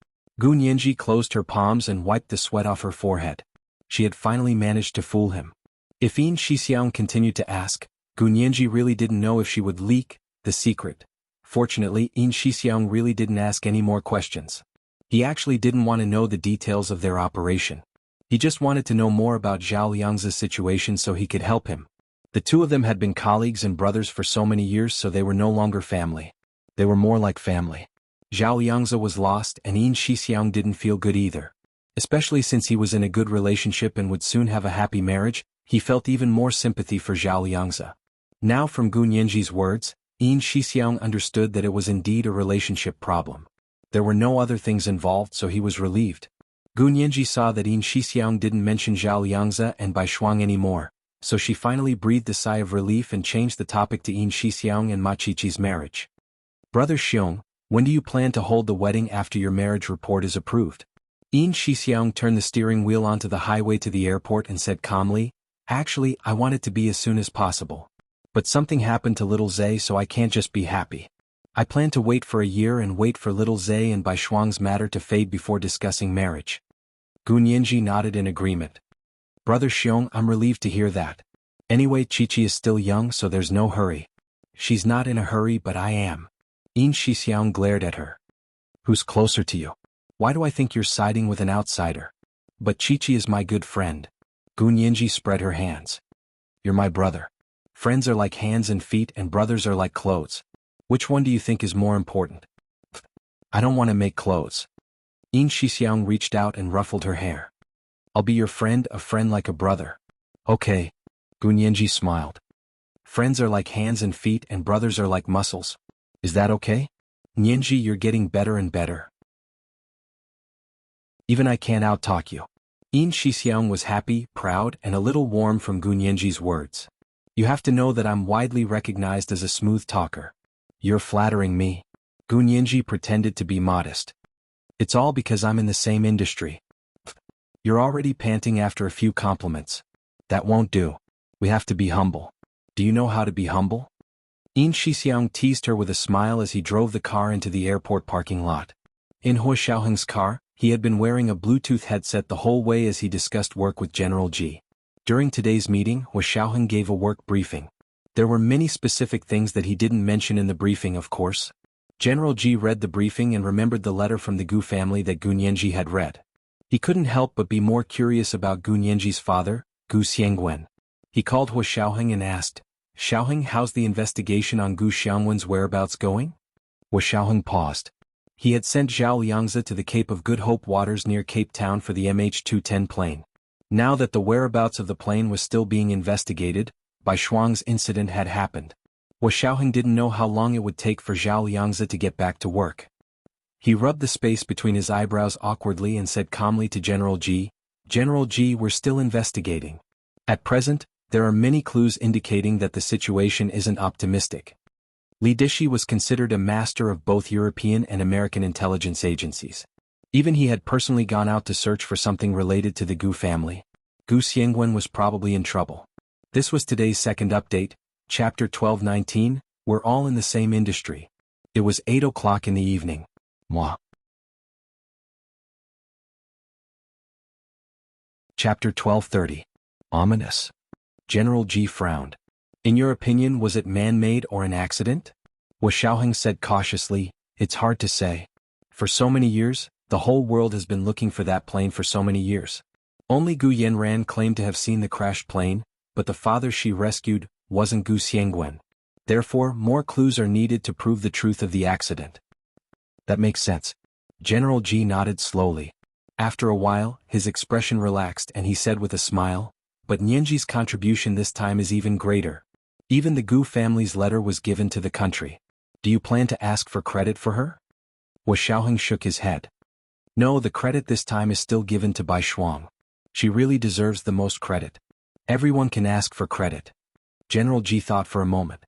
Gu Nianji closed her palms and wiped the sweat off her forehead. She had finally managed to fool him. If Yin Shixiang continued to ask, Gu Nianji really didn't know if she would leak the secret. Fortunately, Yin Shixiang really didn't ask any more questions. He actually didn't want to know the details of their operation. He just wanted to know more about Zhao Liangzi's situation so he could help him. The two of them had been colleagues and brothers for so many years, so they were no longer family. They were more like family. Zhao Liangzi was lost and Yin Shixiang didn't feel good either. Especially since he was in a good relationship and would soon have a happy marriage, he felt even more sympathy for Zhao Liangzi. Now from Gu Nianji's words, Yin Shixiang understood that it was indeed a relationship problem. There were no other things involved, so he was relieved. Gu Nianji saw that Yin Shixiang didn't mention Zhao Liangzi and Bai Shuang anymore, so she finally breathed a sigh of relief and changed the topic to Yin Shixiang and Ma Qiqi's marriage. Brother Xiong, when do you plan to hold the wedding after your marriage report is approved? Yin Shixiang turned the steering wheel onto the highway to the airport and said calmly, Actually, I want it to be as soon as possible. But something happened to little Zay, so I can't just be happy. I plan to wait for a year and wait for little Zay and Bai Shuang's matter to fade before discussing marriage. Gu Nianji nodded in agreement. Brother Xiong, I'm relieved to hear that. Anyway, Qiqi is still young, so there's no hurry. She's not in a hurry, but I am. Yin Shixiang glared at her. Who's closer to you? Why do I think you're siding with an outsider? But Qiqi is my good friend. Gu Nianji spread her hands. You're my brother. Friends are like hands and feet and brothers are like clothes. Which one do you think is more important? I don't want to make clothes. Yin Shixiang reached out and ruffled her hair. I'll be your friend, a friend like a brother. Okay. Gu Nianji smiled. Friends are like hands and feet and brothers are like muscles. Is that okay? Nianji, you're getting better and better. Even I can't out-talk you. Yin Shixiang was happy, proud, and a little warm from Gu Nianji's words. You have to know that I'm widely recognized as a smooth talker. You're flattering me. Gu Nianji pretended to be modest. It's all because I'm in the same industry. You're already panting after a few compliments. That won't do. We have to be humble. Do you know how to be humble? Yin Shixiang teased her with a smile as he drove the car into the airport parking lot. In Hua Xiaoheng's car, he had been wearing a Bluetooth headset the whole way as he discussed work with General Ji. During today's meeting, Hua Xiaoheng gave a work briefing. There were many specific things that he didn't mention in the briefing, of course. General Ji read the briefing and remembered the letter from the Gu family that Gu Nianji had read. He couldn't help but be more curious about Gu Nianji's father, Gu Xiangwen. He called Hua Xiaoheng and asked, "Xiaoheng, how's the investigation on Gu Xiangwen's whereabouts going?" Hua Xiaoheng paused. He had sent Zhao Liangzi to the Cape of Good Hope waters near Cape Town for the MH210 plane. Now that the whereabouts of the plane was still being investigated, Bai Shuang's incident had happened. Hua Xiaoheng didn't know how long it would take for Zhao Liangzi to get back to work. He rubbed the space between his eyebrows awkwardly and said calmly to General Ji, "General Ji, we're still investigating. At present, there are many clues indicating that the situation isn't optimistic." Li Dishi was considered a master of both European and American intelligence agencies. Even he had personally gone out to search for something related to the Gu family. Gu Xiangwen was probably in trouble. This was today's second update, Chapter 1219, We're all in the same industry. It was 8 o'clock in the evening. Moi. Chapter 1230. Ominous. General Ji frowned. "In your opinion, was it man-made or an accident?" Hua Xiaoheng said cautiously, "It's hard to say. For so many years, the whole world has been looking for that plane for so many years. Only Gu Yanran claimed to have seen the crashed plane, but the father she rescued wasn't Gu Xiangwen. Therefore, more clues are needed to prove the truth of the accident." "That makes sense." General Ji nodded slowly. After a while, his expression relaxed and he said with a smile, "But Nianji's contribution this time is even greater. Even the Gu family's letter was given to the country. Do you plan to ask for credit for her?" Hua Xiaoheng shook his head. "No, the credit this time is still given to Bai Shuang. She really deserves the most credit. Everyone can ask for credit." General Ji thought for a moment.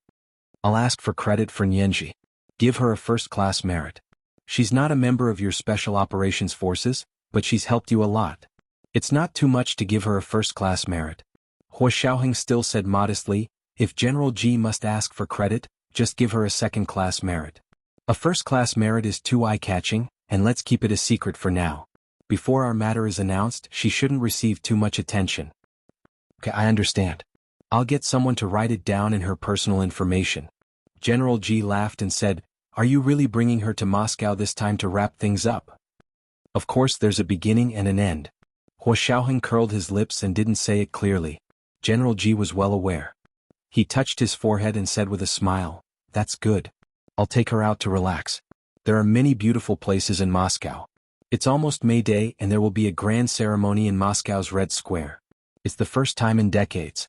"I'll ask for credit for Nianji. Give her a first-class merit. She's not a member of your Special Operations Forces, but she's helped you a lot. It's not too much to give her a first-class merit." Hua Xiaoheng still said modestly, "If General Ji must ask for credit, just give her a second-class merit. A first-class merit is too eye-catching, and let's keep it a secret for now. Before our matter is announced, she shouldn't receive too much attention." "Okay, I understand. I'll get someone to write it down in her personal information." General Ji laughed and said, "Are you really bringing her to Moscow this time to wrap things up?" "Of course there's a beginning and an end." Hua Xiaoheng curled his lips and didn't say it clearly. General Ji was well aware. He touched his forehead and said with a smile, "That's good. I'll take her out to relax. There are many beautiful places in Moscow. It's almost May Day and there will be a grand ceremony in Moscow's Red Square. It's the first time in decades."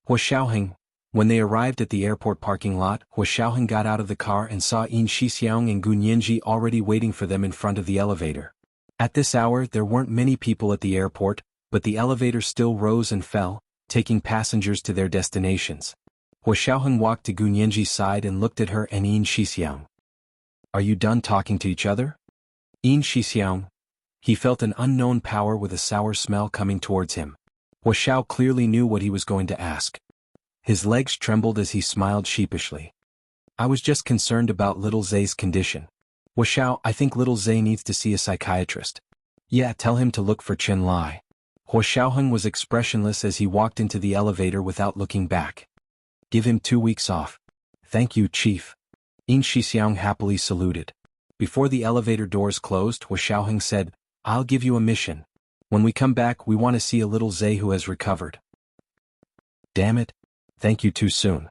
Hua Xiaoheng. When they arrived at the airport parking lot, Hua Xiaoheng got out of the car and saw Yin Shixiang and Gu Nianji already waiting for them in front of the elevator. At this hour there weren't many people at the airport, but the elevator still rose and fell, taking passengers to their destinations. Hua Xiaoheng walked to Gu Nianji's side and looked at her and Yin Shixiang. "Are you done talking to each other?" Yin Shixiang. He felt an unknown power with a sour smell coming towards him. Hua Xiao clearly knew what he was going to ask. His legs trembled as he smiled sheepishly. "I was just concerned about little Zay's condition. Hua Xiao, I think little Zay needs to see a psychiatrist." "Yeah, tell him to look for Chen Lai." Hua Xiaoheng was expressionless as he walked into the elevator without looking back. "Give him 2 weeks off." "Thank you, Chief." Yin Shixiang happily saluted. Before the elevator doors closed, Hua Xiaoheng said, "I'll give you a mission. When we come back we want to see a little Zay who has recovered." "Damn it. Thank you too soon."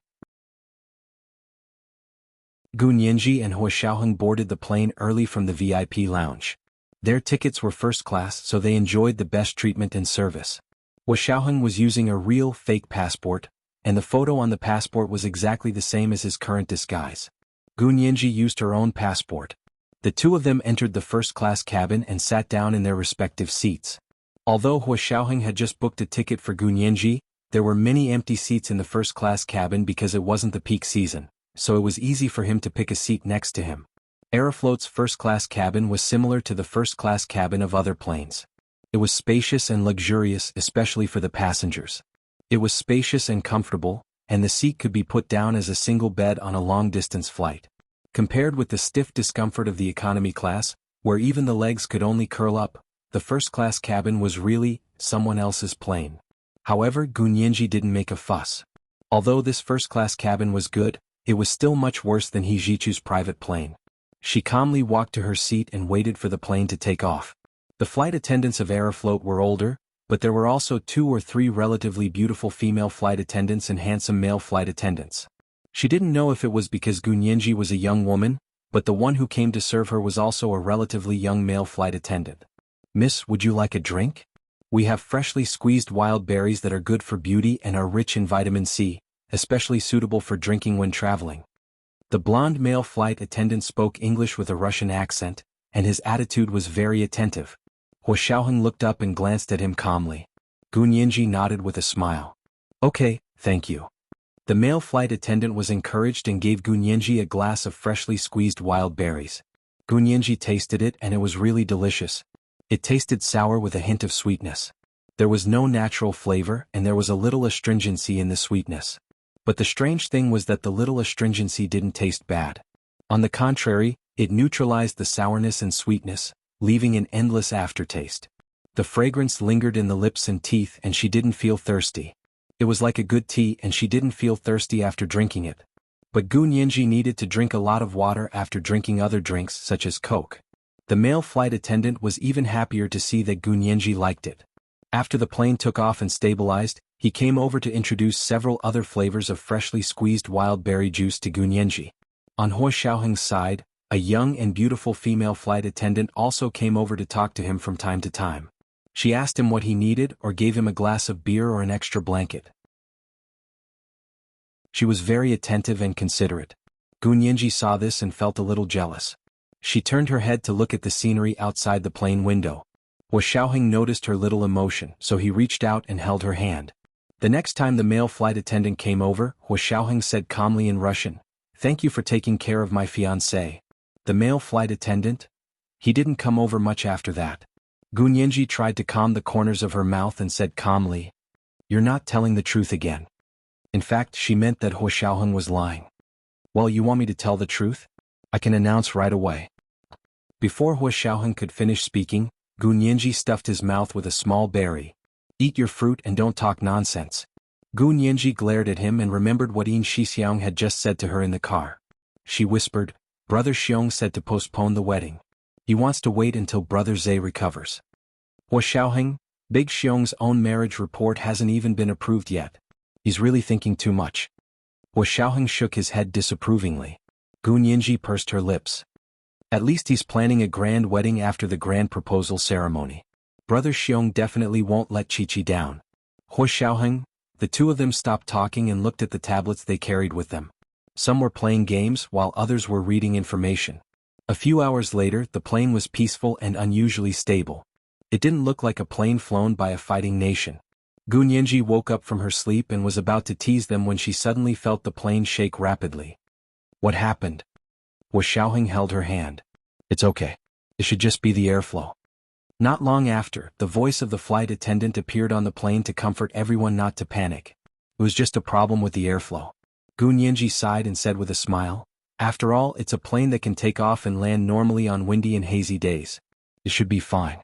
Gu Nianji and Hua Xiaoheng boarded the plane early from the VIP lounge. Their tickets were first class, so they enjoyed the best treatment and service. Hua Xiaoheng was using a real fake passport, and the photo on the passport was exactly the same as his current disguise. Gu Nianji used her own passport. The two of them entered the first-class cabin and sat down in their respective seats. Although Hua Xiaoheng had just booked a ticket for Gu Nianji, there were many empty seats in the first-class cabin because it wasn't the peak season, so it was easy for him to pick a seat next to him. Aeroflot's first-class cabin was similar to the first-class cabin of other planes. It was spacious and luxurious, especially for the passengers. It was spacious and comfortable, and the seat could be put down as a single bed on a long-distance flight. Compared with the stiff discomfort of the economy class, where even the legs could only curl up, the first-class cabin was really someone else's plane. However, Gunyenji didn't make a fuss. Although this first-class cabin was good, it was still much worse than Hijichu's private plane. She calmly walked to her seat and waited for the plane to take off. The flight attendants of Aeroflot were older, but there were also 2 or 3 relatively beautiful female flight attendants and handsome male flight attendants. She didn't know if it was because Gunyenji was a young woman, but the one who came to serve her was also a relatively young male flight attendant. "Miss, would you like a drink? We have freshly squeezed wild berries that are good for beauty and are rich in vitamin C, especially suitable for drinking when traveling." The blonde male flight attendant spoke English with a Russian accent, and his attitude was very attentive. Hua Xiaoheng looked up and glanced at him calmly. Gunyenji nodded with a smile. "Okay, thank you." The male flight attendant was encouraged and gave Gunyenji a glass of freshly squeezed wild berries. Gunyenji tasted it and it was really delicious. It tasted sour with a hint of sweetness. There was no natural flavor and there was a little astringency in the sweetness. But the strange thing was that the little astringency didn't taste bad. On the contrary, it neutralized the sourness and sweetness, leaving an endless aftertaste. The fragrance lingered in the lips and teeth and she didn't feel thirsty. It was like a good tea and she didn't feel thirsty after drinking it. But Gunyenji needed to drink a lot of water after drinking other drinks such as Coke. The male flight attendant was even happier to see that Gunyenji liked it. After the plane took off and stabilized, he came over to introduce several other flavors of freshly squeezed wild berry juice to Gunyenji. On Hua Xiaoheng's side, a young and beautiful female flight attendant also came over to talk to him from time to time. She asked him what he needed or gave him a glass of beer or an extra blanket. She was very attentive and considerate. Gunyenji saw this and felt a little jealous. She turned her head to look at the scenery outside the plane window. Hua Xiaoheng noticed her little emotion, so he reached out and held her hand. The next time the male flight attendant came over, Hua Xiaoheng said calmly in Russian, "Thank you for taking care of my fiancée." The male flight attendant? He didn't come over much after that. Gunyenji tried to calm the corners of her mouth and said calmly, "You're not telling the truth again." In fact, she meant that Hua Xiaoheng was lying. "Well, you want me to tell the truth? I can announce right away." Before Hua Xiaoheng could finish speaking, Gunyenji stuffed his mouth with a small berry. "Eat your fruit and don't talk nonsense." Gunyenji glared at him and remembered what Yin Shixiang had just said to her in the car. She whispered, "Brother Xiong said to postpone the wedding. He wants to wait until Brother Zhe recovers." Hua Xiaoheng, Big Xiong's own marriage report hasn't even been approved yet. He's really thinking too much. Hua Xiaoheng shook his head disapprovingly. Gunyenji pursed her lips. "At least he's planning a grand wedding after the grand proposal ceremony. Brother Xiong definitely won't let Chi-Chi down." Hua Xiaoheng, the two of them stopped talking and looked at the tablets they carried with them. Some were playing games while others were reading information. A few hours later, the plane was peaceful and unusually stable. It didn't look like a plane flown by a fighting nation. Gunyenji woke up from her sleep and was about to tease them when she suddenly felt the plane shake rapidly. "What happened?" Hua Xiaoheng held her hand. "It's okay. It should just be the airflow." Not long after, the voice of the flight attendant appeared on the plane to comfort everyone not to panic. It was just a problem with the airflow. Gunyenji sighed and said with a smile, "After all, it's a plane that can take off and land normally on windy and hazy days. It should be fine."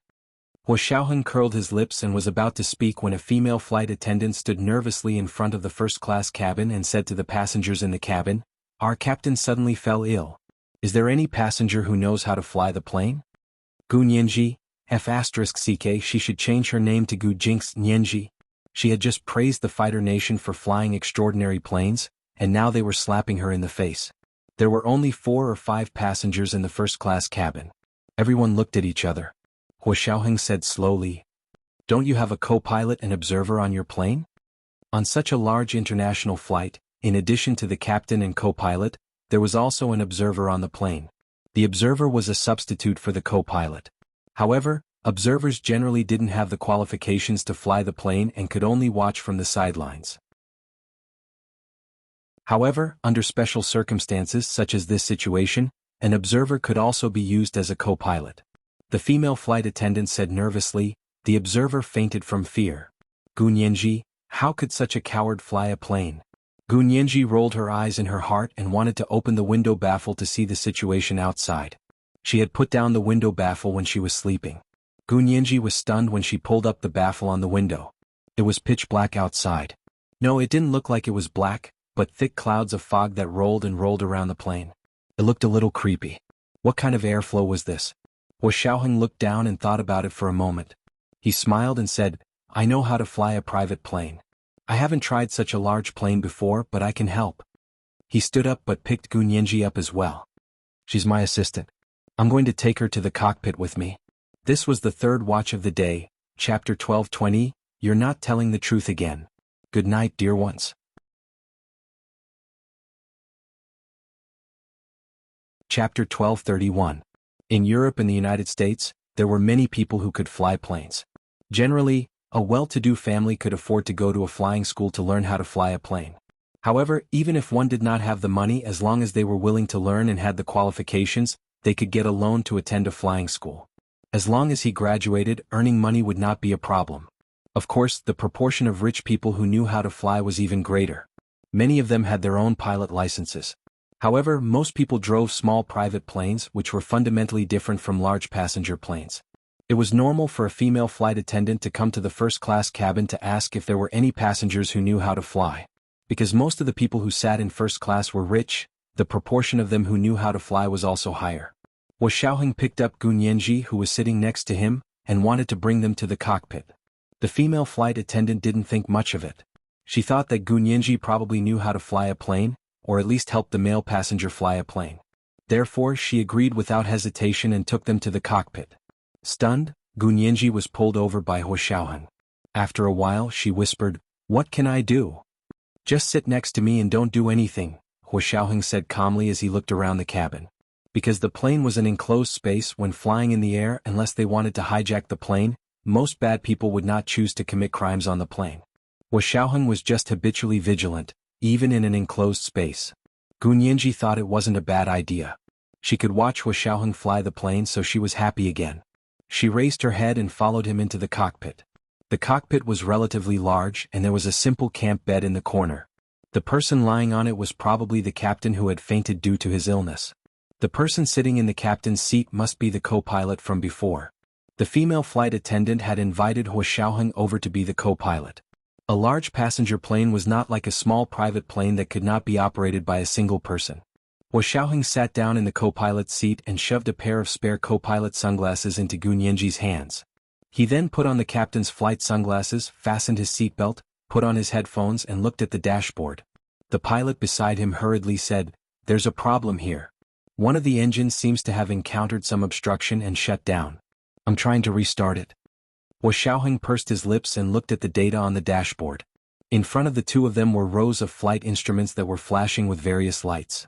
Hua Xiaoheng curled his lips and was about to speak when a female flight attendant stood nervously in front of the first-class cabin and said to the passengers in the cabin, "Our captain suddenly fell ill. Is there any passenger who knows how to fly the plane?" Gunyenji, F*ck, she should change her name to Gu Jinx Nianji. She had just praised the fighter nation for flying extraordinary planes, and now they were slapping her in the face. There were only 4 or 5 passengers in the first-class cabin. Everyone looked at each other. Hua Xiaoheng said slowly, "Don't you have a co-pilot and observer on your plane?" On such a large international flight, in addition to the captain and co-pilot, there was also an observer on the plane. The observer was a substitute for the co-pilot. However, observers generally didn't have the qualifications to fly the plane and could only watch from the sidelines. However, under special circumstances such as this situation, an observer could also be used as a co-pilot. The female flight attendant said nervously, "The observer fainted from fear." "Gunyenji, how could such a coward fly a plane?" Gunyenji rolled her eyes in her heart and wanted to open the window baffle to see the situation outside. She had put down the window baffle when she was sleeping. Gunyenji was stunned when she pulled up the baffle on the window. It was pitch black outside. No, it didn't look like it was black, but thick clouds of fog that rolled and rolled around the plane. It looked a little creepy. What kind of airflow was this? Xiaoheng looked down and thought about it for a moment. He smiled and said, I know how to fly a private plane. I haven't tried such a large plane before, but I can help. He stood up but picked Gunyenji up as well. She's my assistant. I'm going to take her to the cockpit with me. This was the third watch of the day, chapter 12:20, You're Not Telling the Truth Again. Good night, dear ones. Chapter 12:31. In Europe and the United States, there were many people who could fly planes. Generally, a well-to-do family could afford to go to a flying school to learn how to fly a plane. However, even if one did not have the money, as long as they were willing to learn and had the qualifications, they could get a loan to attend a flying school. As long as he graduated, earning money would not be a problem. Of course, the proportion of rich people who knew how to fly was even greater. Many of them had their own pilot licenses. However, most people drove small private planes, which were fundamentally different from large passenger planes. It was normal for a female flight attendant to come to the first-class cabin to ask if there were any passengers who knew how to fly. Because most of the people who sat in first class were rich, the proportion of them who knew how to fly was also higher. Xiaoheng picked up Gunyenji, who was sitting next to him, and wanted to bring them to the cockpit. The female flight attendant didn't think much of it. She thought that Gunyenji probably knew how to fly a plane, or at least help the male passenger fly a plane. Therefore, she agreed without hesitation and took them to the cockpit. Stunned, Gunyenji was pulled over by Xiaoheng. After a while, she whispered, What can I do? Just sit next to me and don't do anything, Xiaoheng said calmly as he looked around the cabin. Because the plane was an enclosed space when flying in the air, unless they wanted to hijack the plane, most bad people would not choose to commit crimes on the plane. Xiaoheng was just habitually vigilant, even in an enclosed space. Gunyenji thought it wasn't a bad idea. She could watch Xiaoheng fly the plane, so she was happy again. She raised her head and followed him into the cockpit. The cockpit was relatively large and there was a simple camp bed in the corner. The person lying on it was probably the captain who had fainted due to his illness. The person sitting in the captain's seat must be the co-pilot from before. The female flight attendant had invited Xiaoheng over to be the co-pilot. A large passenger plane was not like a small private plane that could not be operated by a single person. Xiaoheng sat down in the co-pilot's seat and shoved a pair of spare co-pilot sunglasses into Gunyenji's hands. He then put on the captain's flight sunglasses, fastened his seatbelt, put on his headphones and looked at the dashboard. The pilot beside him hurriedly said, There's a problem here. One of the engines seems to have encountered some obstruction and shut down. I'm trying to restart it. Xiaoheng pursed his lips and looked at the data on the dashboard. In front of the two of them were rows of flight instruments that were flashing with various lights.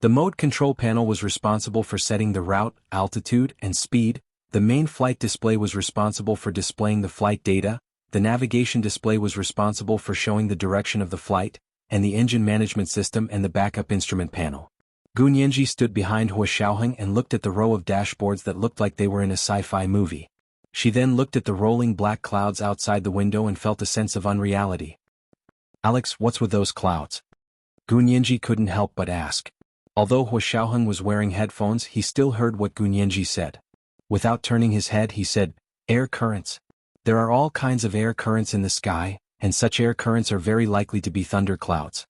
The mode control panel was responsible for setting the route, altitude, and speed. The main flight display was responsible for displaying the flight data. The navigation display was responsible for showing the direction of the flight, and the engine management system and the backup instrument panel. Gunyenji stood behind Xiaoheng and looked at the row of dashboards that looked like they were in a sci-fi movie. She then looked at the rolling black clouds outside the window and felt a sense of unreality. Alex, what's with those clouds? Gunyenji couldn't help but ask. Although Xiaoheng was wearing headphones, he still heard what Gunyenji said. Without turning his head, he said, Air currents. There are all kinds of air currents in the sky, and such air currents are very likely to be thunder clouds.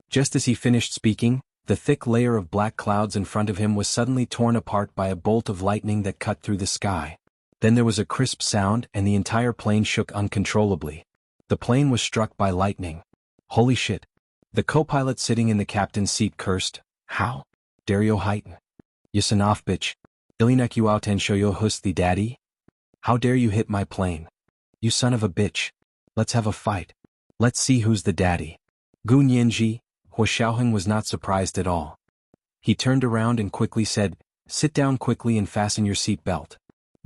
Just as he finished speaking, the thick layer of black clouds in front of him was suddenly torn apart by a bolt of lightning that cut through the sky. Then there was a crisp sound and the entire plane shook uncontrollably. The plane was struck by lightning. Holy shit. The co-pilot sitting in the captain's seat cursed. How dare you heighten? You son of bitch. Ilinek you out and show yo hus the daddy? How dare you hit my plane? You son of a bitch. Let's have a fight. Let's see who's the daddy. Gunyenji, Xiaoheng was not surprised at all. He turned around and quickly said, Sit down quickly and fasten your seat belt.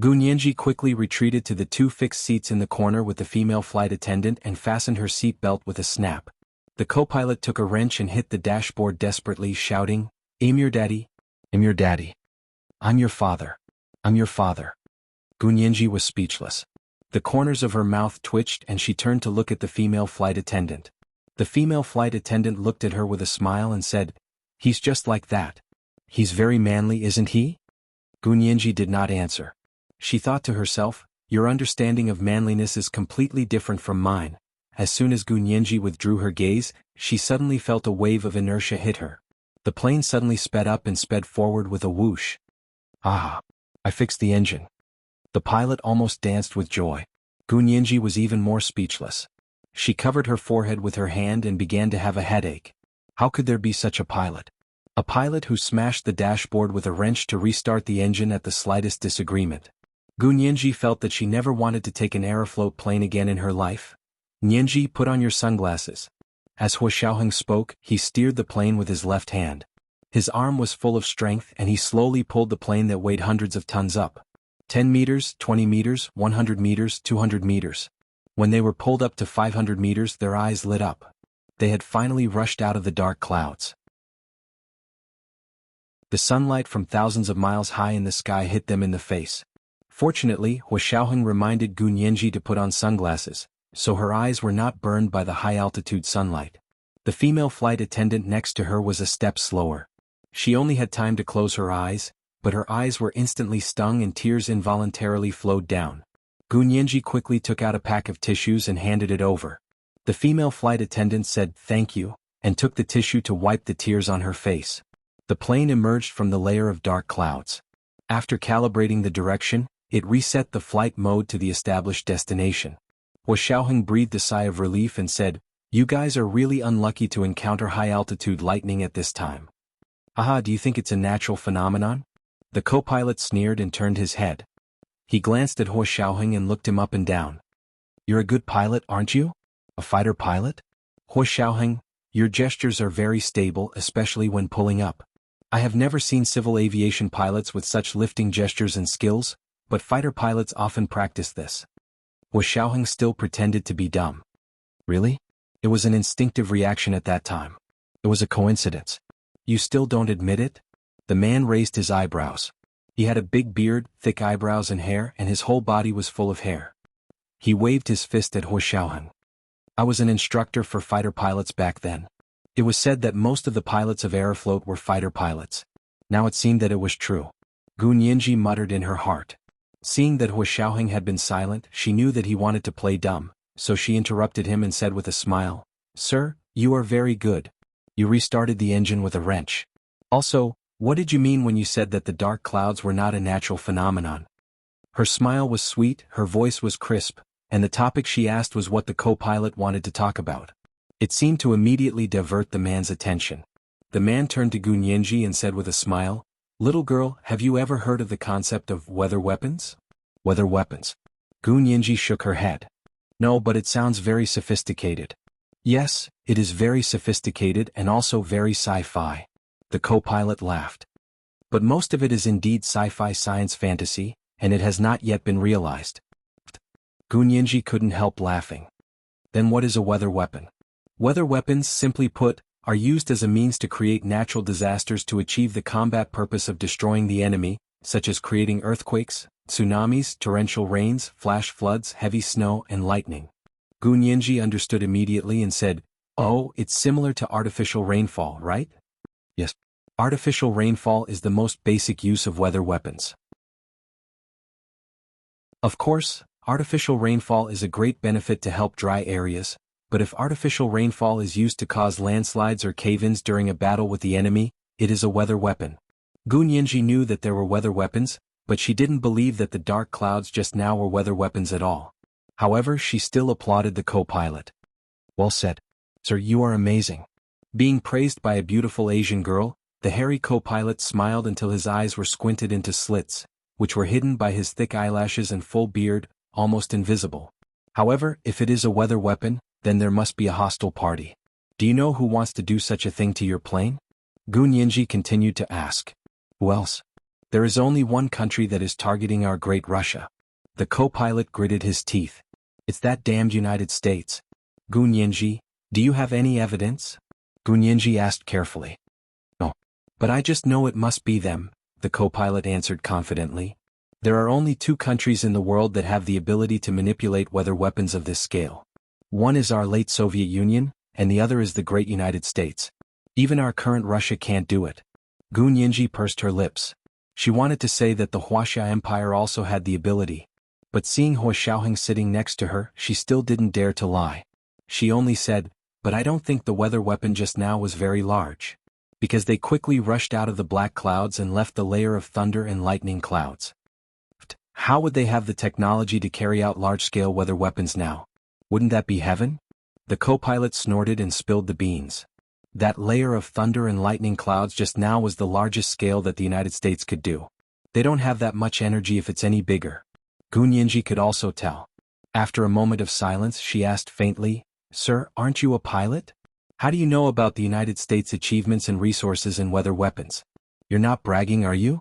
Gunyenji quickly retreated to the two fixed seats in the corner with the female flight attendant and fastened her seat belt with a snap. The co-pilot took a wrench and hit the dashboard desperately, shouting, I'm your daddy. I'm your daddy. I'm your father. I'm your father. Gunyenji was speechless. The corners of her mouth twitched and she turned to look at the female flight attendant. The female flight attendant looked at her with a smile and said, "He's just like that. He's very manly, isn't he?" Gunyanji did not answer. She thought to herself, "Your understanding of manliness is completely different from mine." As soon as Gunyanji withdrew her gaze, she suddenly felt a wave of inertia hit her. The plane suddenly sped up and sped forward with a whoosh. "Ah! I fixed the engine." The pilot almost danced with joy. Gunyanji was even more speechless. She covered her forehead with her hand and began to have a headache. How could there be such a pilot? A pilot who smashed the dashboard with a wrench to restart the engine at the slightest disagreement. Gunyanji felt that she never wanted to take an Aeroflot plane again in her life. "Nyenji, put on your sunglasses." As Hua Xiaoheng spoke, he steered the plane with his left hand. His arm was full of strength and he slowly pulled the plane that weighed hundreds of tons up. 10 meters, 20 meters, 100 meters, 200 meters. When they were pulled up to 500 meters, their eyes lit up. They had finally rushed out of the dark clouds. The sunlight from thousands of miles high in the sky hit them in the face. Fortunately, Hua Xiaoheng reminded Gunyanji to put on sunglasses, so her eyes were not burned by the high-altitude sunlight. The female flight attendant next to her was a step slower. She only had time to close her eyes, but her eyes were instantly stung and tears involuntarily flowed down. Gunyanji quickly took out a pack of tissues and handed it over. The female flight attendant said "thank you," and took the tissue to wipe the tears on her face. The plane emerged from the layer of dark clouds. After calibrating the direction, it reset the flight mode to the established destination. Hua Xiaoheng breathed a sigh of relief and said, "You guys are really unlucky to encounter high-altitude lightning at this time." "Aha, do you think it's a natural phenomenon?" The co-pilot sneered and turned his head. He glanced at Hua Xiaoheng and looked him up and down. "You're a good pilot, aren't you? A fighter pilot?" "Hua Xiaoheng, your gestures are very stable, especially when pulling up. I have never seen civil aviation pilots with such lifting gestures and skills, but fighter pilots often practice this." Hua Xiaoheng still pretended to be dumb. "Really? It was an instinctive reaction at that time. It was a coincidence. You still don't admit it?" The man raised his eyebrows. He had a big beard, thick eyebrows and hair, and his whole body was full of hair. He waved his fist at Hua Xiaoheng. "I was an instructor for fighter pilots back then. It was said that most of the pilots of Aeroflot were fighter pilots. Now it seemed that it was true." Gunyanji muttered in her heart. Seeing that Hua Xiaoheng had been silent, she knew that he wanted to play dumb, so she interrupted him and said with a smile, "Sir, you are very good. You restarted the engine with a wrench. Also, what did you mean when you said that the dark clouds were not a natural phenomenon?" Her smile was sweet, her voice was crisp, and the topic she asked was what the co-pilot wanted to talk about. It seemed to immediately divert the man's attention. The man turned to Gunyanji and said with a smile, "Little girl, have you ever heard of the concept of weather weapons?" "Weather weapons?" Gunyanji shook her head. "No, but it sounds very sophisticated." "Yes, it is very sophisticated and also very sci-fi." The co-pilot laughed. "But most of it is indeed sci-fi science fantasy, and it has not yet been realized." Gunyanji couldn't help laughing. "Then what is a weather weapon?" "Weather weapons, simply put, are used as a means to create natural disasters to achieve the combat purpose of destroying the enemy, such as creating earthquakes, tsunamis, torrential rains, flash floods, heavy snow, and lightning." Gunyanji understood immediately and said, "Oh, it's similar to artificial rainfall, right?" "Yes. Artificial rainfall is the most basic use of weather weapons. Of course, artificial rainfall is a great benefit to help dry areas, but if artificial rainfall is used to cause landslides or cave-ins during a battle with the enemy, it is a weather weapon." Gunyanji knew that there were weather weapons, but she didn't believe that the dark clouds just now were weather weapons at all. However, she still applauded the co-pilot. "Well said. Sir, you are amazing." Being praised by a beautiful Asian girl, the hairy co-pilot smiled until his eyes were squinted into slits, which were hidden by his thick eyelashes and full beard, almost invisible. "However, if it is a weather weapon, then there must be a hostile party. Do you know who wants to do such a thing to your plane?" Gunyanji continued to ask. "Who else?" "There is only one country that is targeting our great Russia." The co-pilot gritted his teeth. "It's that damned United States." "Gunyanji, do you have any evidence?" Gunyanji asked carefully. "No. But I just know it must be them," the co-pilot answered confidently. There are only two countries in the world that have the ability to manipulate weather weapons of this scale. One is our late Soviet Union, and the other is the great United States. Even our current Russia can't do it. Gu Nianji pursed her lips. She wanted to say that the Wuxia Empire also had the ability. But seeing Hua Xiaoheng sitting next to her, she still didn't dare to lie. She only said, "But I don't think the weather weapon just now was very large." Because they quickly rushed out of the black clouds and left the layer of thunder and lightning clouds. How would they have the technology to carry out large-scale weather weapons now? Wouldn't that be heaven? The co-pilot snorted and spilled the beans. That layer of thunder and lightning clouds just now was the largest scale that the United States could do. They don't have that much energy if it's any bigger. Gu Nianji could also tell. After a moment of silence, she asked faintly, "Sir, aren't you a pilot? How do you know about the United States' achievements and resources in weather weapons? You're not bragging, are you?"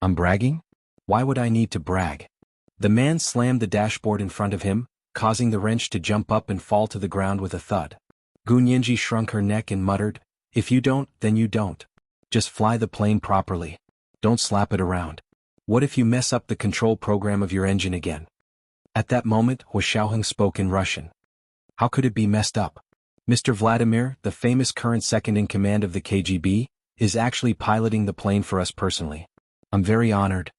"I'm bragging? Why would I need to brag?" The man slammed the dashboard in front of him, causing the wrench to jump up and fall to the ground with a thud. Gu Nianji shrunk her neck and muttered, "If you don't, then you don't. Just fly the plane properly. Don't slap it around. What if you mess up the control program of your engine again?" At that moment, Hua Xiaoheng spoke in Russian. "How could it be messed up? Mr. Vladimir, the famous current second-in-command of the KGB, is actually piloting the plane for us personally. I'm very honored."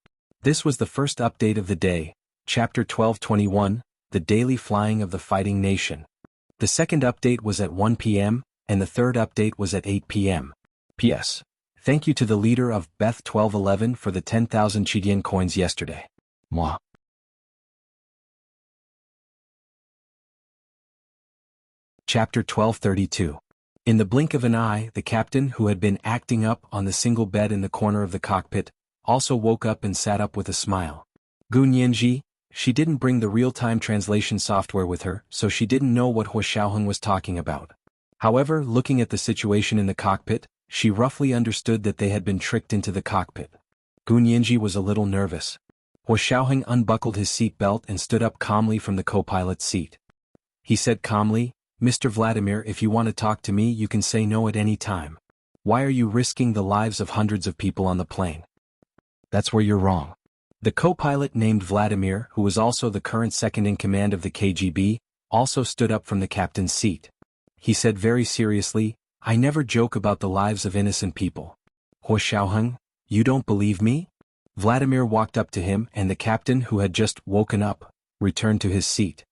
This was the first update of the day, Chapter 1221, The Daily Flying of the Fighting Nation. The second update was at 1 p.m., and the third update was at 8 p.m. P.S. Thank you to the leader of Beth 1211 for the 10,000 Chidian coins yesterday. Mwah. Chapter 1232. In the blink of an eye, the captain, who had been acting up on the single bed in the corner of the cockpit, also woke up and sat up with a smile. Gu Nianji, she didn't bring the real-time translation software with her, so she didn't know what Hua Xiaoheng was talking about. However, looking at the situation in the cockpit, she roughly understood that they had been tricked into the cockpit. Gu Nianji was a little nervous. Hua Xiaoheng unbuckled his seat belt and stood up calmly from the co-pilot's seat. He said calmly, "Mr. Vladimir, if you want to talk to me, you can say no at any time. Why are you risking the lives of hundreds of people on the plane?" "That's where you're wrong." The co-pilot named Vladimir, who was also the current second-in-command of the KGB, also stood up from the captain's seat. He said very seriously, "I never joke about the lives of innocent people." "Hua Xiaoheng, you don't believe me?" Vladimir walked up to him, and the captain, who had just woken up, returned to his seat.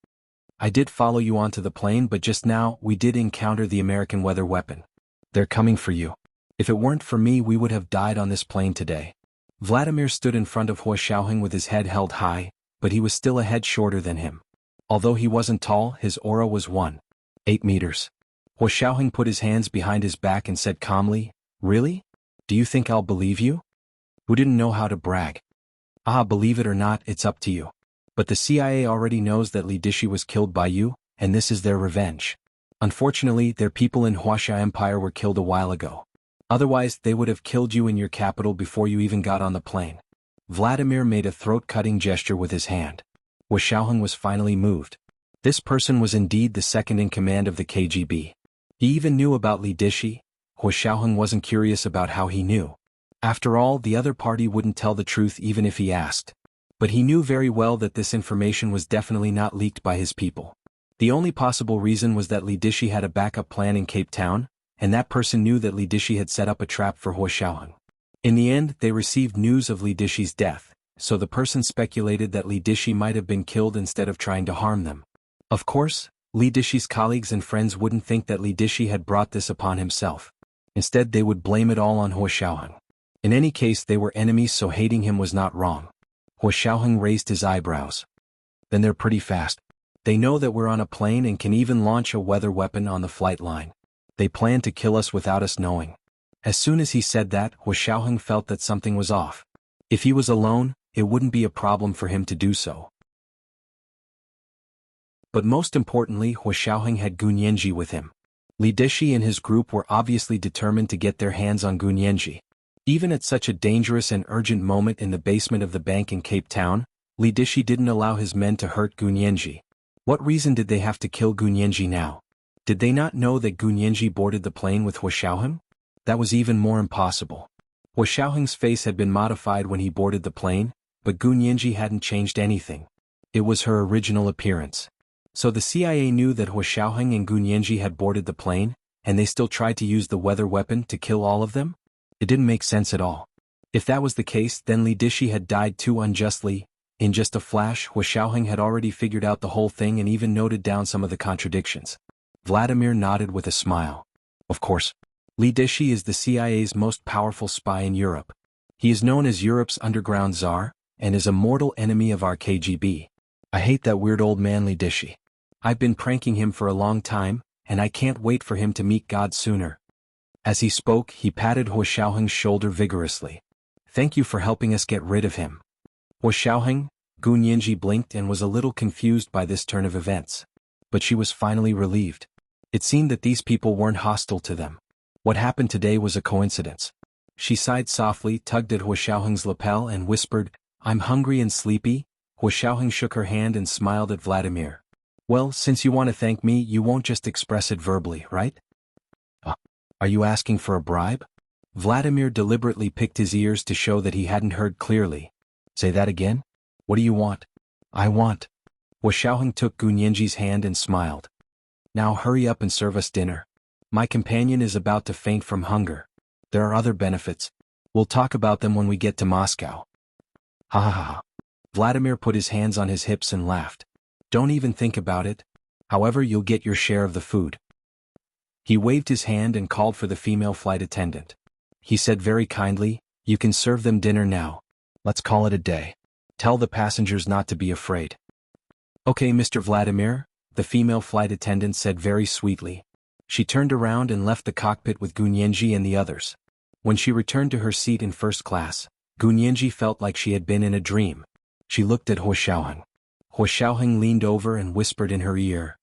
"I did follow you onto the plane, but just now we did encounter the American weather weapon. They're coming for you. If it weren't for me, we would have died on this plane today." Vladimir stood in front of Hua Xiaoheng with his head held high, but he was still a head shorter than him. Although he wasn't tall, his aura was 1.8 meters. Hua Xiaoheng put his hands behind his back and said calmly, "Really? Do you think I'll believe you? Who didn't know how to brag? Believe it or not, it's up to you. But the CIA already knows that Li Dishi was killed by you, and this is their revenge. Unfortunately, their people in Wuxia Empire were killed a while ago. Otherwise, they would have killed you in your capital before you even got on the plane." Vladimir made a throat-cutting gesture with his hand. Hua Xiaoheng was finally moved. This person was indeed the second-in-command of the KGB. He even knew about Li Dishi. Hua Xiaoheng wasn't curious about how he knew. After all, the other party wouldn't tell the truth even if he asked. But he knew very well that this information was definitely not leaked by his people. The only possible reason was that Li Dishi had a backup plan in Cape Town, and that person knew that Li Dishi had set up a trap for Hua Xiaoheng. In the end, they received news of Li Dishi's death, so the person speculated that Li Dishi might have been killed instead of trying to harm them. Of course, Li Dishi's colleagues and friends wouldn't think that Li Dishi had brought this upon himself. Instead, they would blame it all on Hua Xiaoheng. In any case, they were enemies, so hating him was not wrong. Hua Xiaoheng raised his eyebrows. "Then they're pretty fast. They know that we're on a plane and can even launch a weather weapon on the flight line. They plan to kill us without us knowing." As soon as he said that, Hua Xiaoheng felt that something was off. If he was alone, it wouldn't be a problem for him to do so. But most importantly, Hua Xiaoheng had Gu Nianji with him. Li Dishi and his group were obviously determined to get their hands on Gu Nianji. Even at such a dangerous and urgent moment in the basement of the bank in Cape Town, Li Dishi didn't allow his men to hurt Gu Nianji. What reason did they have to kill Gu Nianji now? Did they not know that Gu Nianji boarded the plane with Hua Xiaoheng? That was even more impossible. Hua Xiaoheng's face had been modified when he boarded the plane, but Gu Nianji hadn't changed anything. It was her original appearance. So the CIA knew that Hua Xiaoheng and Gu Nianji had boarded the plane, and they still tried to use the weather weapon to kill all of them? It didn't make sense at all. If that was the case, then Li Dishi had died too unjustly. In just a flash, Hua Xiaoheng had already figured out the whole thing and even noted down some of the contradictions. Vladimir nodded with a smile. Of course. Li Dishi is the CIA's most powerful spy in Europe. He is known as Europe's underground czar, and is a mortal enemy of our KGB. I hate that weird old man Li Dishi. I've been pranking him for a long time, and I can't wait for him to meet God sooner. As he spoke, he patted Hua Xiaoheng's shoulder vigorously. Thank you for helping us get rid of him. Hua Xiaoheng, Gu Nianji blinked and was a little confused by this turn of events. But she was finally relieved. It seemed that these people weren't hostile to them. What happened today was a coincidence. She sighed softly, tugged at Hua Xiaoheng's lapel and whispered, I'm hungry and sleepy. Hua Xiaoheng shook her hand and smiled at Vladimir. Well, since you want to thank me, you won't just express it verbally, right? Are you asking for a bribe? Vladimir deliberately picked his ears to show that he hadn't heard clearly. Say that again? What do you want? I want. Hua Xiaoheng took Gu Nianji's hand and smiled. Now hurry up and serve us dinner. My companion is about to faint from hunger. There are other benefits. We'll talk about them when we get to Moscow. Ha ha ha. Vladimir put his hands on his hips and laughed. Don't even think about it. However, you'll get your share of the food. He waved his hand and called for the female flight attendant. He said very kindly, you can serve them dinner now. Let's call it a day. Tell the passengers not to be afraid. Okay, Mr. Vladimir, the female flight attendant said very sweetly. She turned around and left the cockpit with Gu Nianji and the others. When she returned to her seat in first class, Gu Nianji felt like she had been in a dream. She looked at Hua Xiaoheng. Hua Xiaoheng leaned over and whispered in her ear.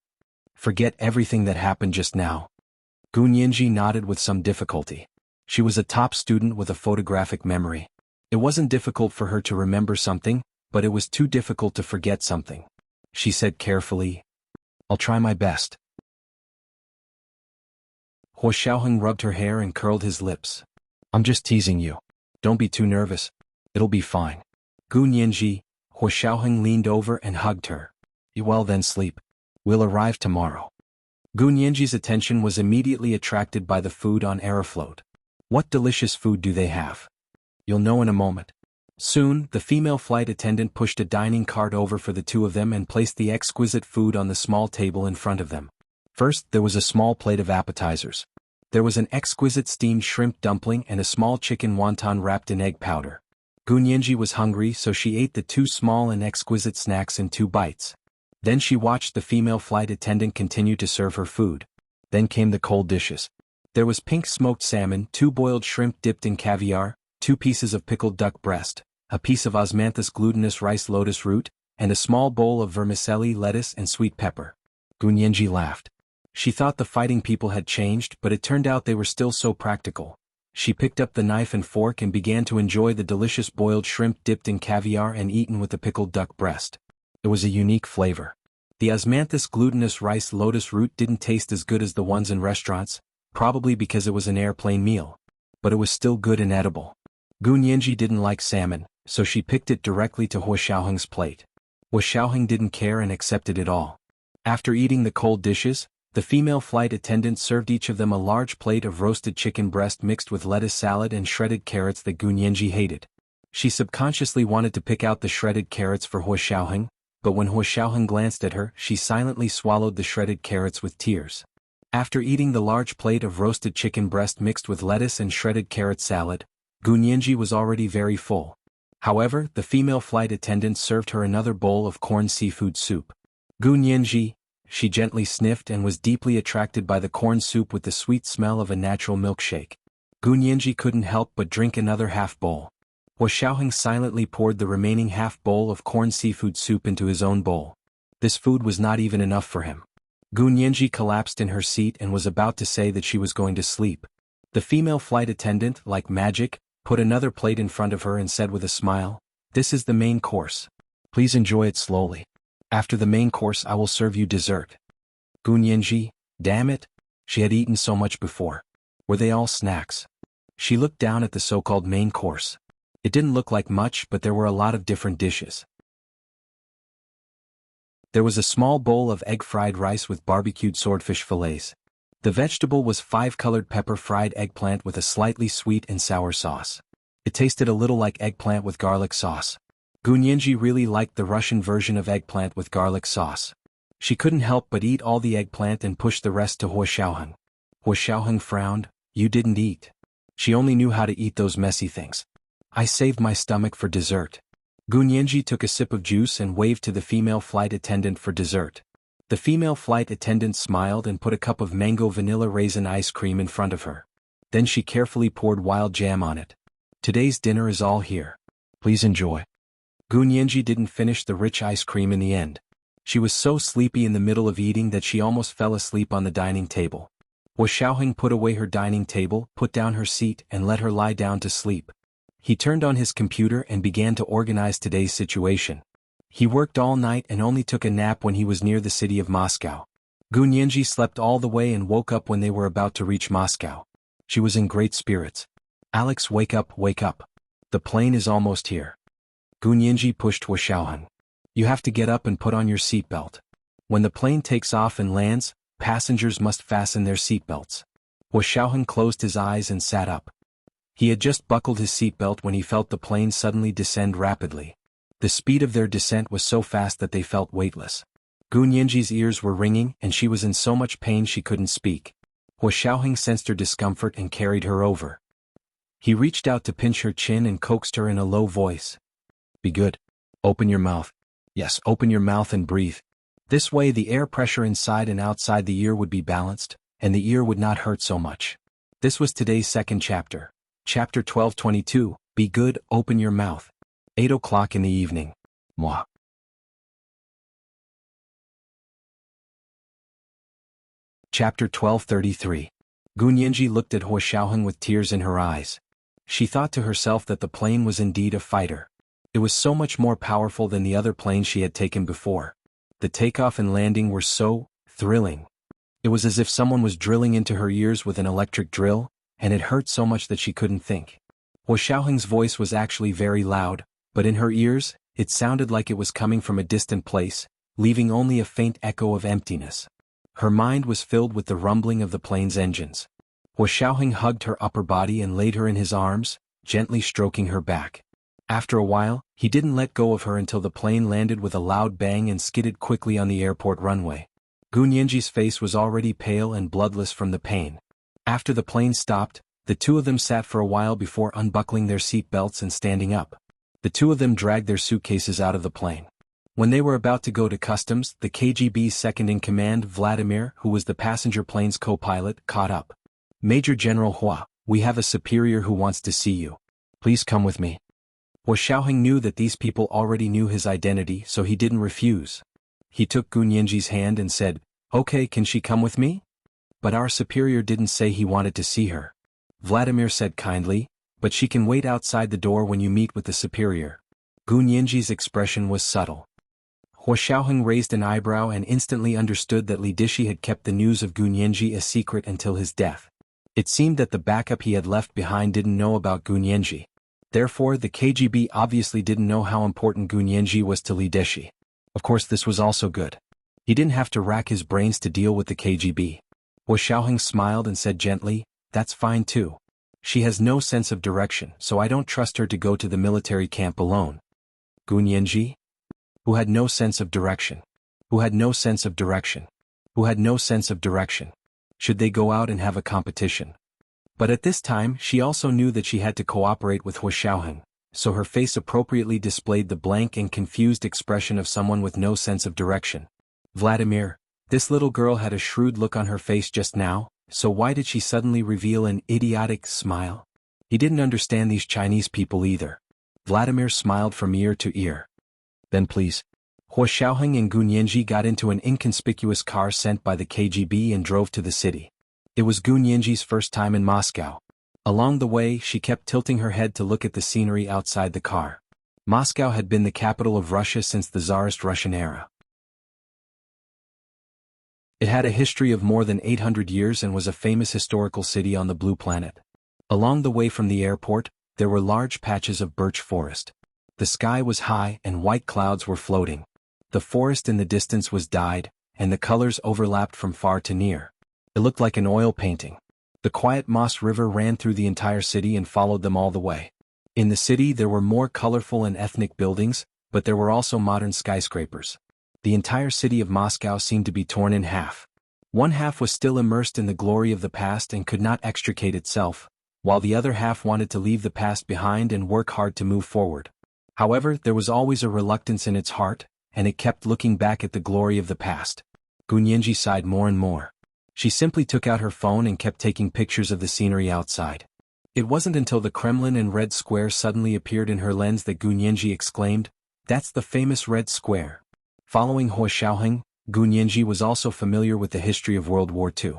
Forget everything that happened just now. Gu Nianji nodded with some difficulty. She was a top student with a photographic memory. It wasn't difficult for her to remember something, but it was too difficult to forget something. She said carefully, I'll try my best. Hua Xiaoheng rubbed her hair and curled his lips. I'm just teasing you. Don't be too nervous. It'll be fine. Gu Nianji, Hua Xiaoheng leaned over and hugged her. Well then sleep. We'll arrive tomorrow. Gu Nianji's attention was immediately attracted by the food on Aeroflot. What delicious food do they have? You'll know in a moment. Soon, the female flight attendant pushed a dining cart over for the two of them and placed the exquisite food on the small table in front of them. First, there was a small plate of appetizers. There was an exquisite steamed shrimp dumpling and a small chicken wonton wrapped in egg powder. Gu Nianji was hungry, so she ate the two small and exquisite snacks in 2 bites. Then she watched the female flight attendant continue to serve her food. Then came the cold dishes. There was pink smoked salmon, 2 boiled shrimp dipped in caviar, 2 pieces of pickled duck breast, a piece of osmanthus glutinous rice lotus root, and a small bowl of vermicelli, lettuce and sweet pepper. Gu Nianji laughed. She thought the fighting people had changed, but it turned out they were still so practical. She picked up the knife and fork and began to enjoy the delicious boiled shrimp dipped in caviar and eaten with the pickled duck breast. It was a unique flavor. The osmanthus glutinous rice lotus root didn't taste as good as the ones in restaurants, probably because it was an airplane meal. But it was still good and edible. Gu Nianji didn't like salmon, so she picked it directly to Hua Xiaoheng's plate. Hua Xiaoheng didn't care and accepted it all. After eating the cold dishes, the female flight attendant served each of them a large plate of roasted chicken breast mixed with lettuce salad and shredded carrots that Gu Nianji hated. She subconsciously wanted to pick out the shredded carrots for Hua Xiaoheng, but when Hua Xiaoheng glanced at her, she silently swallowed the shredded carrots with tears. After eating the large plate of roasted chicken breast mixed with lettuce and shredded carrot salad, Gu Nianji was already very full. However, the female flight attendant served her another bowl of corn seafood soup. Gu Nianji, she gently sniffed and was deeply attracted by the corn soup with the sweet smell of a natural milkshake. Gu Nianji couldn't help but drink another half bowl. Hua Xiaoheng silently poured the remaining half bowl of corn seafood soup into his own bowl. This food was not even enough for him. Gu Nianji collapsed in her seat and was about to say that she was going to sleep. The female flight attendant, like magic, put another plate in front of her and said with a smile, "This is the main course. Please enjoy it slowly. After the main course I will serve you dessert." Gu Nianji, damn it. She had eaten so much before. Were they all snacks? She looked down at the so-called main course. It didn't look like much, but there were a lot of different dishes. There was a small bowl of egg-fried rice with barbecued swordfish fillets. The vegetable was 5-colored pepper-fried eggplant with a slightly sweet and sour sauce. It tasted a little like eggplant with garlic sauce. Gunyanji really liked the Russian version of eggplant with garlic sauce. She couldn't help but eat all the eggplant and push the rest to Hua Xiaoheng. Hua Xiaoheng frowned. "You didn't eat." She only knew how to eat those messy things. "I saved my stomach for dessert." Gunyanji took a sip of juice and waved to the female flight attendant for dessert. The female flight attendant smiled and put a cup of mango vanilla raisin ice cream in front of her. Then she carefully poured wild jam on it. "Today's dinner is all here. Please enjoy." Gunyanji didn't finish the rich ice cream in the end. She was so sleepy in the middle of eating that she almost fell asleep on the dining table. Hua Xiaoheng put away her dining table, put down her seat, and let her lie down to sleep. He turned on his computer and began to organize today's situation. He worked all night and only took a nap when he was near the city of Moscow. Gunyanji slept all the way and woke up when they were about to reach Moscow. She was in great spirits. "Alex, wake up, wake up. The plane is almost here." Gunyanji pushed Hua Xiaoheng. "You have to get up and put on your seatbelt. When the plane takes off and lands, passengers must fasten their seatbelts." Hua Xiaoheng closed his eyes and sat up. He had just buckled his seatbelt when he felt the plane suddenly descend rapidly. The speed of their descent was so fast that they felt weightless. Gunyanji's ears were ringing and she was in so much pain she couldn't speak. Hua Xiaoheng sensed her discomfort and carried her over. He reached out to pinch her chin and coaxed her in a low voice. "Be good. Open your mouth. Yes, open your mouth and breathe. This way the air pressure inside and outside the ear would be balanced, and the ear would not hurt so much." This was today's second chapter. Chapter 12:22, Be Good, Open Your Mouth. 8 o'clock in the evening. Moi. Chapter 12:33. Gunyanji looked at Hua Xiaoheng with tears in her eyes. She thought to herself that the plane was indeed a fighter. It was so much more powerful than the other planes she had taken before. The takeoff and landing were so thrilling. It was as if someone was drilling into her ears with an electric drill, and it hurt so much that she couldn't think. Hua Xiaoheng's voice was actually very loud, but in her ears, it sounded like it was coming from a distant place, leaving only a faint echo of emptiness. Her mind was filled with the rumbling of the plane's engines. Hua Xiaoheng hugged her upper body and laid her in his arms, gently stroking her back. After a while, he didn't let go of her until the plane landed with a loud bang and skidded quickly on the airport runway. Gunyanji's face was already pale and bloodless from the pain. After the plane stopped, the two of them sat for a while before unbuckling their seat belts and standing up. The two of them dragged their suitcases out of the plane. When they were about to go to customs, the KGB's second-in-command, Vladimir, who was the passenger plane's co-pilot, caught up. "Major General Hua, we have a superior who wants to see you. Please come with me." Hua Xiaoheng knew that these people already knew his identity, so he didn't refuse. He took Gunyanji's hand and said, "Okay, can she come with me?" "But our superior didn't say he wanted to see her." Vladimir said kindly, "But she can wait outside the door when you meet with the superior." Gunyanji's expression was subtle. Hua Xiaoheng raised an eyebrow and instantly understood that Li Dishi had kept the news of Gunyanji a secret until his death. It seemed that the backup he had left behind didn't know about Gunyanji. Therefore, the KGB obviously didn't know how important Gunyanji was to Li Dishi. Of course, this was also good. He didn't have to rack his brains to deal with the KGB. Hua Xiaoheng smiled and said gently, "That's fine too. She has no sense of direction, so I don't trust her to go to the military camp alone." Gunyanji? Who had no sense of direction? Who had no sense of direction? Who had no sense of direction? Should they go out and have a competition? But at this time, she also knew that she had to cooperate with Hua Xiaoheng, so her face appropriately displayed the blank and confused expression of someone with no sense of direction. Vladimir, this little girl had a shrewd look on her face just now, so why did she suddenly reveal an idiotic smile? He didn't understand these Chinese people either. Vladimir smiled from ear to ear. "Then please." Hua Xiaoheng and Gunyanji got into an inconspicuous car sent by the KGB and drove to the city. It was Gunyanji's first time in Moscow. Along the way, she kept tilting her head to look at the scenery outside the car. Moscow had been the capital of Russia since the Tsarist Russian era. It had a history of more than 800 years and was a famous historical city on the Blue Planet. Along the way from the airport, there were large patches of birch forest. The sky was high and white clouds were floating. The forest in the distance was dyed, and the colors overlapped from far to near. It looked like an oil painting. The quiet Moss River ran through the entire city and followed them all the way. In the city there were more colorful and ethnic buildings, but there were also modern skyscrapers. The entire city of Moscow seemed to be torn in half. One half was still immersed in the glory of the past and could not extricate itself, while the other half wanted to leave the past behind and work hard to move forward. However, there was always a reluctance in its heart, and it kept looking back at the glory of the past. Gunyenji sighed more and more. She simply took out her phone and kept taking pictures of the scenery outside. It wasn't until the Kremlin and Red Square suddenly appeared in her lens that Gunyenji exclaimed, "That's the famous Red Square." Following Hua Xiaoheng, Gunyenji was also familiar with the history of World War II.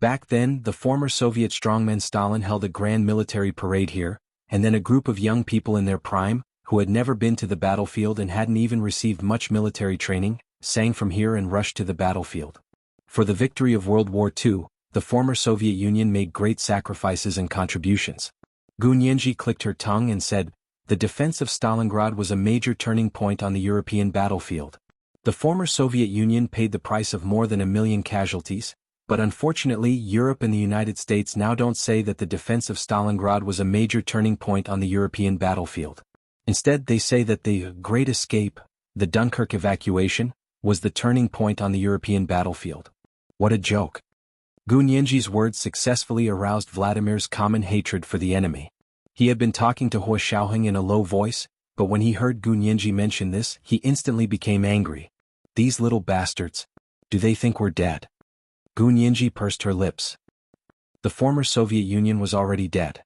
Back then, the former Soviet strongman Stalin held a grand military parade here, and then a group of young people in their prime, who had never been to the battlefield and hadn't even received much military training, sang from here and rushed to the battlefield. For the victory of World War II, the former Soviet Union made great sacrifices and contributions. Gunyenji clicked her tongue and said, "The defense of Stalingrad was a major turning point on the European battlefield. The former Soviet Union paid the price of more than 1 million casualties, but unfortunately Europe and the United States now don't say that the defense of Stalingrad was a major turning point on the European battlefield. Instead they say that the Great Escape, the Dunkirk evacuation, was the turning point on the European battlefield." What a joke. Gunyenji's words successfully aroused Vladimir's common hatred for the enemy. He had been talking to Hua Xiaoheng in a low voice, but when he heard Gunyenji mention this, he instantly became angry. These little bastards. Do they think we're dead? Gunyenji pursed her lips. The former Soviet Union was already dead.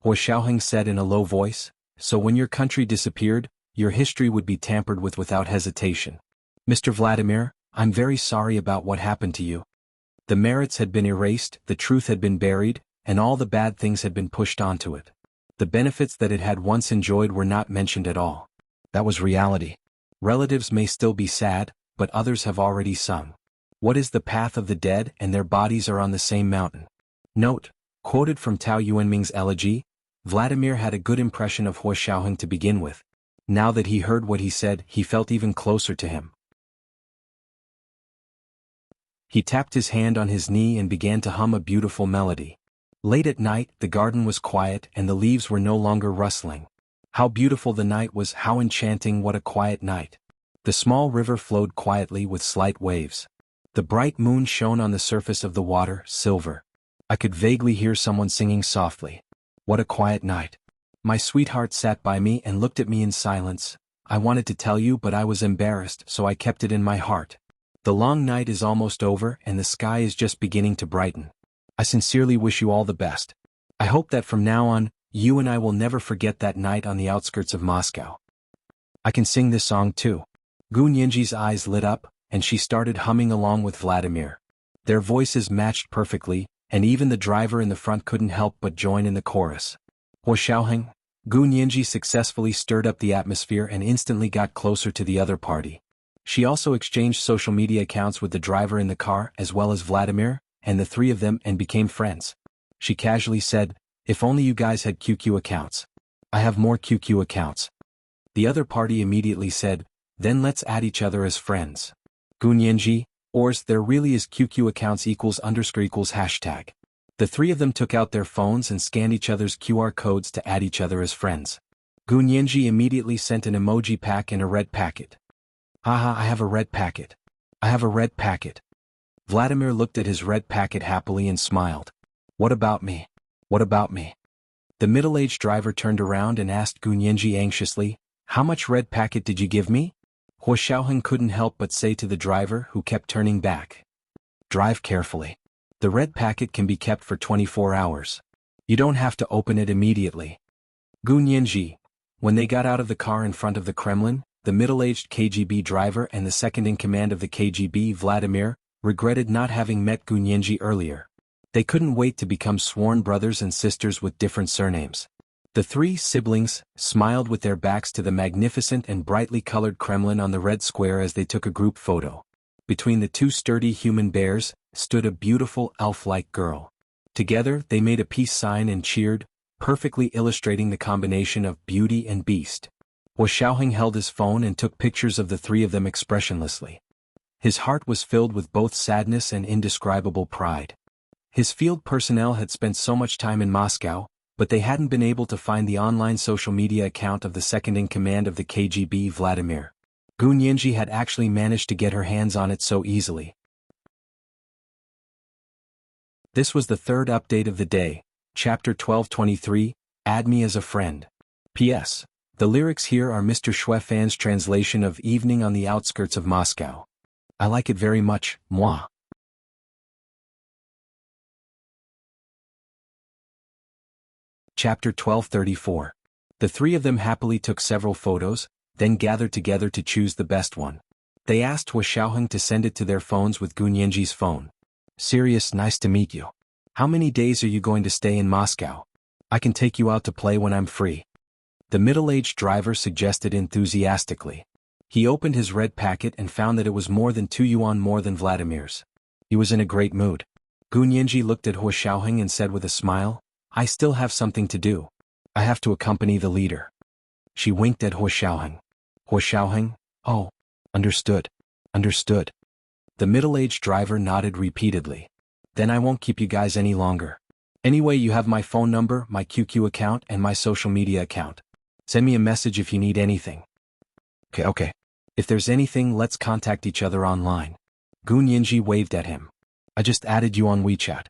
Hua Xiaoheng said in a low voice, "So when your country disappeared, your history would be tampered with without hesitation. Mr. Vladimir, I'm very sorry about what happened to you. The merits had been erased, the truth had been buried, and all the bad things had been pushed onto it. The benefits that it had once enjoyed were not mentioned at all. That was reality. Relatives may still be sad, but others have already sung. What is the path of the dead, and their bodies are on the same mountain." Note, quoted from Tao Yuanming's elegy, Vladimir had a good impression of Hua Xiaoheng to begin with. Now that he heard what he said, he felt even closer to him. He tapped his hand on his knee and began to hum a beautiful melody. Late at night, the garden was quiet and the leaves were no longer rustling. How beautiful the night was, how enchanting, what a quiet night. The small river flowed quietly with slight waves. The bright moon shone on the surface of the water, silver. I could vaguely hear someone singing softly. What a quiet night. My sweetheart sat by me and looked at me in silence. I wanted to tell you, but I was embarrassed, so I kept it in my heart. The long night is almost over and the sky is just beginning to brighten. I sincerely wish you all the best. I hope that from now on, you and I will never forget that night on the outskirts of Moscow. I can sing this song too." Gunyenji's eyes lit up, and she started humming along with Vladimir. Their voices matched perfectly, and even the driver in the front couldn't help but join in the chorus. Hua Xiaoheng, Gunyenji successfully stirred up the atmosphere and instantly got closer to the other party. She also exchanged social media accounts with the driver in the car as well as Vladimir, and the three of them and became friends. She casually said, "If only you guys had QQ accounts." "I have more QQ accounts." The other party immediately said, "Then let's add each other as friends." Gunyenji, "Ors, there really is QQ accounts =_= hashtag." The three of them took out their phones and scanned each other's QR codes to add each other as friends. Gunyenji immediately sent an emoji pack in a red packet. "Haha, I have a red packet. I have a red packet." Vladimir looked at his red packet happily and smiled. "What about me? What about me?" The middle-aged driver turned around and asked Gunyenji anxiously, "How much red packet did you give me?" Hua Xiaoheng couldn't help but say to the driver, who kept turning back, "Drive carefully. The red packet can be kept for 24 hours. You don't have to open it immediately." Gunyenji. When they got out of the car in front of the Kremlin, the middle-aged KGB driver and the second-in-command of the KGB, Vladimir, regretted not having met Gunyenji earlier. They couldn't wait to become sworn brothers and sisters with different surnames. The three siblings smiled with their backs to the magnificent and brightly colored Kremlin on the Red Square as they took a group photo. Between the two sturdy human bears stood a beautiful elf-like girl. Together they made a peace sign and cheered, perfectly illustrating the combination of beauty and beast. Hua Xiaoheng held his phone and took pictures of the three of them expressionlessly. His heart was filled with both sadness and indescribable pride. His field personnel had spent so much time in Moscow, but they hadn't been able to find the online social media account of the second-in-command of the KGB, Vladimir. Gu Nianji had actually managed to get her hands on it so easily. This was the third update of the day, Chapter 1223, Add Me as a Friend. P.S. The lyrics here are Mr. Shui Fan's translation of Evening on the Outskirts of Moscow. I like it very much, moi. Chapter 1234. The three of them happily took several photos, then gathered together to choose the best one. They asked Hua Xiaoheng to send it to their phones with Gu Nianji's phone. Serious, nice to meet you. How many days are you going to stay in Moscow? I can take you out to play when I'm free. The middle-aged driver suggested enthusiastically. He opened his red packet and found that it was more than 2 yuan more than Vladimir's. He was in a great mood. Gu Nianji looked at Hua Xiaoheng and said with a smile, I still have something to do. I have to accompany the leader. She winked at Hua Xiaoheng. Hua Xiaoheng, oh, understood. Understood. The middle-aged driver nodded repeatedly. Then I won't keep you guys any longer. Anyway, you have my phone number, my QQ account, and my social media account. Send me a message if you need anything. Okay. If there's anything, let's contact each other online. Gu Nianji waved at him. I just added you on WeChat.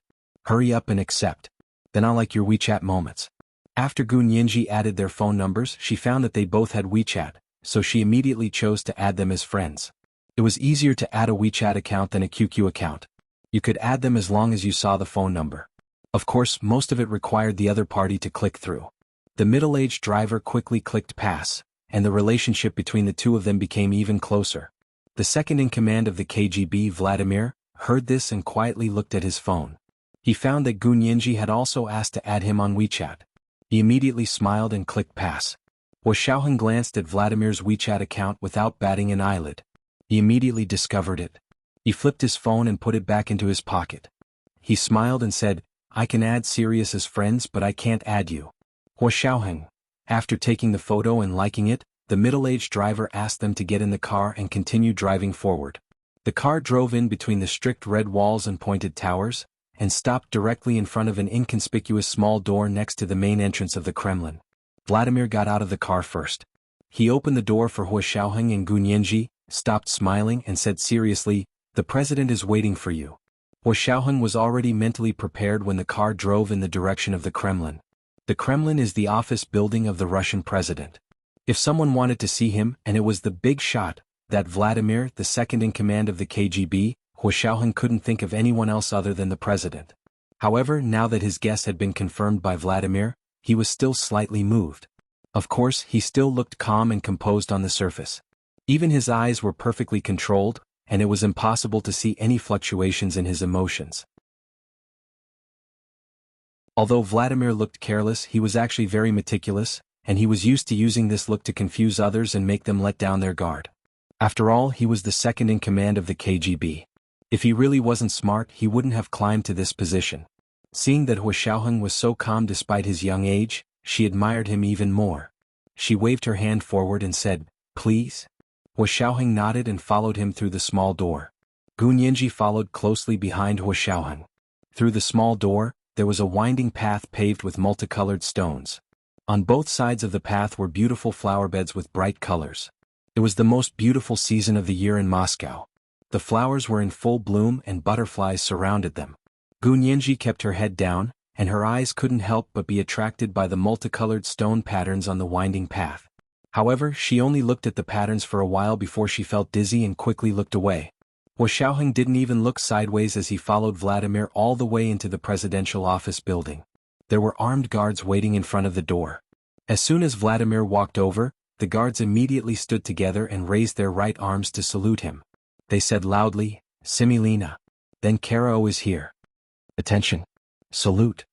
Hurry up and accept. Then I'll like your WeChat moments. After Gu Nianji added their phone numbers, she found that they both had WeChat, so she immediately chose to add them as friends. It was easier to add a WeChat account than a QQ account. You could add them as long as you saw the phone number. Of course, most of it required the other party to click through. The middle-aged driver quickly clicked pass, and the relationship between the two of them became even closer. The second-in-command of the KGB, Vladimir, heard this and quietly looked at his phone. He found that Gu Nianji had also asked to add him on WeChat. He immediately smiled and clicked pass. Hua Xiaoheng glanced at Vladimir's WeChat account without batting an eyelid. He immediately discovered it. He flipped his phone and put it back into his pocket. He smiled and said, I can add Sirius as friends, but I can't add you. Hua Xiaoheng. After taking the photo and liking it, the middle-aged driver asked them to get in the car and continue driving forward. The car drove in between the strict red walls and pointed towers, and stopped directly in front of an inconspicuous small door next to the main entrance of the Kremlin. Vladimir got out of the car first. He opened the door for Hua Xiaoheng and Gu Nianji, stopped smiling and said seriously, the president is waiting for you. Hua Xiaoheng was already mentally prepared when the car drove in the direction of the Kremlin. The Kremlin is the office building of the Russian president. If someone wanted to see him, and it was the big shot, that Vladimir, the second-in-command of the KGB, Hua Xiaoheng couldn't think of anyone else other than the president. However, now that his guess had been confirmed by Vladimir, he was still slightly moved. Of course, he still looked calm and composed on the surface. Even his eyes were perfectly controlled, and it was impossible to see any fluctuations in his emotions. Although Vladimir looked careless, he was actually very meticulous, and he was used to using this look to confuse others and make them let down their guard. After all, he was the second-in-command of the KGB. If he really wasn't smart, he wouldn't have climbed to this position. Seeing that Hua Xiaoheng was so calm despite his young age, she admired him even more. She waved her hand forward and said, Please? Hua Xiaoheng nodded and followed him through the small door. Gu Nianji followed closely behind Hua Xiaoheng. Through the small door, there was a winding path paved with multicolored stones. On both sides of the path were beautiful flower beds with bright colors. It was the most beautiful season of the year in Moscow. The flowers were in full bloom and butterflies surrounded them. Gu Nianji kept her head down, and her eyes couldn't help but be attracted by the multicolored stone patterns on the winding path. However, she only looked at the patterns for a while before she felt dizzy and quickly looked away. Hua Xiaoheng didn't even look sideways as he followed Vladimir all the way into the presidential office building. There were armed guards waiting in front of the door. As soon as Vladimir walked over, the guards immediately stood together and raised their right arms to salute him. They said loudly, Similina. Then Kara is here. Attention. Salute.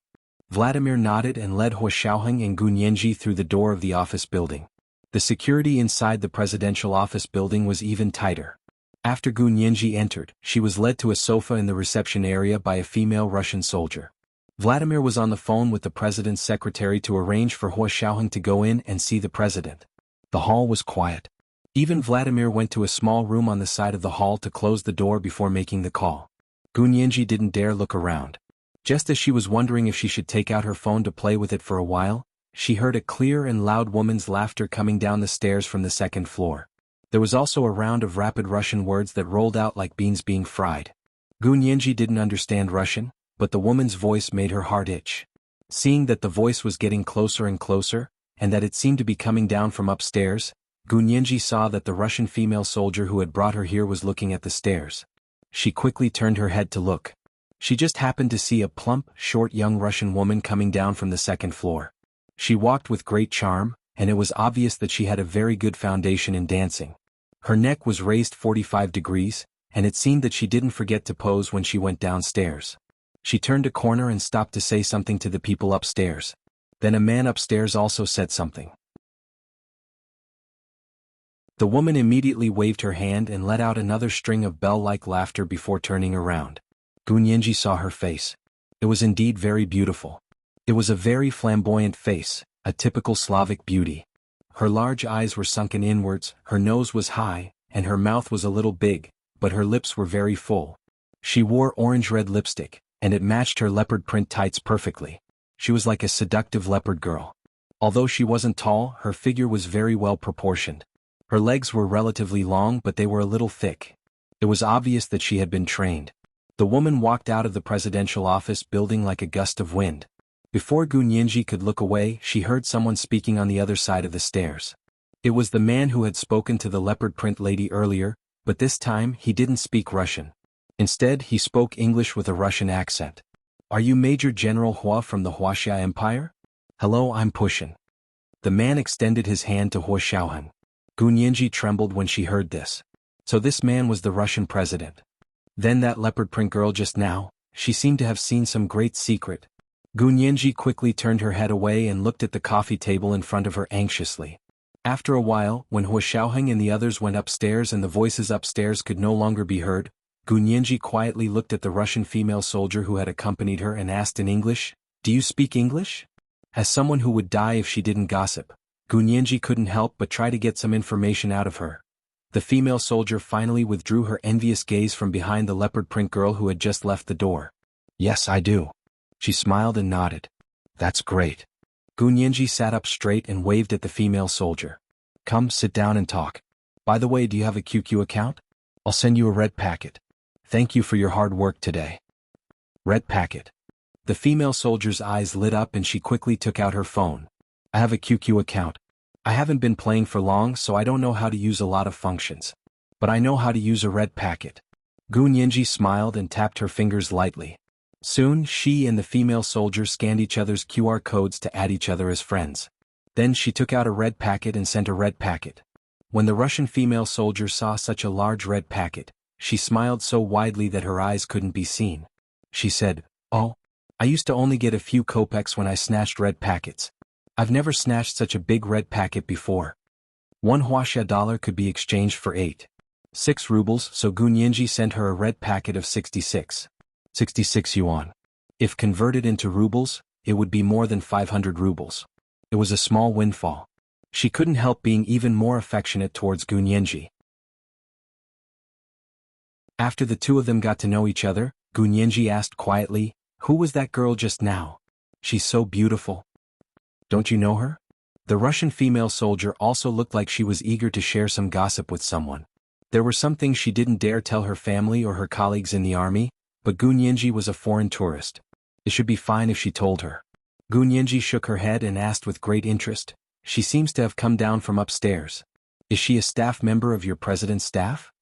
Vladimir nodded and led Hua Xiaoheng and Gu Nianji through the door of the office building. The security inside the presidential office building was even tighter. After Gu Nianji entered, she was led to a sofa in the reception area by a female Russian soldier. Vladimir was on the phone with the president's secretary to arrange for Hua Xiaoheng to go in and see the president. The hall was quiet. Even Vladimir went to a small room on the side of the hall to close the door before making the call. Gun Yanji didn't dare look around. Just as she was wondering if she should take out her phone to play with it for a while, she heard a clear and loud woman's laughter coming down the stairs from the second floor. There was also a round of rapid Russian words that rolled out like beans being fried. Gun Yanji didn't understand Russian, but the woman's voice made her heart itch. Seeing that the voice was getting closer and closer, and that it seemed to be coming down from upstairs, Gun Yanji saw that the Russian female soldier who had brought her here was looking at the stairs. She quickly turned her head to look. She just happened to see a plump, short young Russian woman coming down from the second floor. She walked with great charm, and it was obvious that she had a very good foundation in dancing. Her neck was raised 45 degrees, and it seemed that she didn't forget to pose when she went downstairs. She turned a corner and stopped to say something to the people upstairs. Then a man upstairs also said something. The woman immediately waved her hand and let out another string of bell-like laughter before turning around. Gun Yanji saw her face. It was indeed very beautiful. It was a very flamboyant face, a typical Slavic beauty. Her large eyes were sunken inwards, her nose was high, and her mouth was a little big, but her lips were very full. She wore orange-red lipstick, and it matched her leopard print tights perfectly. She was like a seductive leopard girl. Although she wasn't tall, her figure was very well proportioned. Her legs were relatively long, but they were a little thick. It was obvious that she had been trained. The woman walked out of the presidential office building like a gust of wind. Before Gun Yanji could look away, she heard someone speaking on the other side of the stairs. It was the man who had spoken to the leopard print lady earlier, but this time he didn't speak Russian. Instead, he spoke English with a Russian accent. "Are you Major General Hua from the Wuxia Empire?" "Hello, I'm Pushin." The man extended his hand to Hua Xiaoheng. Gun Yanji trembled when she heard this. So this man was the Russian president. Then that leopard print girl just now, she seemed to have seen some great secret. Gun Yanji quickly turned her head away and looked at the coffee table in front of her anxiously. After a while, when Hua Xiaoheng and the others went upstairs and the voices upstairs could no longer be heard, Gun Yanji quietly looked at the Russian female soldier who had accompanied her and asked in English, "Do you speak English?" As someone who would die if she didn't gossip, Gun Yanji couldn't help but try to get some information out of her. The female soldier finally withdrew her envious gaze from behind the leopard print girl who had just left the door. "Yes, I do." She smiled and nodded. "That's great." Gun Yanji sat up straight and waved at the female soldier. "Come, sit down and talk. By the way, do you have a QQ account? I'll send you a red packet. Thank you for your hard work today." Red packet. The female soldier's eyes lit up and she quickly took out her phone. "I have a QQ account. I haven't been playing for long, so I don't know how to use a lot of functions. But I know how to use a red packet." Gun Yanji smiled and tapped her fingers lightly. Soon, she and the female soldier scanned each other's QR codes to add each other as friends. Then she took out a red packet and sent a red packet. When the Russian female soldier saw such a large red packet, she smiled so widely that her eyes couldn't be seen. She said, "Oh, I used to only get a few kopecks when I snatched red packets. I've never snatched such a big red packet before." 1 Wuxia dollar could be exchanged for 8.6 rubles, so Gun Yanji sent her a red packet of 66 yuan. If converted into rubles, it would be more than 500 rubles. It was a small windfall. She couldn't help being even more affectionate towards Gun Yanji. After the two of them got to know each other, Gun Yanji asked quietly, "Who was that girl just now? She's so beautiful. Don't you know her?" The Russian female soldier also looked like she was eager to share some gossip with someone. There were some things she didn't dare tell her family or her colleagues in the army, but Gun Yanji was a foreign tourist. It should be fine if she told her. Gun Yanji shook her head and asked with great interest, "She seems to have come down from upstairs. Is she a staff member of your president's staff?"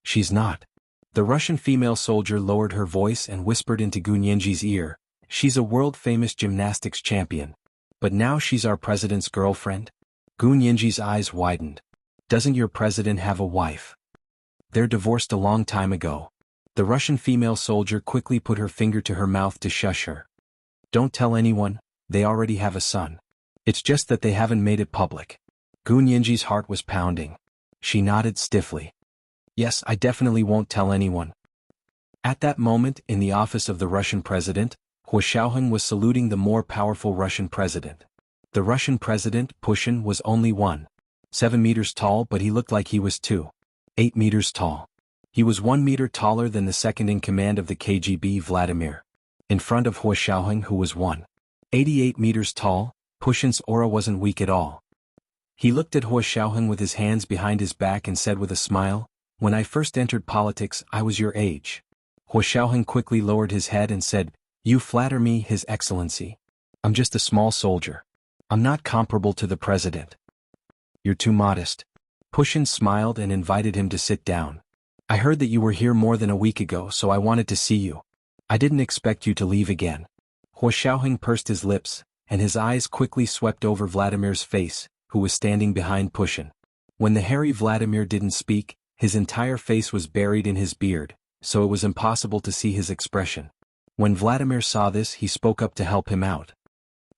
"She's not." The Russian female soldier lowered her voice and whispered into Gun Yanji's ear, "She's a world-famous gymnastics champion. But now she's our president's girlfriend?" Gun Yanji's eyes widened. "Doesn't your president have a wife?" "They're divorced a long time ago." The Russian female soldier quickly put her finger to her mouth to shush her. "Don't tell anyone, they already have a son. It's just that they haven't made it public." Gun Yanji's heart was pounding. She nodded stiffly. "Yes, I definitely won't tell anyone." At that moment, in the office of the Russian president, Hua Xiaoheng was saluting the more powerful Russian president. The Russian president, Pushin, was only 1.7 meters tall, but he looked like he was 2.8 meters tall. He was 1 meter taller than the second in command of the KGB, Vladimir. In front of Hua Xiaoheng, who was 1.88 meters tall, Pushin's aura wasn't weak at all. He looked at Hua Xiaoheng with his hands behind his back and said with a smile, "When I first entered politics, I was your age." Hua Xiaoheng quickly lowered his head and said, "You flatter me, His Excellency. I'm just a small soldier. I'm not comparable to the president." "You're too modest." Pushin smiled and invited him to sit down. "I heard that you were here more than a week ago, so I wanted to see you. I didn't expect you to leave again." Hua Xiaoheng pursed his lips, and his eyes quickly swept over Vladimir's face, who was standing behind Pushin. When the hairy Vladimir didn't speak, his entire face was buried in his beard, so it was impossible to see his expression. When Vladimir saw this, he spoke up to help him out.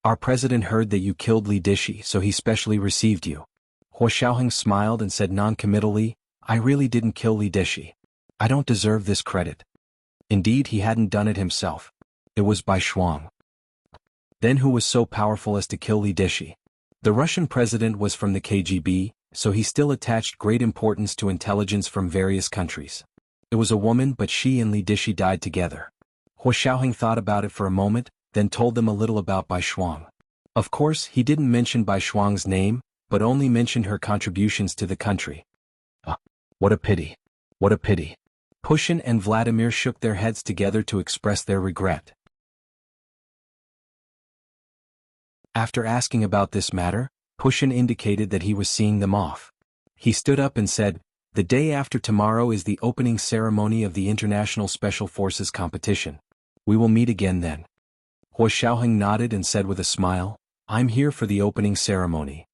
"Our president heard that you killed Li Dishi, so he specially received you." Hua Xiaoheng smiled and said non-committally, "I really didn't kill Li Dishi. I don't deserve this credit." Indeed, he hadn't done it himself. It was Bai Shuang. Then who was so powerful as to kill Li Dishi? The Russian president was from the KGB, so he still attached great importance to intelligence from various countries. It was a woman, but she and Li Dishi died together. Hua Xiaoheng thought about it for a moment, then told them a little about Bai Shuang. Of course, he didn't mention Bai Shuang's name, but only mentioned her contributions to the country. What a pity. What a pity. Pushin and Vladimir shook their heads together to express their regret. After asking about this matter, Pushin indicated that he was seeing them off. He stood up and said, "The day after tomorrow is the opening ceremony of the International Special Forces competition. We will meet again then." Hua Xiaoheng nodded and said with a smile, "I'm here for the opening ceremony."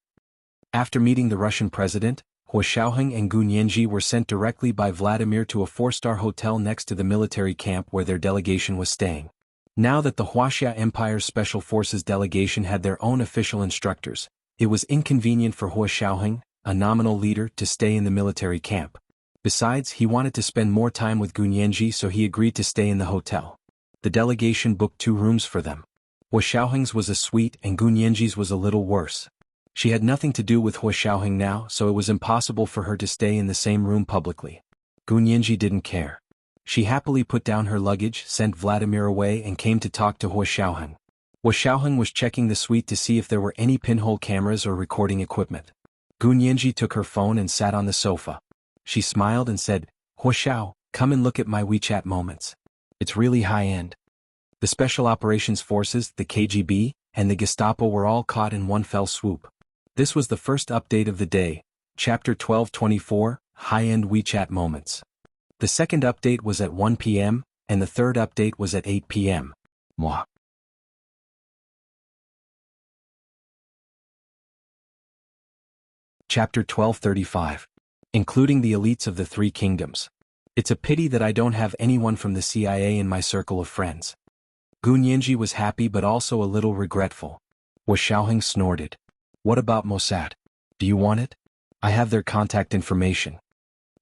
After meeting the Russian president, Hua Xiaoheng and Gu Nianji were sent directly by Vladimir to a 4-star hotel next to the military camp where their delegation was staying. Now that the Huaxia Empire's Special Forces delegation had their own official instructors, it was inconvenient for Hua Xiaoheng, a nominal leader, to stay in the military camp. Besides, he wanted to spend more time with Gu Nianji, so he agreed to stay in the hotel. The delegation booked 2 rooms for them. Hua Xiaoheng's was a suite and Gu Nianji's was a little worse. She had nothing to do with Hua Xiaoheng now, so it was impossible for her to stay in the same room publicly. Gu Nianji didn't care. She happily put down her luggage, sent Vladimir away and came to talk to Hua Xiaoheng. Hua Xiaoheng was checking the suite to see if there were any pinhole cameras or recording equipment. Gu Nianji took her phone and sat on the sofa. She smiled and said, "Hua Xiao, come and look at my WeChat moments. It's really high-end." The Special Operations Forces, the KGB, and the Gestapo were all caught in one fell swoop. This was the first update of the day, Chapter 1224, High-End WeChat Moments. The second update was at 1 p.m., and the third update was at 8 p.m. Mwah. Chapter 1235. Including the elites of the 3 kingdoms. It's a pity that I don't have anyone from the CIA in my circle of friends. Gu Nianji was happy but also a little regretful. Hua Xiaoheng snorted. "What about Mossad? Do you want it? I have their contact information."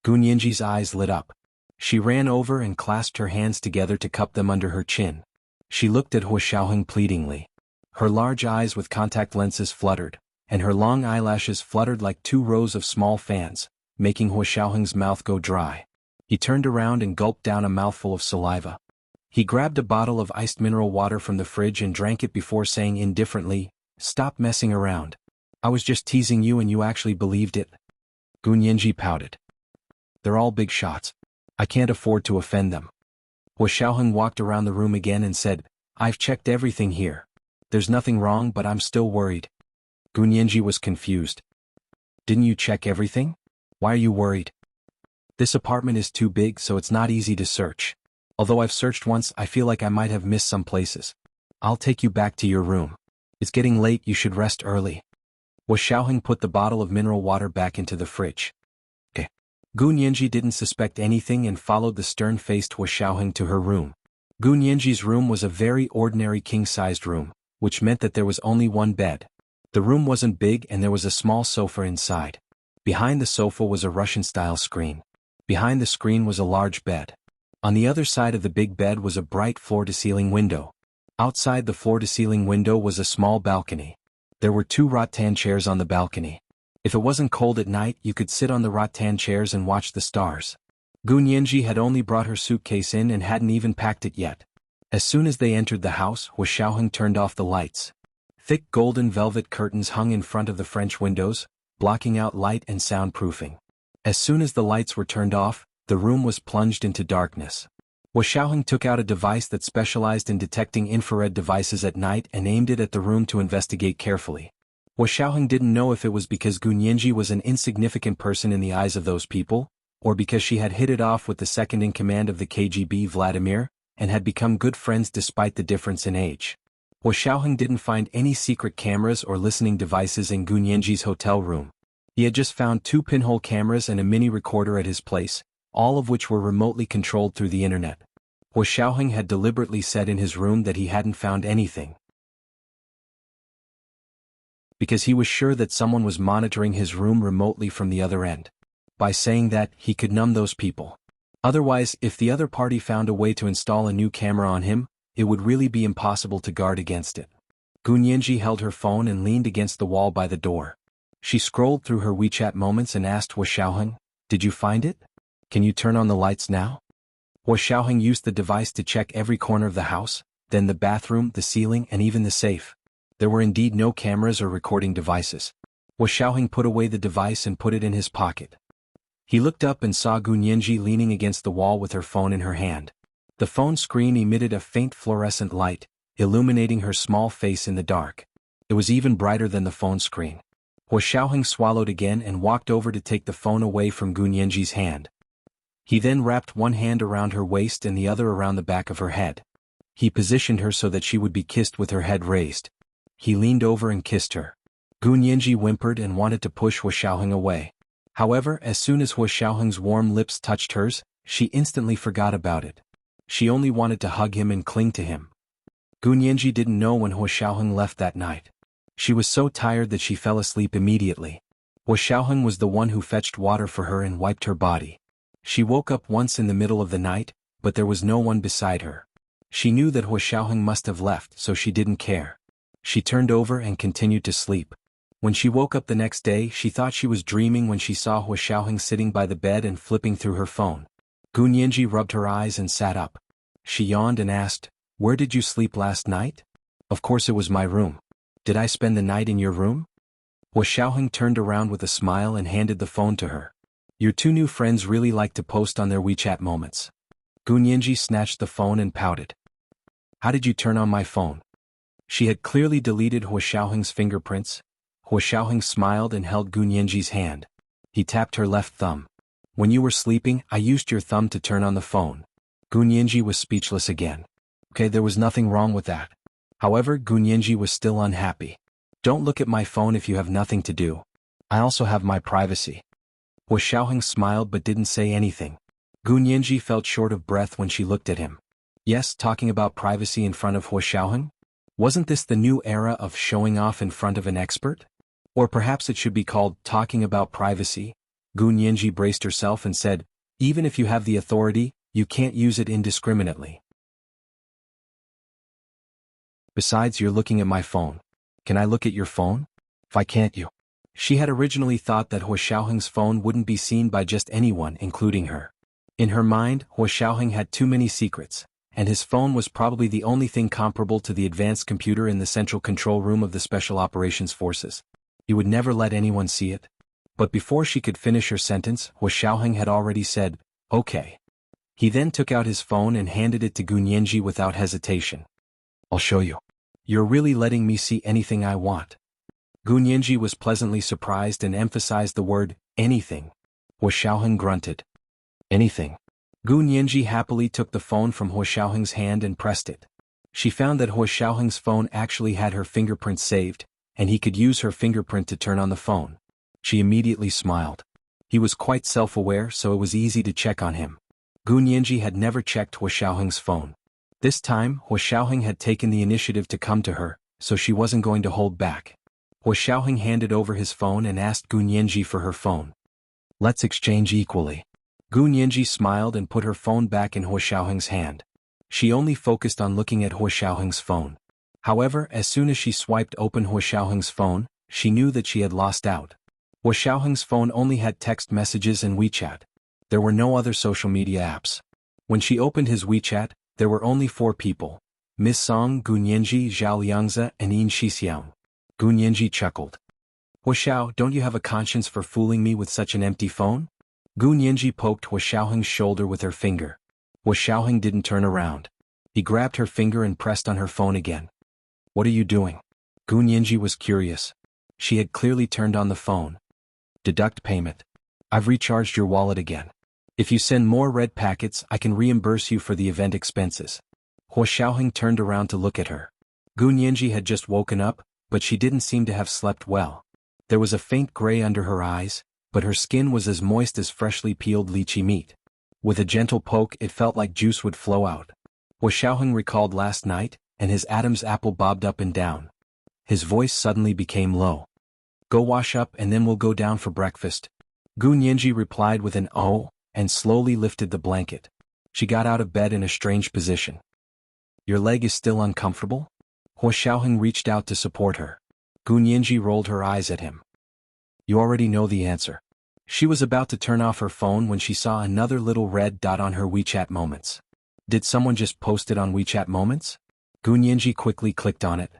Gu Nianji's eyes lit up. She ran over and clasped her hands together to cup them under her chin. She looked at Hua Xiaoheng pleadingly. Her large eyes with contact lenses fluttered, and her long eyelashes fluttered like 2 rows of small fans, making Hua Xiaoheng's mouth go dry. He turned around and gulped down a mouthful of saliva. He grabbed a bottle of iced mineral water from the fridge and drank it before saying indifferently, "Stop messing around. I was just teasing you and you actually believed it." Gu Nianji pouted. "They're all big shots. I can't afford to offend them." Hua Xiaoheng walked around the room again and said, "I've checked everything here. There's nothing wrong, but I'm still worried." Gu Nianji was confused. "Didn't you check everything? Why are you worried?" "This apartment is too big, so it's not easy to search. Although I've searched once, I feel like I might have missed some places. I'll take you back to your room. It's getting late, you should rest early." Hua Xiaoheng put the bottle of mineral water back into the fridge. "Okay." Gu Nianji didn't suspect anything and followed the stern-faced Hua Xiaoheng to her room. Gu Nianji's room was a very ordinary king-sized room, which meant that there was only one bed. The room wasn't big and there was a small sofa inside. Behind the sofa was a Russian-style screen. Behind the screen was a large bed. On the other side of the big bed was a bright floor-to-ceiling window. Outside the floor-to-ceiling window was a small balcony. There were 2 rattan chairs on the balcony. If it wasn't cold at night, you could sit on the rattan chairs and watch the stars. Gu Nianji had only brought her suitcase in and hadn't even packed it yet. As soon as they entered the house, Hu Xiaoheng turned off the lights. Thick golden velvet curtains hung in front of the French windows, blocking out light and soundproofing. As soon as the lights were turned off, the room was plunged into darkness. Hu Xiaoheng took out a device that specialized in detecting infrared devices at night and aimed it at the room to investigate carefully. Hu Xiaoheng didn't know if it was because Gu Nianji was an insignificant person in the eyes of those people, or because she had hit it off with the second-in-command of the KGB, Vladimir, and had become good friends despite the difference in age. Hu Xiaoheng didn't find any secret cameras or listening devices in Gu Nianji's hotel room. He had just found 2 pinhole cameras and a mini recorder at his place, all of which were remotely controlled through the internet. Hu Xiaoheng had deliberately said in his room that he hadn't found anything, because he was sure that someone was monitoring his room remotely from the other end. By saying that, he could numb those people. Otherwise, if the other party found a way to install a new camera on him, it would really be impossible to guard against it. Gu Nianji held her phone and leaned against the wall by the door. She scrolled through her WeChat moments and asked Hu Xiaoheng, "Did you find it? Can you turn on the lights now?" Hu Xiaoheng used the device to check every corner of the house, then the bathroom, the ceiling, and even the safe. There were indeed no cameras or recording devices. Hu Xiaoheng put away the device and put it in his pocket. He looked up and saw Gu Nianji leaning against the wall with her phone in her hand. The phone screen emitted a faint fluorescent light, illuminating her small face in the dark. It was even brighter than the phone screen. Hu Xiaoheng swallowed again and walked over to take the phone away from Gu Nianji's hand. He then wrapped one hand around her waist and the other around the back of her head. He positioned her so that she would be kissed with her head raised. He leaned over and kissed her. Gu Nianji whimpered and wanted to push Hu Xiaoheng away. However, as soon as Hu Xiaoheng's warm lips touched hers, she instantly forgot about it. She only wanted to hug him and cling to him. Gu Nianji didn't know when Hu Xiaoheng left that night. She was so tired that she fell asleep immediately. Hu Xiaoheng was the one who fetched water for her and wiped her body. She woke up once in the middle of the night, but there was no one beside her. She knew that Hu Xiaoheng must have left, so she didn't care. She turned over and continued to sleep. When she woke up the next day, she thought she was dreaming when she saw Hu Xiaoheng sitting by the bed and flipping through her phone. Gu Nianji rubbed her eyes and sat up. She yawned and asked, "Where did you sleep last night?" "Of course it was my room. Did I spend the night in your room?" Hu Xiaoheng turned around with a smile and handed the phone to her. "Your 2 new friends really like to post on their WeChat moments." Gu Nianji snatched the phone and pouted. "How did you turn on my phone?" She had clearly deleted Hu Xiaoheng's fingerprints. Hu Xiaoheng smiled and held Gu Nianji's hand. He tapped her left thumb. "When you were sleeping, I used your thumb to turn on the phone." Gu Nianji was speechless again. Okay, there was nothing wrong with that. However, Gu Nianji was still unhappy. "Don't look at my phone if you have nothing to do. I also have my privacy." Hu Xiaoheng smiled but didn't say anything. Gu Nianji felt short of breath when she looked at him. Yes, talking about privacy in front of Hu Xiaoheng? Wasn't this the new era of showing off in front of an expert? Or perhaps it should be called talking about privacy? Gu Nianji braced herself and said, "Even if you have the authority, you can't use it indiscriminately. Besides, you're looking at my phone. Can I look at your phone? Why can't you?" She had originally thought that Hu Xiaoheng's phone wouldn't be seen by just anyone, including her. In her mind, Hu Xiaoheng had too many secrets, and his phone was probably the only thing comparable to the advanced computer in the central control room of the Special Operations Forces. He would never let anyone see it. But before she could finish her sentence, Hu Xiaoheng had already said, "Okay." He then took out his phone and handed it to Gu Nianji without hesitation. "I'll show you. You're really letting me see anything I want." Gu Nianji was pleasantly surprised and emphasized the word, anything. Hu Xiaoheng grunted. "Anything?" Gu Nianji happily took the phone from Hu Xiaoheng's hand and pressed it. She found that Hu Xiaoheng's phone actually had her fingerprint saved, and he could use her fingerprint to turn on the phone. She immediately smiled. He was quite self-aware, so it was easy to check on him. Gu Nianji had never checked Hu Xiaoheng's phone. This time, Hu Xiaoheng had taken the initiative to come to her, so she wasn't going to hold back. Hu Xiaoheng handed over his phone and asked Gu Nianji for her phone. "Let's exchange equally." Gu Nianji smiled and put her phone back in Hu Xiaoheng's hand. She only focused on looking at Hua Xiaoheng's phone. However, as soon as she swiped open Hua Xiaoheng's phone, she knew that she had lost out. Hua Xiaoheng's phone only had text messages and WeChat. There were no other social media apps. When she opened his WeChat, there were only 4 people: Miss Song, Gu Nianji, Zhao Liangzi, and Yin Shixiang. Gu Nianji chuckled. Hua Xiao, don't you have a conscience for fooling me with such an empty phone? Gu Nianji poked Hua Xiaoheng's shoulder with her finger. Hua Xiaoheng didn't turn around. He grabbed her finger and pressed on her phone again. What are you doing? Gu Nianji was curious. She had clearly turned on the phone. Deduct payment. I've recharged your wallet again. If you send more red packets, I can reimburse you for the event expenses. Hua Xiaoheng turned around to look at her. Gu Nianji had just woken up, but she didn't seem to have slept well. There was a faint gray under her eyes, but her skin was as moist as freshly peeled lychee meat. With a gentle poke, it felt like juice would flow out. Hua Xiaoheng recalled last night, and his Adam's apple bobbed up and down. His voice suddenly became low. Go wash up and then we'll go down for breakfast. Gu Nianji replied with an "oh," and slowly lifted the blanket. She got out of bed in a strange position. Your leg is still uncomfortable? Hua Xiaoheng reached out to support her. Gu Nianji rolled her eyes at him. You already know the answer. She was about to turn off her phone when she saw another little red dot on her WeChat Moments. Did someone just post it on WeChat Moments? Gu Nianji quickly clicked on it.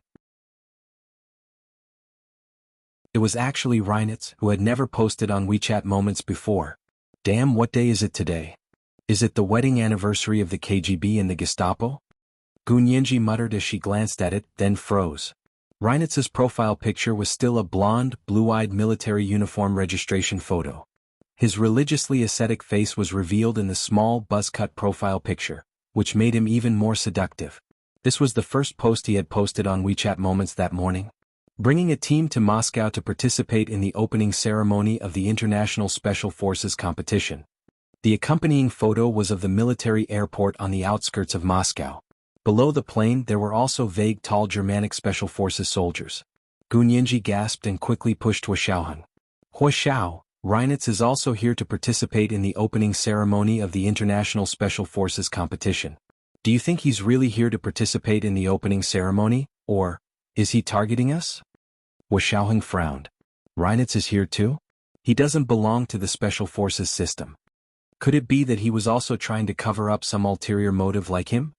It was actually Reinitz, who had never posted on WeChat Moments before. Damn, what day is it today? Is it the wedding anniversary of the KGB and the Gestapo? Gu Nianji muttered as she glanced at it, then froze. Reinitz's profile picture was still a blonde, blue-eyed military uniform registration photo. His religiously ascetic face was revealed in the small, buzz-cut profile picture, which made him even more seductive. This was the first post he had posted on WeChat Moments that morning. Bringing a team to Moscow to participate in the opening ceremony of the International Special Forces competition. The accompanying photo was of the military airport on the outskirts of Moscow. Below the plane there were also vague tall Germanic Special Forces soldiers. Gu Nianji gasped and quickly pushed Hua Xiaoheng. Hua Xiao, Reinitz is also here to participate in the opening ceremony of the International Special Forces competition. Do you think he's really here to participate in the opening ceremony, or is he targeting us? Hua Xiaoheng frowned. Reinitz is here too? He doesn't belong to the Special Forces system. Could it be that he was also trying to cover up some ulterior motive like him?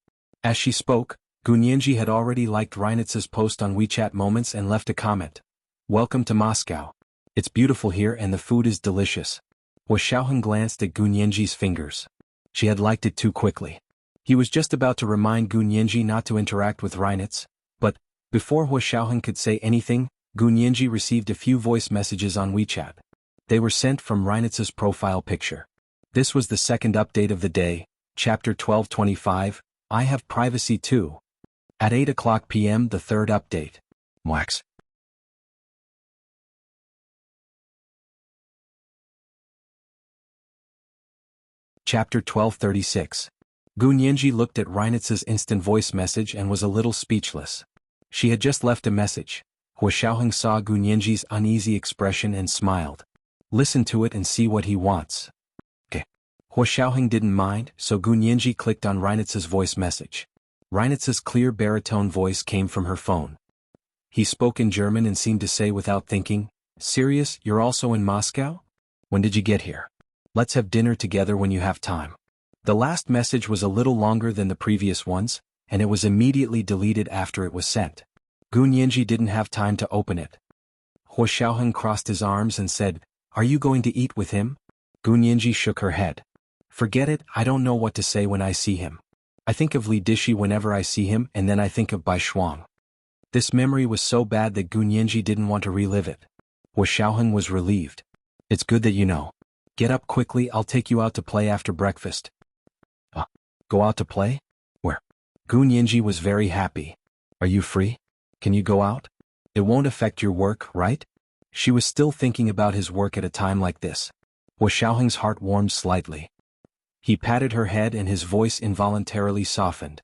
As she spoke, Gu Nianji had already liked Reinitz's post on WeChat Moments and left a comment. Welcome to Moscow. It's beautiful here and the food is delicious. Hua Xiaoheng glanced at Gu Nianji's fingers. She had liked it too quickly. He was just about to remind Gu Nianji not to interact with Reinitz, but, before Hua Xiaoheng could say anything, Gu Nianji received a few voice messages on WeChat. They were sent from Reinitz's profile picture. This was the second update of the day, Chapter 1225, I Have Privacy Too. At 8:00 p.m. the third update. Wax. Chapter 1236. Gu Nianji looked at Reinitz's instant voice message and was a little speechless. She had just left a message. Hua Xiaoheng saw Gu Nianji's uneasy expression and smiled. Listen to it and see what he wants. Okay. Hua Xiaoheng didn't mind, so Gu Nianji clicked on Reinitz's voice message. Reinitz's clear baritone voice came from her phone. He spoke in German and seemed to say without thinking, Serious, you're also in Moscow? When did you get here? Let's have dinner together when you have time. The last message was a little longer than the previous ones, and it was immediately deleted after it was sent. Gu Nianji didn't have time to open it. Hua Xiaoheng crossed his arms and said, Are you going to eat with him? Gu Nianji shook her head. Forget it, I don't know what to say when I see him. I think of Li Dishi whenever I see him and then I think of Bai Shuang. This memory was so bad that Gu Nianji didn't want to relive it. Hua Xiaoheng was relieved. It's good that you know. Get up quickly, I'll take you out to play after breakfast. Go out to play? Where? Gu Nianji was very happy. Are you free? Can you go out? It won't affect your work, right? She was still thinking about his work at a time like this. Hua Xiaoheng's heart warmed slightly. He patted her head and his voice involuntarily softened.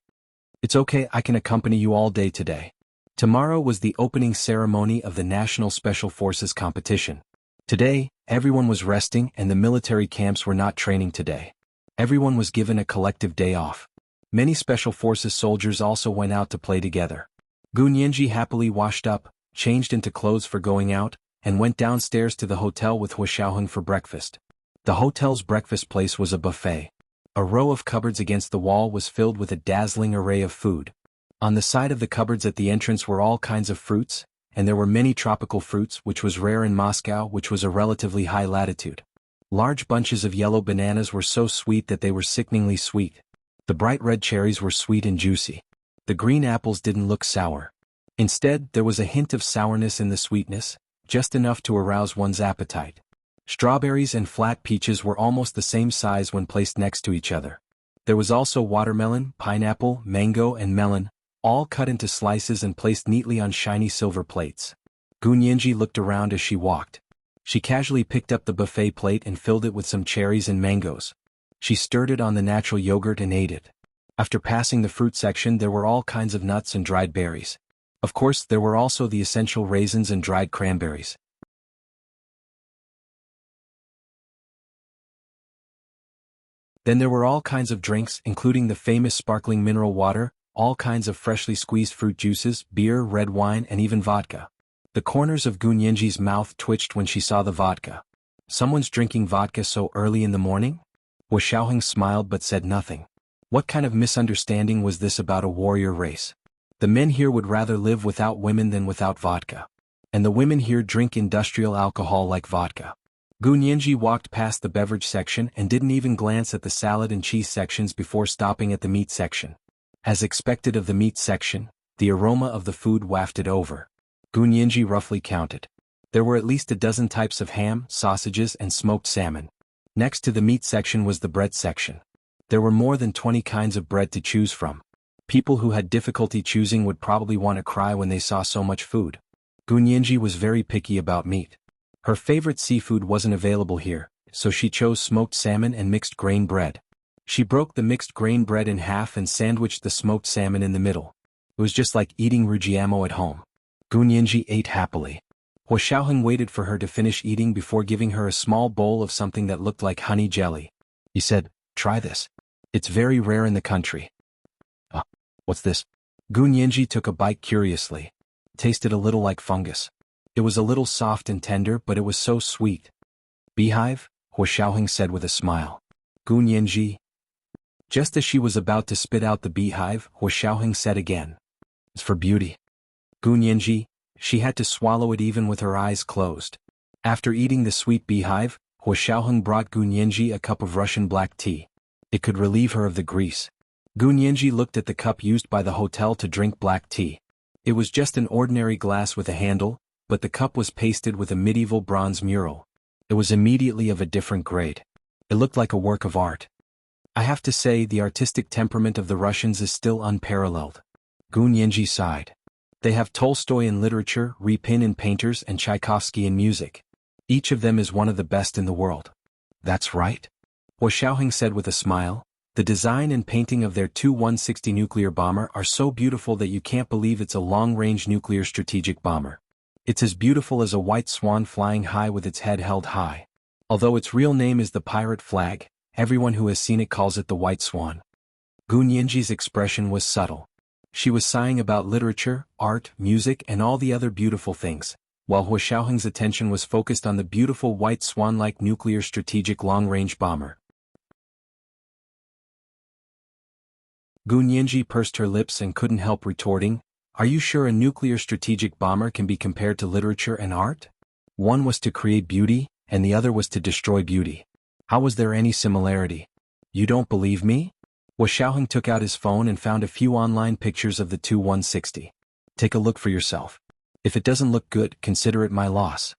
It's okay, I can accompany you all day today. Tomorrow was the opening ceremony of the National Special Forces competition. Today, everyone was resting and the military camps were not training today. Everyone was given a collective day off. Many special forces soldiers also went out to play together. Gu Nianji happily washed up, changed into clothes for going out, and went downstairs to the hotel with Hua Xiaoheng for breakfast. The hotel's breakfast place was a buffet. A row of cupboards against the wall was filled with a dazzling array of food. On the side of the cupboards at the entrance were all kinds of fruits, and there were many tropical fruits, which was rare in Moscow, which was a relatively high latitude. Large bunches of yellow bananas were so sweet that they were sickeningly sweet. The bright red cherries were sweet and juicy. The green apples didn't look sour. Instead, there was a hint of sourness in the sweetness, just enough to arouse one's appetite. Strawberries and flat peaches were almost the same size when placed next to each other. There was also watermelon, pineapple, mango and melon, all cut into slices and placed neatly on shiny silver plates. Gu Nianji looked around as she walked. She casually picked up the buffet plate and filled it with some cherries and mangoes. She stirred it on the natural yogurt and ate it. After passing the fruit section, there were all kinds of nuts and dried berries. Of course, there were also the essential raisins and dried cranberries. Then there were all kinds of drinks, including the famous sparkling mineral water, all kinds of freshly squeezed fruit juices, beer, red wine, and even vodka. The corners of Gu Nianji's mouth twitched when she saw the vodka. Someone's drinking vodka so early in the morning? Hua Xiaoheng smiled but said nothing. What kind of misunderstanding was this about a warrior race? The men here would rather live without women than without vodka. And the women here drink industrial alcohol like vodka. Gu Nianji walked past the beverage section and didn't even glance at the salad and cheese sections before stopping at the meat section. As expected of the meat section, the aroma of the food wafted over. Gu Nianji roughly counted. There were at least a dozen types of ham, sausages, and smoked salmon. Next to the meat section was the bread section. There were more than 20 kinds of bread to choose from. People who had difficulty choosing would probably want to cry when they saw so much food. Gu Nianji was very picky about meat. Her favorite seafood wasn't available here, so she chose smoked salmon and mixed grain bread. She broke the mixed grain bread in half and sandwiched the smoked salmon in the middle. It was just like eating rujiamo at home. Gu Nianji ate happily. Hua Xiaoheng waited for her to finish eating before giving her a small bowl of something that looked like honey jelly. He said, "Try this. It's very rare in the country." What's this? Gu Nianji took a bite curiously. It tasted a little like fungus. It was a little soft and tender, but it was so sweet. "Beehive?" Hua Xiaoheng said with a smile. Gu Nianji. Just as she was about to spit out the beehive, Hua Xiaoheng said again, "It's for beauty." Gu Nianji. She had to swallow it even with her eyes closed. After eating the sweet beehive, Hua Xiaoheng brought Gu Nianji a cup of Russian black tea. It could relieve her of the grease. Gu Nianji looked at the cup used by the hotel to drink black tea. It was just an ordinary glass with a handle, but the cup was pasted with a medieval bronze mural. It was immediately of a different grade. It looked like a work of art. I have to say, the artistic temperament of the Russians is still unparalleled. Gu Nianji sighed. They have Tolstoy in literature, Repin in painters, and Tchaikovsky in music. Each of them is one of the best in the world. That's right. Hua Xiaoheng said with a smile. The design and painting of their Tu-160 nuclear bomber are so beautiful that you can't believe it's a long-range nuclear strategic bomber. It's as beautiful as a white swan flying high with its head held high. Although its real name is the pirate flag, everyone who has seen it calls it the white swan. Gu Nianji's expression was subtle. She was sighing about literature, art, music, and all the other beautiful things, while Hua Xiaoheng's attention was focused on the beautiful white swan-like nuclear strategic long-range bomber. Gu Nianji pursed her lips and couldn't help retorting, "Are you sure a nuclear strategic bomber can be compared to literature and art? One was to create beauty, and the other was to destroy beauty. How was there any similarity? You don't believe me?" Hua Xiaoheng took out his phone and found a few online pictures of the Tu-160. "Take a look for yourself. If it doesn't look good, consider it my loss."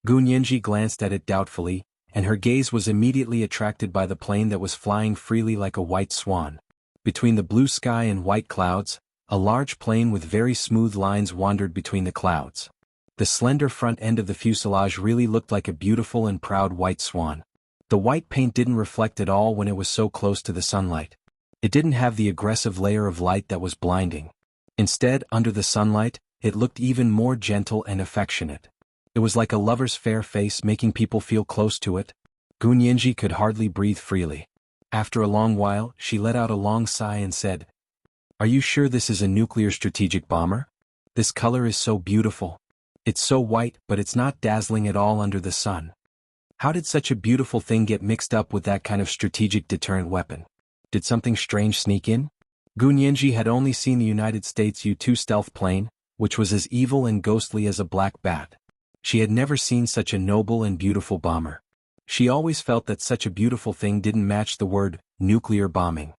Gu Nianji glanced at it doubtfully, and her gaze was immediately attracted by the plane that was flying freely like a white swan. Between the blue sky and white clouds, a large plane with very smooth lines wandered between the clouds. The slender front end of the fuselage really looked like a beautiful and proud white swan. The white paint didn't reflect at all when it was so close to the sunlight. It didn't have the aggressive layer of light that was blinding. Instead, under the sunlight, it looked even more gentle and affectionate. It was like a lover's fair face making people feel close to it. Gu Nianji could hardly breathe freely. After a long while, she let out a long sigh and said, "Are you sure this is a nuclear strategic bomber? This color is so beautiful. It's so white, but it's not dazzling at all under the sun. How did such a beautiful thing get mixed up with that kind of strategic deterrent weapon? Did something strange sneak in?" Gunyenji had only seen the United States U-2 stealth plane, which was as evil and ghostly as a black bat. She had never seen such a noble and beautiful bomber. She always felt that such a beautiful thing didn't match the word nuclear bombing.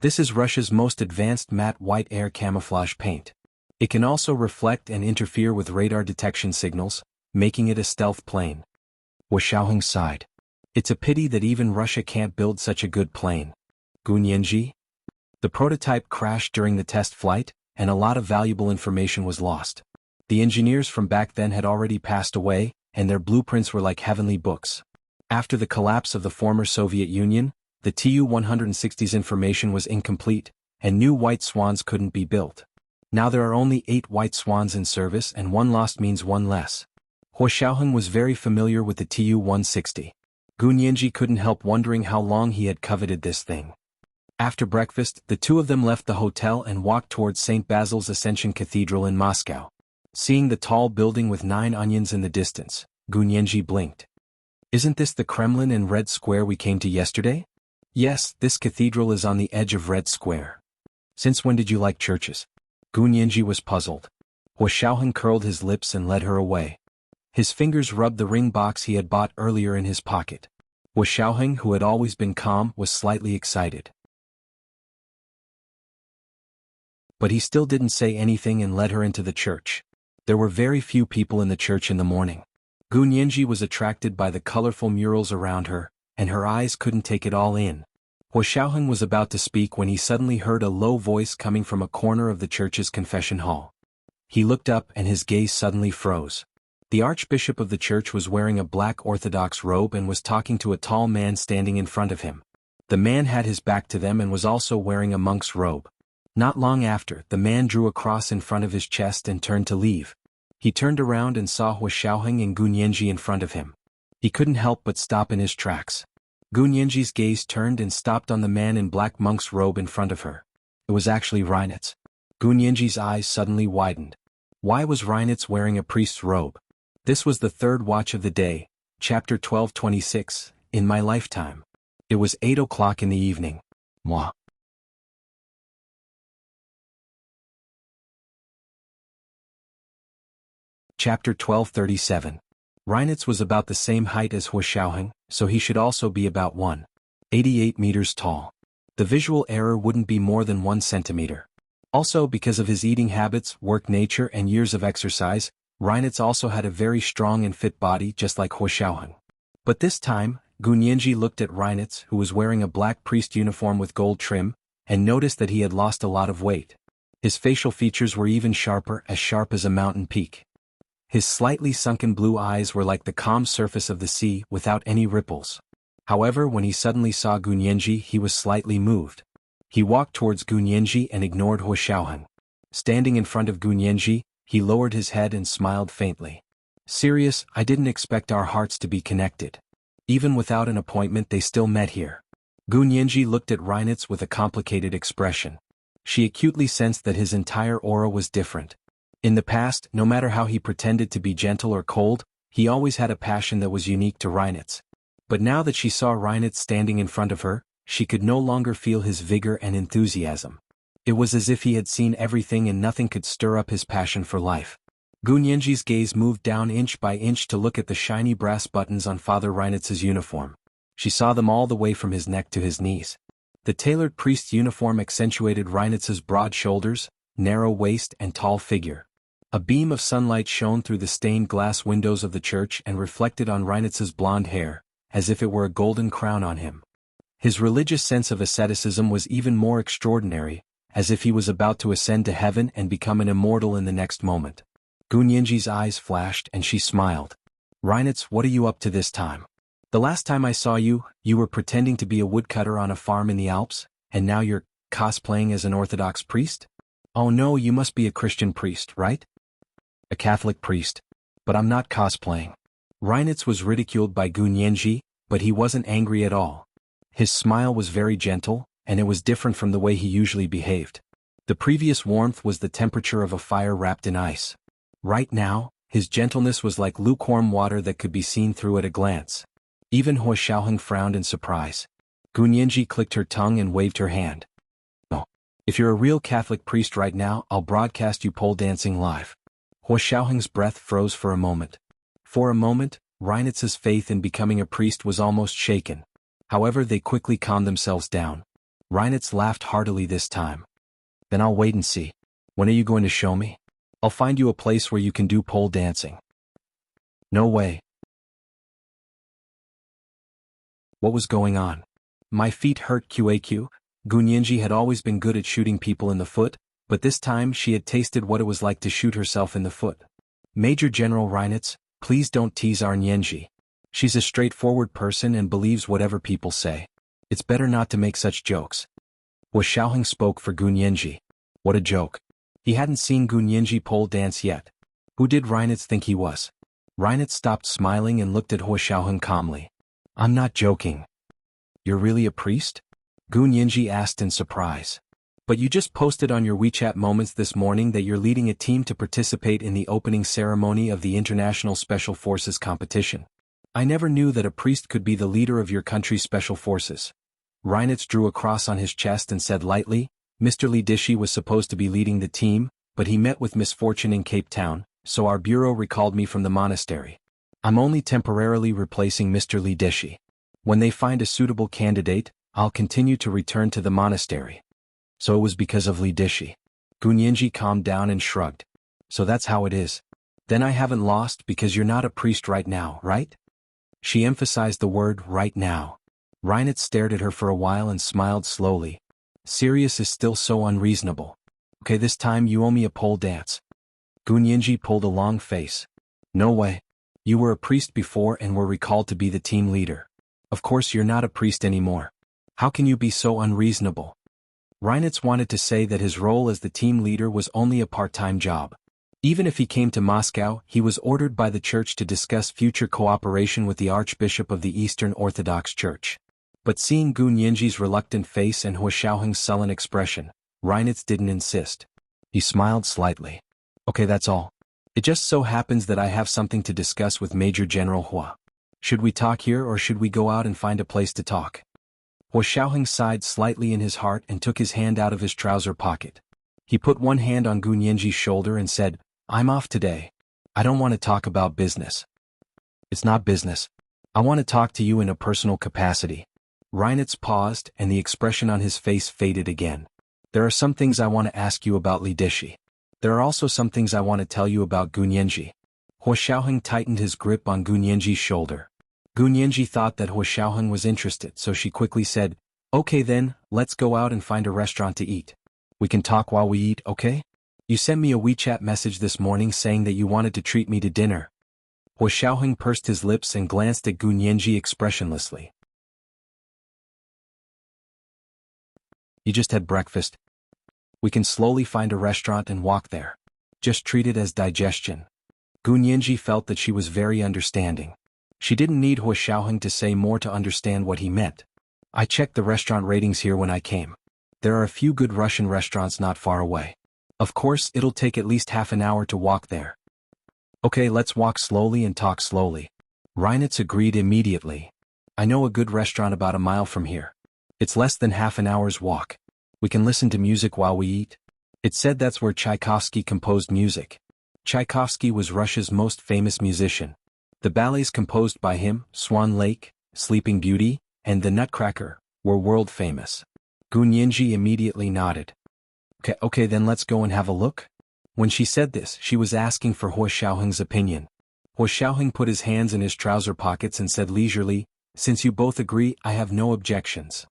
This is Russia's most advanced matte white air camouflage paint. It can also reflect and interfere with radar detection signals, making it a stealth plane. Wu Xiaoheng sighed. It's a pity that even Russia can't build such a good plane. Gunyenji? The prototype crashed during the test flight, and a lot of valuable information was lost. The engineers from back then had already passed away, and their blueprints were like heavenly books. After the collapse of the former Soviet Union, the Tu-160's information was incomplete, and new White Swans couldn't be built. Now there are only 8 White Swans in service, and one lost means one less. Wu Xiaoheng was very familiar with the Tu-160. Gunyenji couldn't help wondering how long he had coveted this thing. After breakfast, the two of them left the hotel and walked towards St. Basil's Ascension Cathedral in Moscow. Seeing the tall building with 9 onions in the distance, Gunyenji blinked. "Isn't this the Kremlin and Red Square we came to yesterday?" "Yes, this cathedral is on the edge of Red Square." "Since when did you like churches?" Gunyenji was puzzled. Wu Xiaoheng curled his lips and led her away. His fingers rubbed the ring box he had bought earlier in his pocket. Wu Xiaoheng, who had always been calm, was slightly excited. But he still didn't say anything and led her into the church. There were very few people in the church in the morning. Gunyenji was attracted by the colorful murals around her, and her eyes couldn't take it all in. Wu Xiaoheng was about to speak when he suddenly heard a low voice coming from a corner of the church's confession hall. He looked up and his gaze suddenly froze. The archbishop of the church was wearing a black Orthodox robe and was talking to a tall man standing in front of him. The man had his back to them and was also wearing a monk's robe. Not long after, the man drew a cross in front of his chest and turned to leave. He turned around and saw Wu Xiaoheng and Gunyenji in front of him. He couldn't help but stop in his tracks. Gunyenji's gaze turned and stopped on the man in black monk's robe in front of her. It was actually Reinitz. Gunyenji's eyes suddenly widened. Why was Reinitz wearing a priest's robe? This was the third watch of the day, chapter 1226, in my lifetime. It was 8 o'clock in the evening. Moi. Chapter 1237. Reinitz was about the same height as Wu Xiaoheng, so he should also be about 1.88 meters tall. The visual error wouldn't be more than 1 centimeter. Also, because of his eating habits, work nature, and years of exercise, Reinitz also had a very strong and fit body just like Wu Xiaoheng. But this time, Gunyenji looked at Reinitz, who was wearing a black priest uniform with gold trim, and noticed that he had lost a lot of weight. His facial features were even sharp as a mountain peak. His slightly sunken blue eyes were like the calm surface of the sea without any ripples. However, when he suddenly saw Gunyenji, he was slightly moved. He walked towards Gunyenji and ignored Wu Xiaoheng. Standing in front of Gunyenji, he lowered his head and smiled faintly. "Serious, I didn't expect our hearts to be connected. Even without an appointment, they still met here." Gunyenji looked at Reinitz with a complicated expression. She acutely sensed that his entire aura was different. In the past, no matter how he pretended to be gentle or cold, he always had a passion that was unique to Reinitz. But now that she saw Reinitz standing in front of her, she could no longer feel his vigor and enthusiasm. It was as if he had seen everything and nothing could stir up his passion for life. Gunyenji's gaze moved down inch by inch to look at the shiny brass buttons on Father Reinitz's uniform. She saw them all the way from his neck to his knees. The tailored priest's uniform accentuated Reinitz's broad shoulders, narrow waist, and tall figure. A beam of sunlight shone through the stained glass windows of the church and reflected on Reinitz's blonde hair, as if it were a golden crown on him. His religious sense of asceticism was even more extraordinary, as if he was about to ascend to heaven and become an immortal in the next moment. Gunyenji's eyes flashed and she smiled. "Reinitz, what are you up to this time? The last time I saw you, you were pretending to be a woodcutter on a farm in the Alps, and now you're cosplaying as an Orthodox priest? Oh no, you must be a Christian priest, right?" "A Catholic priest. But I'm not cosplaying." Reinitz was ridiculed by Gunyenji, but he wasn't angry at all. His smile was very gentle, and it was different from the way he usually behaved. The previous warmth was the temperature of a fire wrapped in ice. Right now, his gentleness was like lukewarm water that could be seen through at a glance. Even Hua Xiaoheng frowned in surprise. Gunyanji clicked her tongue and waved her hand. "Oh, if you're a real Catholic priest right now, I'll broadcast you pole dancing live." Hua Xiaoheng's breath froze for a moment. For a moment, Reinitz's faith in becoming a priest was almost shaken. However, they quickly calmed themselves down. Reinitz laughed heartily this time. "Then I'll wait and see. When are you going to show me? I'll find you a place where you can do pole dancing." "No way." What was going on? My feet hurt QAQ. Gunyanji had always been good at shooting people in the foot, but this time she had tasted what it was like to shoot herself in the foot. "Major General Reinitz, please don't tease our Nyenji. She's a straightforward person and believes whatever people say. It's better not to make such jokes." Hua Xiaoheng spoke for Gunyanji. What a joke. He hadn't seen Gunyanji pole dance yet. Who did Reinitz think he was? Reinitz stopped smiling and looked at Hua Xiaoheng calmly. "I'm not joking." "You're really a priest?" Gunyanji asked in surprise. "But you just posted on your WeChat moments this morning that you're leading a team to participate in the opening ceremony of the International Special Forces competition. I never knew that a priest could be the leader of your country's special forces." Reinitz drew a cross on his chest and said lightly, "Mr. Li Dishi was supposed to be leading the team, but he met with misfortune in Cape Town, so our bureau recalled me from the monastery. I'm only temporarily replacing Mr. Li Dishi. When they find a suitable candidate, I'll continue to return to the monastery." So it was because of Li Dishi. Gunyanji calmed down and shrugged. "So that's how it is. Then I haven't lost because you're not a priest right now, right?" She emphasized the word "right now." Reinitz stared at her for a while and smiled slowly. "Sirius is still so unreasonable. Okay, this time you owe me a pole dance." Gunyanji pulled a long face. "No way. You were a priest before and were recalled to be the team leader. Of course you're not a priest anymore. How can you be so unreasonable?" Reinitz wanted to say that his role as the team leader was only a part-time job. Even if he came to Moscow, he was ordered by the church to discuss future cooperation with the Archbishop of the Eastern Orthodox Church. But seeing Gunyanji's reluctant face and Hua Xiaoheng's sullen expression, Reinitz didn't insist. He smiled slightly. "Okay, that's all. It just so happens that I have something to discuss with Major General Hua. Should we talk here or should we go out and find a place to talk?" Hua Xiaoheng sighed slightly in his heart and took his hand out of his trouser pocket. He put one hand on Gunyanji's shoulder and said, "I'm off today. I don't want to talk about business." "It's not business. I want to talk to you in a personal capacity." Reinitz paused and the expression on his face faded again. "There are some things I want to ask you about Li Dishi. There are also some things I want to tell you about Gunyanji." Hua Xiaoheng tightened his grip on Gunyanji's shoulder. Gunyanji thought that Hua Xiaoheng was interested, so she quickly said, "Okay then, let's go out and find a restaurant to eat. We can talk while we eat, okay? You sent me a WeChat message this morning saying that you wanted to treat me to dinner." Hua Xiaoheng pursed his lips and glanced at Gunyanji expressionlessly. "You just had breakfast. We can slowly find a restaurant and walk there. Just treat it as digestion." Gunyanji felt that she was very understanding. She didn't need Hua Xiaoheng to say more to understand what he meant. "I checked the restaurant ratings here when I came. There are a few good Russian restaurants not far away. Of course, it'll take at least half an hour to walk there." "Okay, let's walk slowly and talk slowly." Reinitz agreed immediately. "I know a good restaurant about a mile from here. It's less than half an hour's walk. We can listen to music while we eat." It said that's where Tchaikovsky composed music. Tchaikovsky was Russia's most famous musician. The ballets composed by him, Swan Lake, Sleeping Beauty, and The Nutcracker, were world famous. Gunyanji immediately nodded. Okay, then let's go and have a look." When she said this, she was asking for Hua Xiaoheng's opinion. Hua Xiaoheng put his hands in his trouser pockets and said leisurely, "Since you both agree, I have no objections."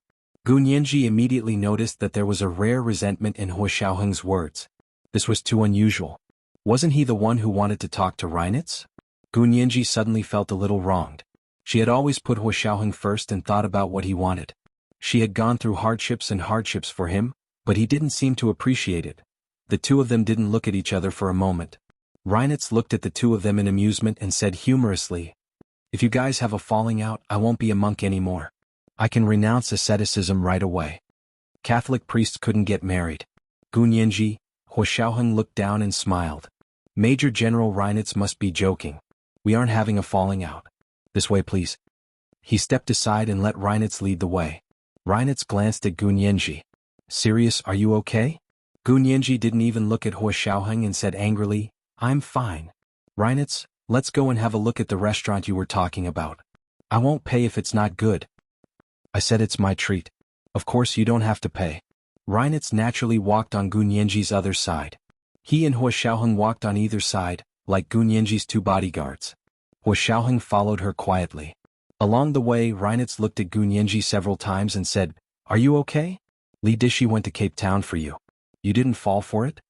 Gunyanji immediately noticed that there was a rare resentment in Hua Xiaoheng's words. This was too unusual. Wasn't he the one who wanted to talk to Reinitz? Gunyanji suddenly felt a little wronged. She had always put Hua Xiaoheng first and thought about what he wanted. She had gone through hardships and hardships for him, but he didn't seem to appreciate it. The two of them didn't look at each other for a moment. Reinitz looked at the two of them in amusement and said humorously, "If you guys have a falling out, I won't be a monk anymore." I can renounce asceticism right away. Catholic priests couldn't get married. Gunyanji, Hua Xiaoheng looked down and smiled. Major General Reinitz must be joking. We aren't having a falling out. This way, please. He stepped aside and let Reinitz lead the way. Reinitz glanced at Gunyanji. Serious, are you okay? Gunyanji didn't even look at Hua Xiaoheng and said angrily, I'm fine. Reinitz, let's go and have a look at the restaurant you were talking about. I won't pay if it's not good. I said it's my treat. Of course you don't have to pay. Reinitz naturally walked on Gunyanji's other side. He and Hua Xiaoheng walked on either side, like Gunyanji's two bodyguards. Hua Xiaoheng followed her quietly. Along the way, Reinitz looked at Gunyanji several times and said, Are you okay? Li Dishi went to Cape Town for you. You didn't fall for it?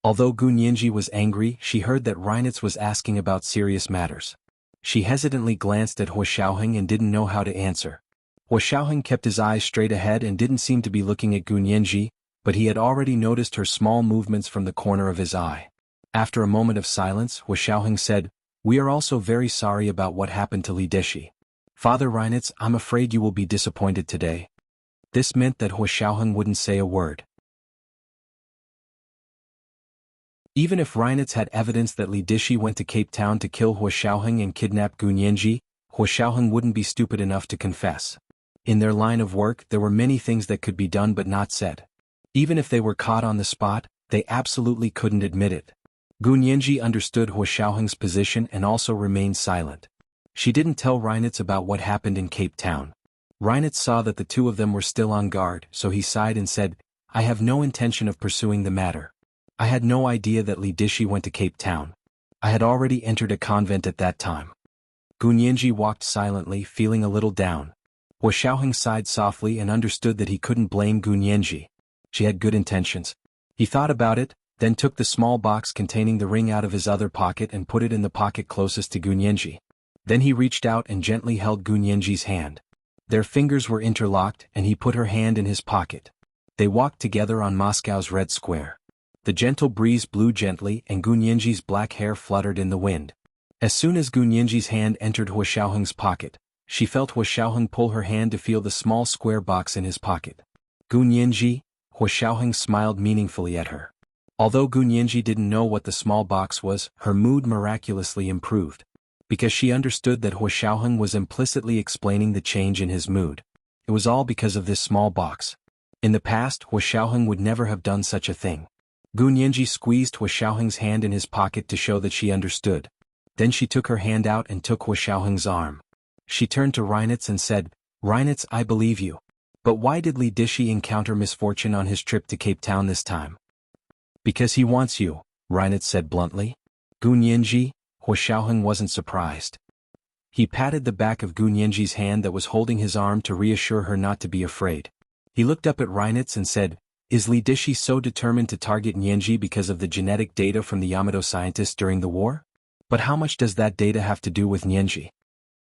Although Gunyanji was angry, she heard that Reinitz was asking about serious matters. She hesitantly glanced at Hua Xiaoheng and didn't know how to answer. Hua Xiaoheng kept his eyes straight ahead and didn't seem to be looking at Gunyanji, but he had already noticed her small movements from the corner of his eye. After a moment of silence, Hua Xiaoheng said, We are also very sorry about what happened to Li Dishi. Father Reinitz, I'm afraid you will be disappointed today. This meant that Hua Xiaoheng wouldn't say a word. Even if Reinitz had evidence that Li Dishi went to Cape Town to kill Hua Xiaoheng and kidnap Gunyanji, Hua Xiaoheng wouldn't be stupid enough to confess. In their line of work, there were many things that could be done but not said. Even if they were caught on the spot, they absolutely couldn't admit it. Gunyanji understood Hua Xiaoheng's position and also remained silent. She didn't tell Reinitz about what happened in Cape Town. Reinitz saw that the two of them were still on guard, so he sighed and said, I have no intention of pursuing the matter. I had no idea that Li Dishi went to Cape Town. I had already entered a convent at that time. Gunyanji walked silently, feeling a little down. Hua Xiaoheng sighed softly and understood that he couldn't blame Gunyanji. She had good intentions. He thought about it, then took the small box containing the ring out of his other pocket and put it in the pocket closest to Gunyanji. Then he reached out and gently held Gunyanji's hand. Their fingers were interlocked and he put her hand in his pocket. They walked together on Moscow's Red Square. The gentle breeze blew gently and Gunyanji's black hair fluttered in the wind. As soon as Gunyanji's hand entered Hua Xiaoheng's pocket, she felt Hua Xiaoheng pull her hand to feel the small square box in his pocket. Gunyanji, Hua Xiaoheng smiled meaningfully at her. Although Gunyanji didn't know what the small box was, her mood miraculously improved. Because she understood that Hua Xiaoheng was implicitly explaining the change in his mood. It was all because of this small box. In the past, Hua Xiaoheng would never have done such a thing. Gunyanji squeezed Hua Xiaoheng's hand in his pocket to show that she understood. Then she took her hand out and took Hua Xiaoheng's arm. She turned to Reinitz and said, Reinitz, I believe you. But why did Li Dishi encounter misfortune on his trip to Cape Town this time? Because he wants you, Reinitz said bluntly. Gunyanji, Hua Xiaoheng wasn't surprised. He patted the back of Gunyanji's hand that was holding his arm to reassure her not to be afraid. He looked up at Reinitz and said, Is Li Dishi so determined to target Nyenji because of the genetic data from the Yamato scientists during the war? But how much does that data have to do with Nyenji?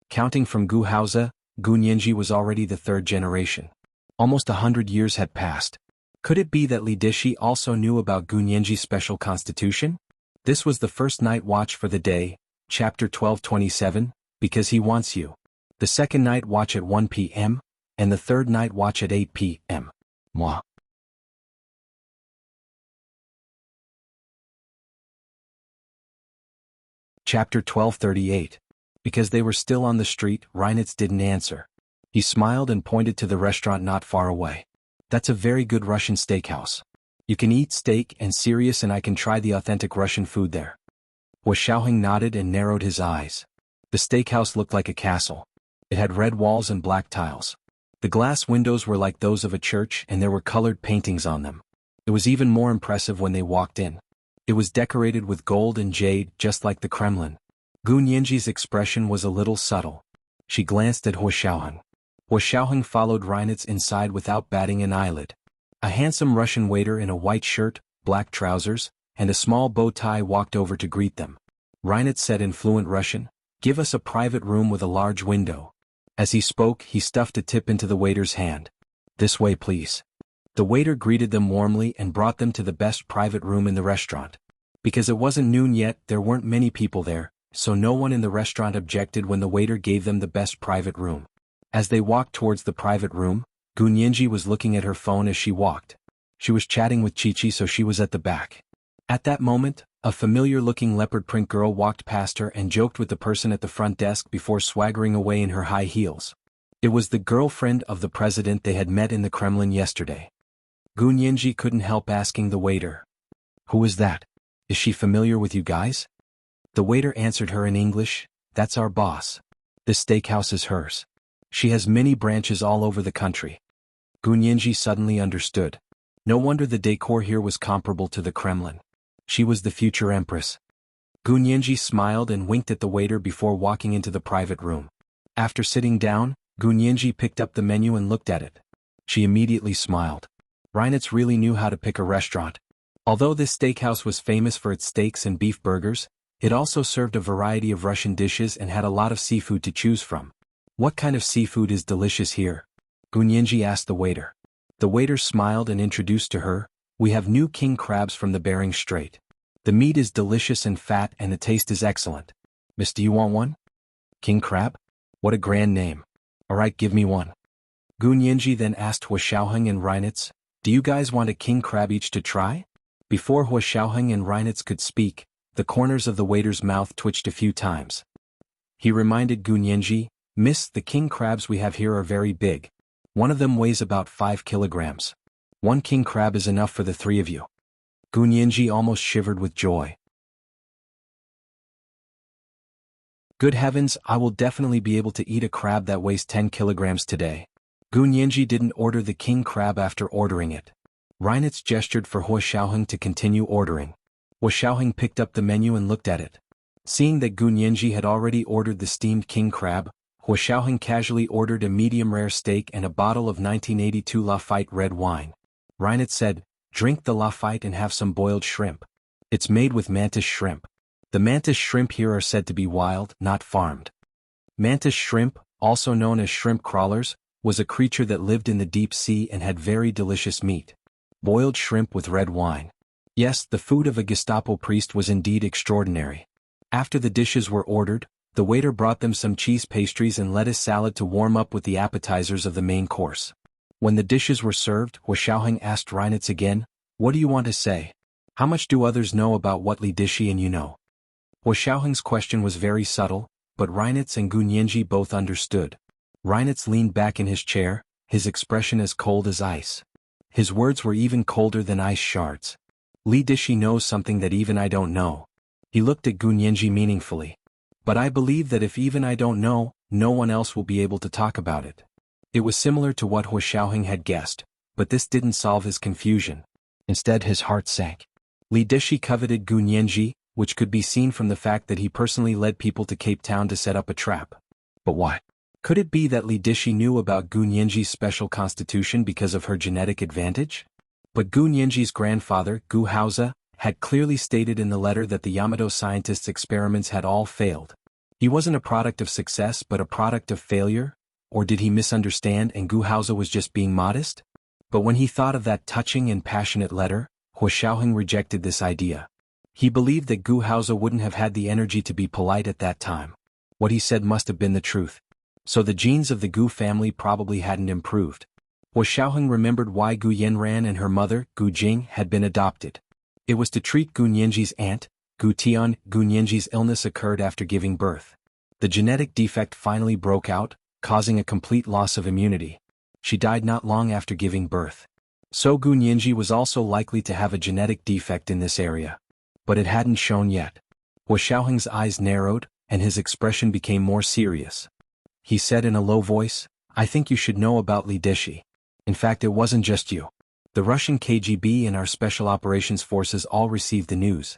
Counting from Gu Haoze, Gu Nyenji was already the third generation. Almost 100 years had passed. Could it be that Li Dishi also knew about Gu Nyenji's special constitution? This was the first night watch for the day, chapter 1227, because he wants you. The second night watch at 1 p.m., and the third night watch at 8 p.m. Moi. Chapter 1238. Because they were still on the street, Reinitz didn't answer. He smiled and pointed to the restaurant not far away. That's a very good Russian steakhouse. You can eat steak and Sirius and I can try the authentic Russian food there. Hua Xiaoheng nodded and narrowed his eyes. The steakhouse looked like a castle. It had red walls and black tiles. The glass windows were like those of a church and there were colored paintings on them. It was even more impressive when they walked in. It was decorated with gold and jade, just like the Kremlin. Gu Nyenji's expression was a little subtle. She glanced at Hua Xiaoheng. Hua Xiaoheng followed Reinitz inside without batting an eyelid. A handsome Russian waiter in a white shirt, black trousers, and a small bow tie walked over to greet them. Reinitz said in fluent Russian, "Give us a private room with a large window." As he spoke, he stuffed a tip into the waiter's hand. "This way, please." The waiter greeted them warmly and brought them to the best private room in the restaurant. Because it wasn't noon yet, there weren't many people there, so no one in the restaurant objected when the waiter gave them the best private room. As they walked towards the private room, Gu Nianji was looking at her phone as she walked. She was chatting with Chi-Chi, so she was at the back. At that moment, a familiar-looking leopard print girl walked past her and joked with the person at the front desk before swaggering away in her high heels. It was the girlfriend of the president they had met in the Kremlin yesterday. Gu Nianji couldn't help asking the waiter, "Who is that? Is she familiar with you guys?" The waiter answered her in English, "That's our boss. This steakhouse is hers. She has many branches all over the country." Gu Nianji suddenly understood. No wonder the decor here was comparable to the Kremlin. She was the future empress. Gu Nianji smiled and winked at the waiter before walking into the private room. After sitting down, Gu Nianji picked up the menu and looked at it. She immediately smiled. Reinitz really knew how to pick a restaurant. Although this steakhouse was famous for its steaks and beef burgers, it also served a variety of Russian dishes and had a lot of seafood to choose from. "What kind of seafood is delicious here?" Gu Nianji asked the waiter. The waiter smiled and introduced to her, "We have new king crabs from the Bering Strait. The meat is delicious and fat and the taste is excellent. Miss, do you want one?" "King crab? What a grand name. Alright, give me one." Gu Nianji then asked Hua Xiaoheng and Reinitz, "Do you guys want a king crab each to try?" Before Hua Xiaoheng and Reinitz could speak, the corners of the waiter's mouth twitched a few times. He reminded Gu Nianji, "Miss, the king crabs we have here are very big. One of them weighs about 5 kilograms. One king crab is enough for the three of you." Gu Nianji almost shivered with joy. "Good heavens, I will definitely be able to eat a crab that weighs 10 kilograms today." Gu Nianji didn't order the king crab after ordering it. Reinitz gestured for Hua Xiaoheng to continue ordering. Hua Xiaoheng picked up the menu and looked at it. Seeing that Gu Nianji had already ordered the steamed king crab, Hua Xiaoheng casually ordered a medium-rare steak and a bottle of 1982 Lafite red wine. Reinitz said, "Drink the Lafite and have some boiled shrimp. It's made with mantis shrimp. The mantis shrimp here are said to be wild, not farmed." Mantis shrimp, also known as shrimp crawlers, was a creature that lived in the deep sea and had very delicious meat. Boiled shrimp with red wine. Yes, the food of a Gestapo priest was indeed extraordinary. After the dishes were ordered, the waiter brought them some cheese pastries and lettuce salad to warm up with the appetizers of the main course. When the dishes were served, Hua Xiaoheng asked Reinitz again, "What do you want to say? How much do others know about what Li Dishi and you know?" Hua Xiaoheng's question was very subtle, but Reinitz and Gu Nianji both understood. Reinitz leaned back in his chair, his expression as cold as ice. His words were even colder than ice shards. "Li Dishi knows something that even I don't know." He looked at Gu Nianji meaningfully. "But I believe that if even I don't know, no one else will be able to talk about it." It was similar to what Hua Xiaoheng had guessed, but this didn't solve his confusion. Instead his heart sank. Li Dishi coveted Gu Nianji, which could be seen from the fact that he personally led people to Cape Town to set up a trap. But why? Could it be that Li Dishi knew about Gu Nianji's special constitution because of her genetic advantage? But Gu Nianji's grandfather, Gu Haoze, had clearly stated in the letter that the Yamato scientists' experiments had all failed. He wasn't a product of success but a product of failure? Or did he misunderstand and Gu Haoze was just being modest? But when he thought of that touching and passionate letter, Hua Xiaoheng rejected this idea. He believed that Gu Haoze wouldn't have had the energy to be polite at that time. What he said must have been the truth. So the genes of the Gu family probably hadn't improved. Hua Xiaoheng remembered why Gu Yanran and her mother, Gu Jing, had been adopted. It was to treat Gu Nianji's aunt, Gu Tian. Gu Nianji's illness occurred after giving birth. The genetic defect finally broke out, causing a complete loss of immunity. She died not long after giving birth. So Gu Nianji was also likely to have a genetic defect in this area. But it hadn't shown yet. Hua Xiaoheng's eyes narrowed, and his expression became more serious. He said in a low voice, "I think you should know about Li Dishi. In fact, it wasn't just you. The Russian KGB and our Special Operations Forces all received the news."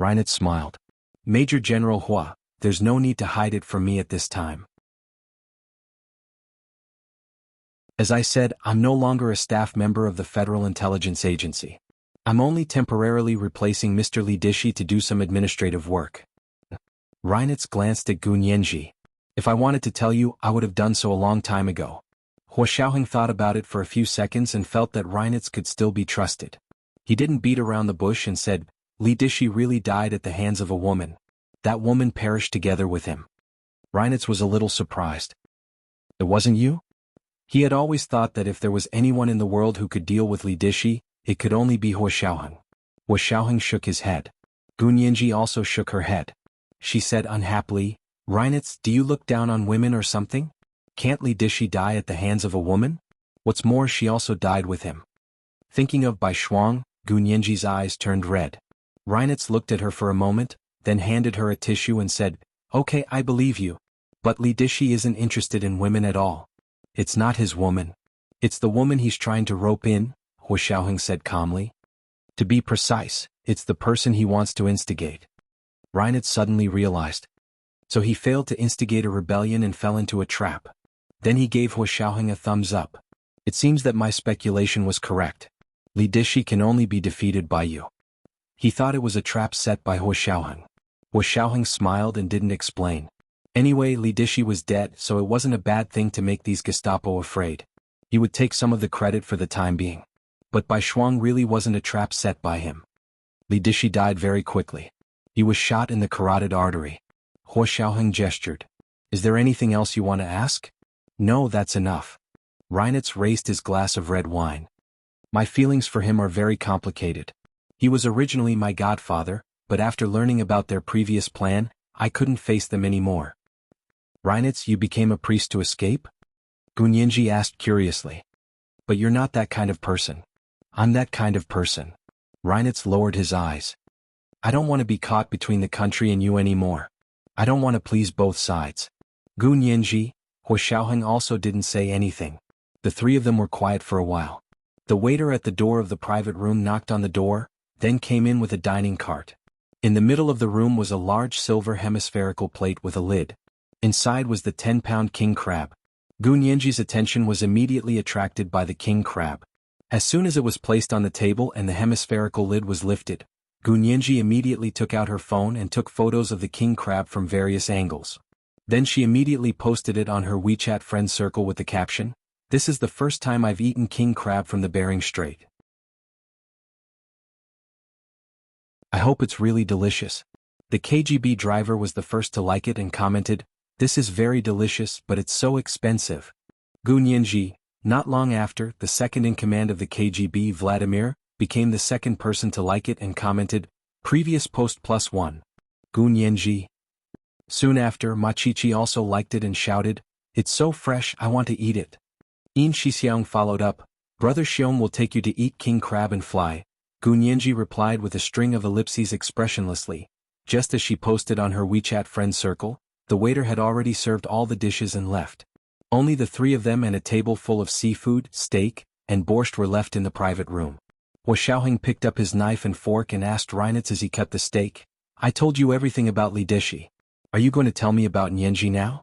Reinitz smiled. "Major General Hua, there's no need to hide it from me at this time. As I said, I'm no longer a staff member of the Federal Intelligence Agency. I'm only temporarily replacing Mr. Li Dishi to do some administrative work." Reinitz glanced at Gu Nianji. "If I wanted to tell you, I would have done so a long time ago." Hua Xiaoheng thought about it for a few seconds and felt that Reinitz could still be trusted. He didn't beat around the bush and said, "Li Dishi really died at the hands of a woman. That woman perished together with him." Reinitz was a little surprised. It wasn't you? He had always thought that if there was anyone in the world who could deal with Li Dishi, it could only be Hua Xiaoheng. Hua Xiaoheng shook his head. Gu Nianji also shook her head. She said unhappily, Reinitz, do you look down on women or something? Can't Li Dishi die at the hands of a woman? What's more, she also died with him. Thinking of Bai Shuang, Gu Nianji's eyes turned red. Reinitz looked at her for a moment, then handed her a tissue and said, Okay, I believe you. But Li Dishi isn't interested in women at all. It's not his woman. It's the woman he's trying to rope in, Hua Xiaoheng said calmly. To be precise, it's the person he wants to instigate. Reinitz suddenly realized. So he failed to instigate a rebellion and fell into a trap. Then he gave Hua Xiaoheng a thumbs up. It seems that my speculation was correct. Li Dishi can only be defeated by you. He thought it was a trap set by Hua Xiaoheng. Hua Xiaoheng smiled and didn't explain. Anyway, Li Dishi was dead, so it wasn't a bad thing to make these Gestapo afraid. He would take some of the credit for the time being. But Bai Shuang really wasn't a trap set by him. Li Dishi died very quickly. He was shot in the carotid artery. Hua Xiaoheng gestured. Is there anything else you want to ask? No, that's enough. Reinitz raised his glass of red wine. My feelings for him are very complicated. He was originally my godfather, but after learning about their previous plan, I couldn't face them anymore. Reinitz, you became a priest to escape? Gu Nianji asked curiously. But you're not that kind of person. I'm that kind of person. Reinitz lowered his eyes. I don't want to be caught between the country and you anymore. I don't want to please both sides. Gu Nianji, Hua Xiaoheng also didn't say anything. The three of them were quiet for a while. The waiter at the door of the private room knocked on the door, then came in with a dining cart. In the middle of the room was a large silver hemispherical plate with a lid. Inside was the 10-pound king crab. Gu Nianji's attention was immediately attracted by the king crab. As soon as it was placed on the table and the hemispherical lid was lifted, Gu Nianji immediately took out her phone and took photos of the king crab from various angles. Then she immediately posted it on her WeChat friend circle with the caption, This is the first time I've eaten king crab from the Bering Strait. I hope it's really delicious. The KGB driver was the first to like it and commented, This is very delicious, but it's so expensive. Gu Nianji, not long after, the second in command of the KGB, Vladimir, became the second person to like it and commented, Previous post +1. Gu Nianji. Soon after, Ma Qiqi also liked it and shouted, It's so fresh, I want to eat it. Yin Shixiang followed up, Brother Xiong will take you to eat king crab and fly. Gu Nianji replied with a string of ellipses expressionlessly. Just as she posted on her WeChat friend circle, the waiter had already served all the dishes and left. Only the three of them and a table full of seafood, steak, and borscht were left in the private room. Hua Xiaoheng picked up his knife and fork and asked Reinitz as he cut the steak, I told you everything about Li Dishi. Are you going to tell me about Nianji now?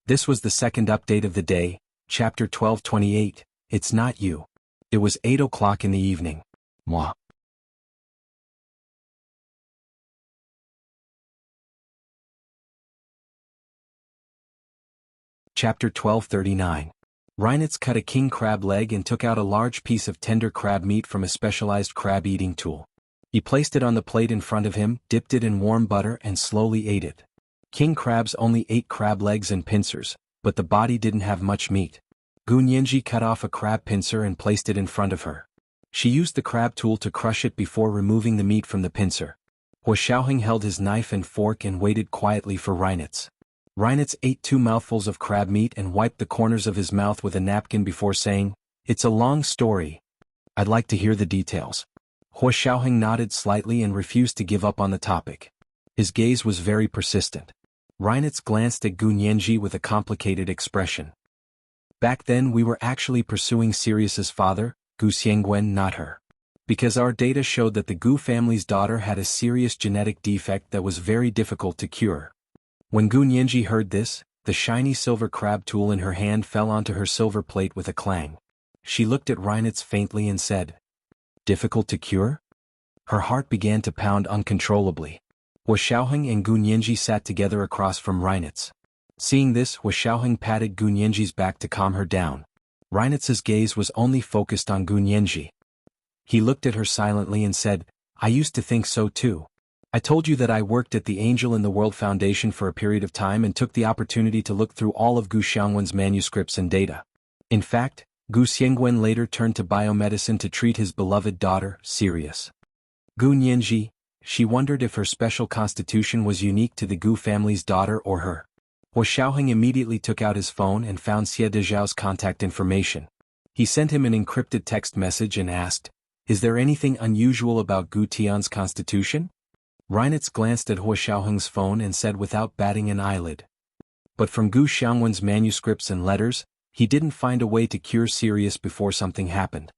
This was the second update of the day, chapter 1228, It's Not You. It was 8 o'clock in the evening. Moi. Chapter 1239. Reinitz cut a king crab leg and took out a large piece of tender crab meat from a specialized crab eating tool. He placed it on the plate in front of him, dipped it in warm butter and slowly ate it. King crabs only ate crab legs and pincers, but the body didn't have much meat. Gu Nianji cut off a crab pincer and placed it in front of her. She used the crab tool to crush it before removing the meat from the pincer. Hua Xiaoheng held his knife and fork and waited quietly for Reinitz. Reinitz ate 2 mouthfuls of crab meat and wiped the corners of his mouth with a napkin before saying, It's a long story. I'd like to hear the details. Hua Xiaoheng nodded slightly and refused to give up on the topic. His gaze was very persistent. Reinitz glanced at Gu Nianji with a complicated expression. Back then we were actually pursuing Sirius's father, Gu Xiangwen, not her. Because our data showed that the Gu family's daughter had a serious genetic defect that was very difficult to cure. When Gu Nianji heard this, the shiny silver crab tool in her hand fell onto her silver plate with a clang. She looked at Reinitz faintly and said, Difficult to cure? Her heart began to pound uncontrollably. Hua Xiaoheng and Gu Nianji sat together across from Reinitz. Seeing this, Hua Xiaoheng patted Gu Nianji's back to calm her down. Reinitz's gaze was only focused on Gu Nianji. He looked at her silently and said, I used to think so too. I told you that I worked at the Angel in the World Foundation for a period of time and took the opportunity to look through all of Gu Xiangwen's manuscripts and data. In fact, Gu Xiangwen later turned to biomedicine to treat his beloved daughter, Sirius. Gu Nianji, she wondered if her special constitution was unique to the Gu family's daughter or her. Hua Xiaoheng immediately took out his phone and found Xie Dezhao's contact information. He sent him an encrypted text message and asked, "Is there anything unusual about Gu Tian's constitution?" Reinitz glanced at Hua Xiaoheng's phone and said without batting an eyelid. But from Gu Xiangwen's manuscripts and letters, he didn't find a way to cure Sirius before something happened.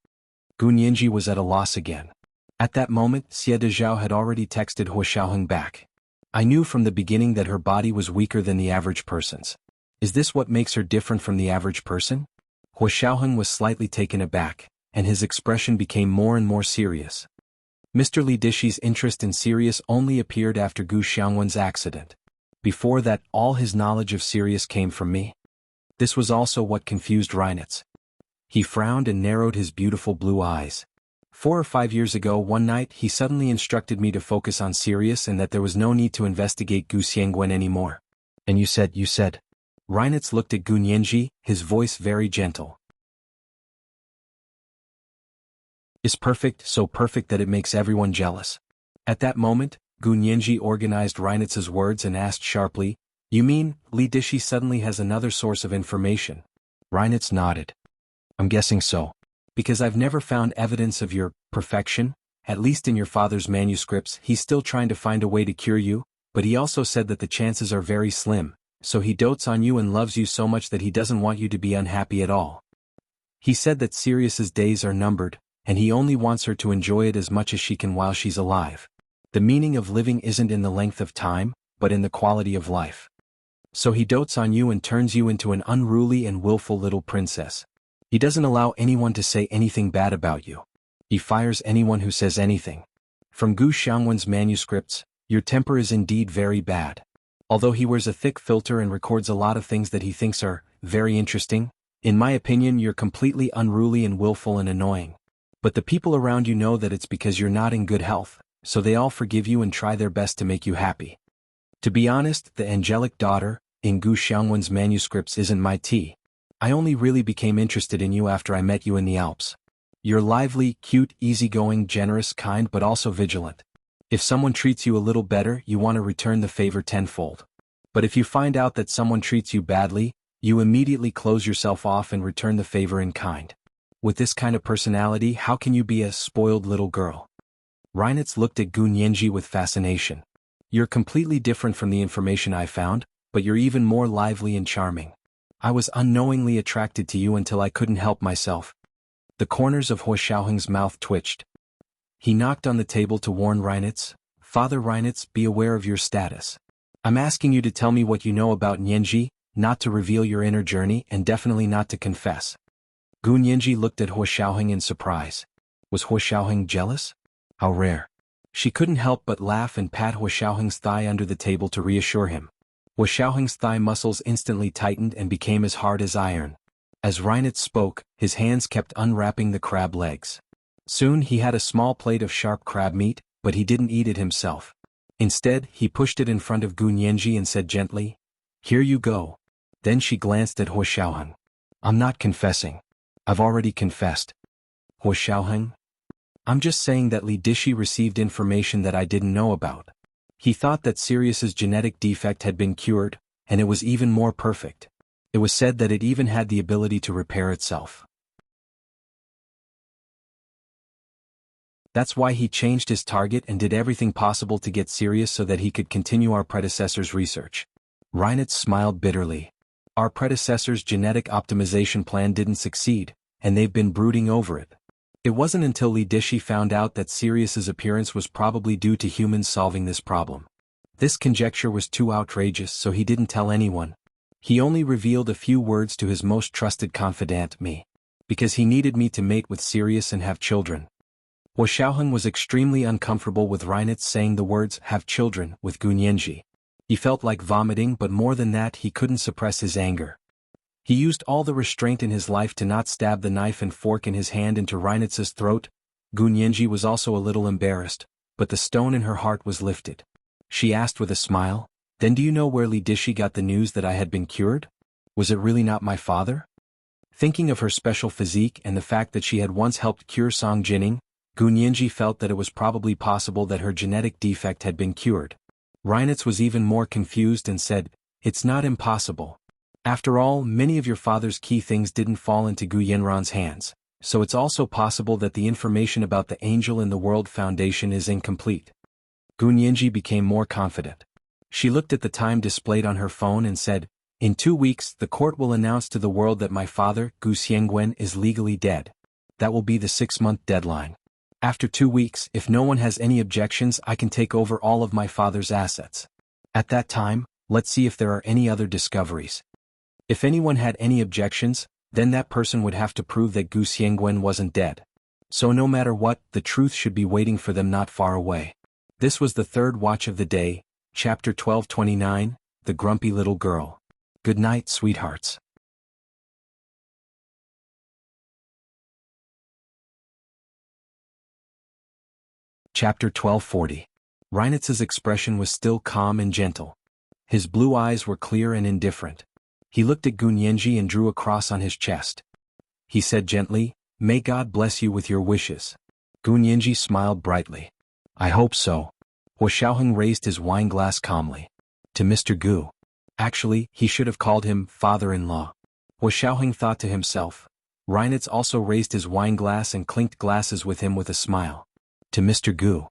Gu Nianji was at a loss again. At that moment, Xie Dezhao had already texted Hua Xiaoheng back. "I knew from the beginning that her body was weaker than the average person's. Is this what makes her different from the average person?" Hua Xiaoheng was slightly taken aback, and his expression became more and more serious. Mr. Li Dishi's interest in Sirius only appeared after Gu Xiangwen's accident. Before that, all his knowledge of Sirius came from me. This was also what confused Reinitz. He frowned and narrowed his beautiful blue eyes. 4 or 5 years ago one night he suddenly instructed me to focus on Sirius and that there was no need to investigate Gu Xiangwen anymore. "And you said. Reinitz looked at Gu Nianji, his voice very gentle. "Is perfect, so perfect that it makes everyone jealous." At that moment, Gu Nianji organized Reinitz's words and asked sharply, "You mean, Li Dishi suddenly has another source of information?" Reinitz nodded. "I'm guessing so. Because I've never found evidence of your perfection, at least in your father's manuscripts. He's still trying to find a way to cure you, but he also said that the chances are very slim. So he dotes on you and loves you so much that he doesn't want you to be unhappy at all. He said that Sirius's days are numbered, and he only wants her to enjoy it as much as she can while she's alive. The meaning of living isn't in the length of time, but in the quality of life. So he dotes on you and turns you into an unruly and willful little princess. He doesn't allow anyone to say anything bad about you. He fires anyone who says anything. From Gu Xiangwen's manuscripts, your temper is indeed very bad. Although he wears a thick filter and records a lot of things that he thinks are very interesting, in my opinion you're completely unruly and willful and annoying. But the people around you know that it's because you're not in good health, so they all forgive you and try their best to make you happy. To be honest, the angelic daughter, in Gu Xiangwen's manuscripts isn't my tea. I only really became interested in you after I met you in the Alps. You're lively, cute, easygoing, generous, kind but also vigilant. If someone treats you a little better, you want to return the favor tenfold. But if you find out that someone treats you badly, you immediately close yourself off and return the favor in kind. With this kind of personality, how can you be a spoiled little girl?" Reinitz looked at Gu Nianji with fascination. "You're completely different from the information I found, but you're even more lively and charming. I was unknowingly attracted to you until I couldn't help myself." The corners of Hua Xiaoheng's mouth twitched. He knocked on the table to warn Reinitz, "Father Reinitz, be aware of your status. I'm asking you to tell me what you know about Nianji, not to reveal your inner journey and definitely not to confess." Gu Nianji looked at Hua Xiaoheng in surprise. Was Hua Xiaoheng jealous? How rare. She couldn't help but laugh and pat Hua Xiaoheng's thigh under the table to reassure him. Hua Xiaoheng's thigh muscles instantly tightened and became as hard as iron. As Reinitz spoke, his hands kept unwrapping the crab legs. Soon he had a small plate of sharp crab meat, but he didn't eat it himself. Instead, he pushed it in front of Gu Nianji and said gently, "Here you go." Then she glanced at Hua Xiaoheng. "I'm not confessing. I've already confessed." "Hua Xiaoheng? I'm just saying that Li Dishi received information that I didn't know about. He thought that Sirius's genetic defect had been cured, and it was even more perfect. It was said that it even had the ability to repair itself. That's why he changed his target and did everything possible to get Sirius so that he could continue our predecessor's research." Reinitz smiled bitterly. "Our predecessor's genetic optimization plan didn't succeed, and they've been brooding over it. It wasn't until Li Dishi found out that Sirius's appearance was probably due to humans solving this problem. This conjecture was too outrageous, so he didn't tell anyone. He only revealed a few words to his most trusted confidant, me. Because he needed me to mate with Sirius and have children." Hua Xiaoheng was extremely uncomfortable with Reinitz saying the words "have children" with Gu Nianji. He felt like vomiting, but more than that he couldn't suppress his anger. He used all the restraint in his life to not stab the knife and fork in his hand into Reinitz's throat. Gu Nianji was also a little embarrassed, but the stone in her heart was lifted. She asked with a smile, "Then do you know where Li Dishi got the news that I had been cured? Was it really not my father?" Thinking of her special physique and the fact that she had once helped cure Song Jining, Gu Nianji felt that it was probably possible that her genetic defect had been cured. Reinitz was even more confused and said, "It's not impossible. After all, many of your father's key things didn't fall into Gu Yanran's hands, so it's also possible that the information about the Angel in the World Foundation is incomplete." Gu Nianji became more confident. She looked at the time displayed on her phone and said, "In 2 weeks, the court will announce to the world that my father, Gu Xiangwen, is legally dead. That will be the 6-month deadline. After 2 weeks, if no one has any objections, I can take over all of my father's assets. At that time, let's see if there are any other discoveries. If anyone had any objections, then that person would have to prove that Gu Xiangwen wasn't dead. So no matter what, the truth should be waiting for them not far away." This was the third watch of the day, chapter 1229, The Grumpy Little Girl. Good night, sweethearts. Chapter 1240. Reinitz's expression was still calm and gentle. His blue eyes were clear and indifferent. He looked at Gu Nianji and drew a cross on his chest. He said gently, "May God bless you with your wishes." Gu Nianji smiled brightly. "I hope so." Hua Xiaoheng raised his wine glass calmly. To Mr. Gu. Actually, he should have called him father-in-law. Hua Xiaoheng thought to himself. Reinitz also raised his wine glass and clinked glasses with him with a smile. To Mr. Gu.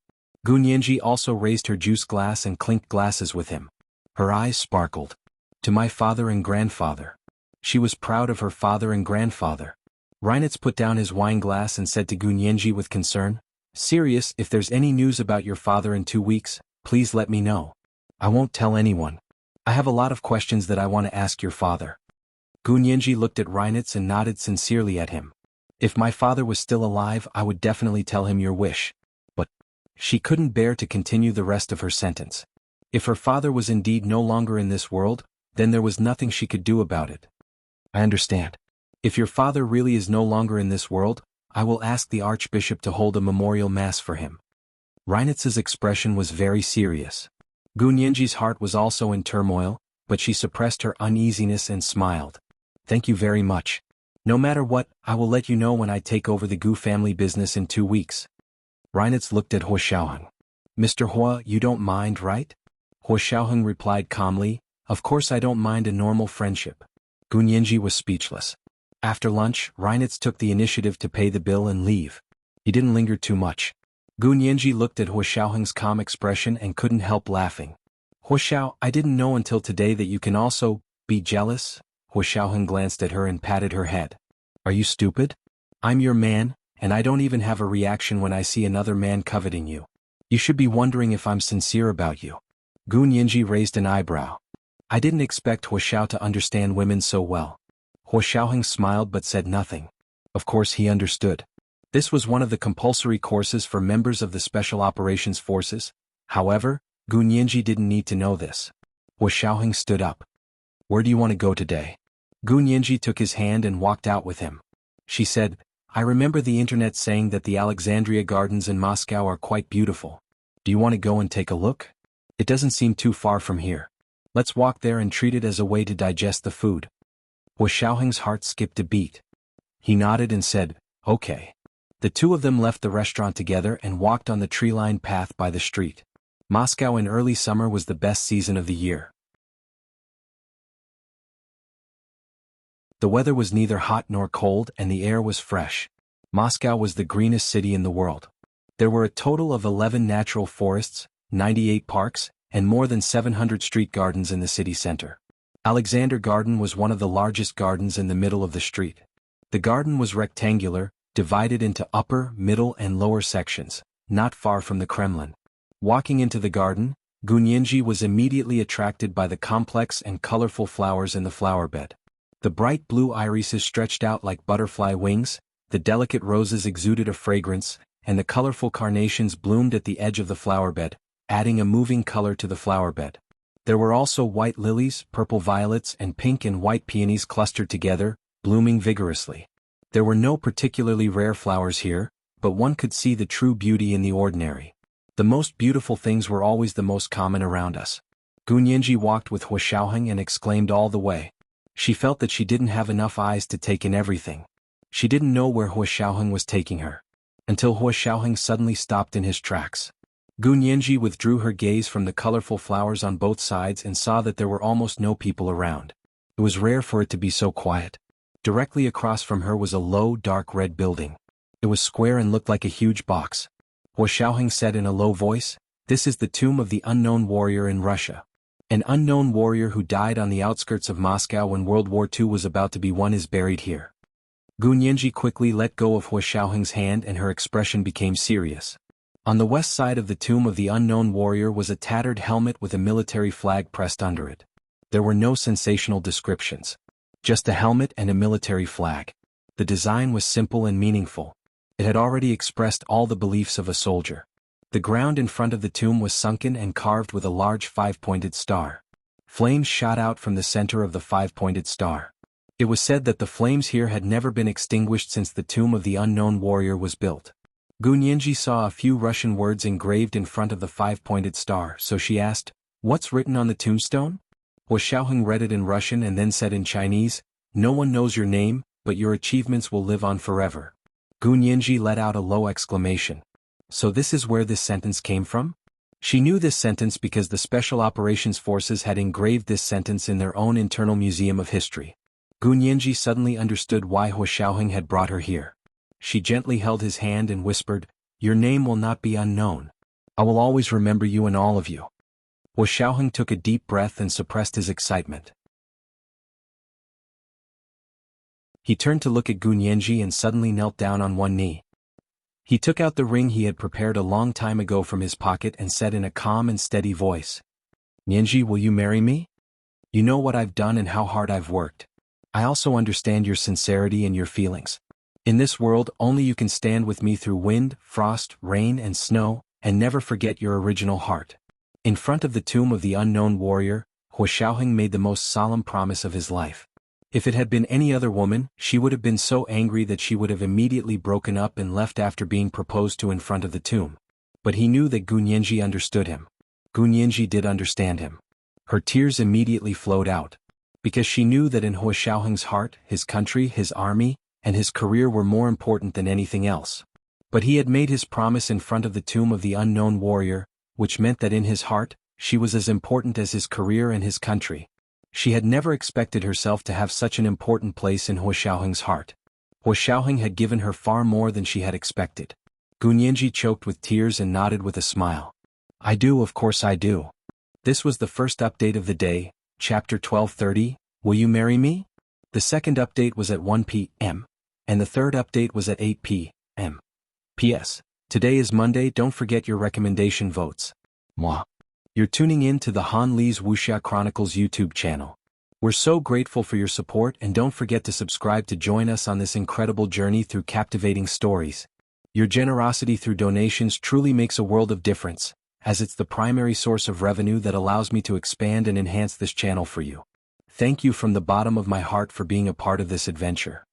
Gu Nianji also raised her juice glass and clinked glasses with him. Her eyes sparkled. To my father and grandfather. She was proud of her father and grandfather. Reinitz put down his wine glass and said to Gu Nianji with concern, "Serious, if there's any news about your father in 2 weeks, please let me know. I won't tell anyone. I have a lot of questions that I want to ask your father." Gu Nianji looked at Reinitz and nodded sincerely at him. "If my father was still alive, I would definitely tell him your wish." But she couldn't bear to continue the rest of her sentence. If her father was indeed no longer in this world, then there was nothing she could do about it. "I understand. If your father really is no longer in this world, I will ask the Archbishop to hold a memorial mass for him." Reinitz's expression was very serious. Gu Nianji's heart was also in turmoil, but she suppressed her uneasiness and smiled. "Thank you very much. No matter what, I will let you know when I take over the Gu family business in 2 weeks. Reinitz looked at Hua Xiaoheng. "Mr. Hua, you don't mind, right?" Hua Xiaoheng replied calmly, "Of course I don't mind a normal friendship." Gu Nianji was speechless. After lunch, Reinitz took the initiative to pay the bill and leave. He didn't linger too much. Gu Nianji looked at Hua Xiaoheng's calm expression and couldn't help laughing. "Hua Xiao, I didn't know until today that you can also be jealous." Hua Xiaoheng glanced at her and patted her head. "Are you stupid? I'm your man, and I don't even have a reaction when I see another man coveting you. You should be wondering if I'm sincere about you." Gu Nianji raised an eyebrow. "I didn't expect Hua Xiao to understand women so well." Hua Xiaoheng smiled but said nothing. Of course he understood. This was one of the compulsory courses for members of the Special Operations Forces. However, Gu Nianji didn't need to know this. Hua Xiaoheng stood up. "Where do you want to go today?" Gu Nianji took his hand and walked out with him. She said, "I remember the internet saying that the Alexandria Gardens in Moscow are quite beautiful. Do you want to go and take a look? It doesn't seem too far from here. Let's walk there and treat it as a way to digest the food." Hua Xiaoheng's heart skipped a beat. He nodded and said, "Okay." The two of them left the restaurant together and walked on the tree-lined path by the street. Moscow in early summer was the best season of the year. The weather was neither hot nor cold and the air was fresh. Moscow was the greenest city in the world. There were a total of 11 natural forests, 98 parks, and more than 700 street gardens in the city center. Alexander Garden was one of the largest gardens in the middle of the street. The garden was rectangular, divided into upper, middle and lower sections, not far from the Kremlin. Walking into the garden, Gu Nianji was immediately attracted by the complex and colorful flowers in the flower bed. The bright blue irises stretched out like butterfly wings, the delicate roses exuded a fragrance, and the colorful carnations bloomed at the edge of the flower bed, adding a moving color to the flower bed. There were also white lilies, purple violets and pink and white peonies clustered together, blooming vigorously. There were no particularly rare flowers here, but one could see the true beauty in the ordinary. The most beautiful things were always the most common around us. Gunyanji walked with Hua Xiaoheng and exclaimed all the way. She felt that she didn't have enough eyes to take in everything. She didn't know where Hua Xiaoheng was taking her. Until Hua Xiaoheng suddenly stopped in his tracks. Gunyanji withdrew her gaze from the colorful flowers on both sides and saw that there were almost no people around. It was rare for it to be so quiet. Directly across from her was a low, dark red building. It was square and looked like a huge box. Hua Xiaoheng said in a low voice, "This is the tomb of the unknown warrior in Russia. An unknown warrior who died on the outskirts of Moscow when World War II was about to be won is buried here." Gunyanji quickly let go of Hua Xiaoheng's hand and her expression became serious. On the west side of the tomb of the unknown warrior was a tattered helmet with a military flag pressed under it. There were no sensational descriptions. Just a helmet and a military flag. The design was simple and meaningful. It had already expressed all the beliefs of a soldier. The ground in front of the tomb was sunken and carved with a large five-pointed star. Flames shot out from the center of the five-pointed star. It was said that the flames here had never been extinguished since the tomb of the unknown warrior was built. Gunyanji saw a few Russian words engraved in front of the five-pointed star, so she asked, "What's written on the tombstone?" Hua Xiaoheng read it in Russian and then said in Chinese, "No one knows your name, but your achievements will live on forever." Gunyanji let out a low exclamation. So this is where this sentence came from? She knew this sentence because the Special Operations Forces had engraved this sentence in their own internal museum of history. Gunyanji suddenly understood why Hua Xiaoheng had brought her here. She gently held his hand and whispered, "Your name will not be unknown. I will always remember you and all of you." Hua Xiaoheng took a deep breath and suppressed his excitement. He turned to look at Gunyanji and suddenly knelt down on one knee. He took out the ring he had prepared a long time ago from his pocket and said in a calm and steady voice, "Yanji, will you marry me? You know what I've done and how hard I've worked. I also understand your sincerity and your feelings. In this world, only you can stand with me through wind, frost, rain and snow, and never forget your original heart." In front of the tomb of the unknown warrior, Hua Xiaoheng made the most solemn promise of his life. If it had been any other woman, she would have been so angry that she would have immediately broken up and left after being proposed to in front of the tomb. But he knew that Gunyanji understood him. Gunyanji did understand him. Her tears immediately flowed out. Because she knew that in Hua Xiaoheng's heart, his country, his army, and his career were more important than anything else. But he had made his promise in front of the tomb of the unknown warrior, which meant that in his heart, she was as important as his career and his country. She had never expected herself to have such an important place in Hua Xiaoheng's heart. Hua Xiaoheng had given her far more than she had expected. Gunyanji choked with tears and nodded with a smile. "I do, of course I do." This was the first update of the day, chapter 1230, Will You Marry Me? The second update was at 1 p.m., and the third update was at 8 p.m. P.S. Today is Monday, don't forget your recommendation votes. Mwah. You're tuning in to the Han Li's Wuxia Chronicles YouTube channel. We're so grateful for your support and don't forget to subscribe to join us on this incredible journey through captivating stories. Your generosity through donations truly makes a world of difference, as it's the primary source of revenue that allows me to expand and enhance this channel for you. Thank you from the bottom of my heart for being a part of this adventure.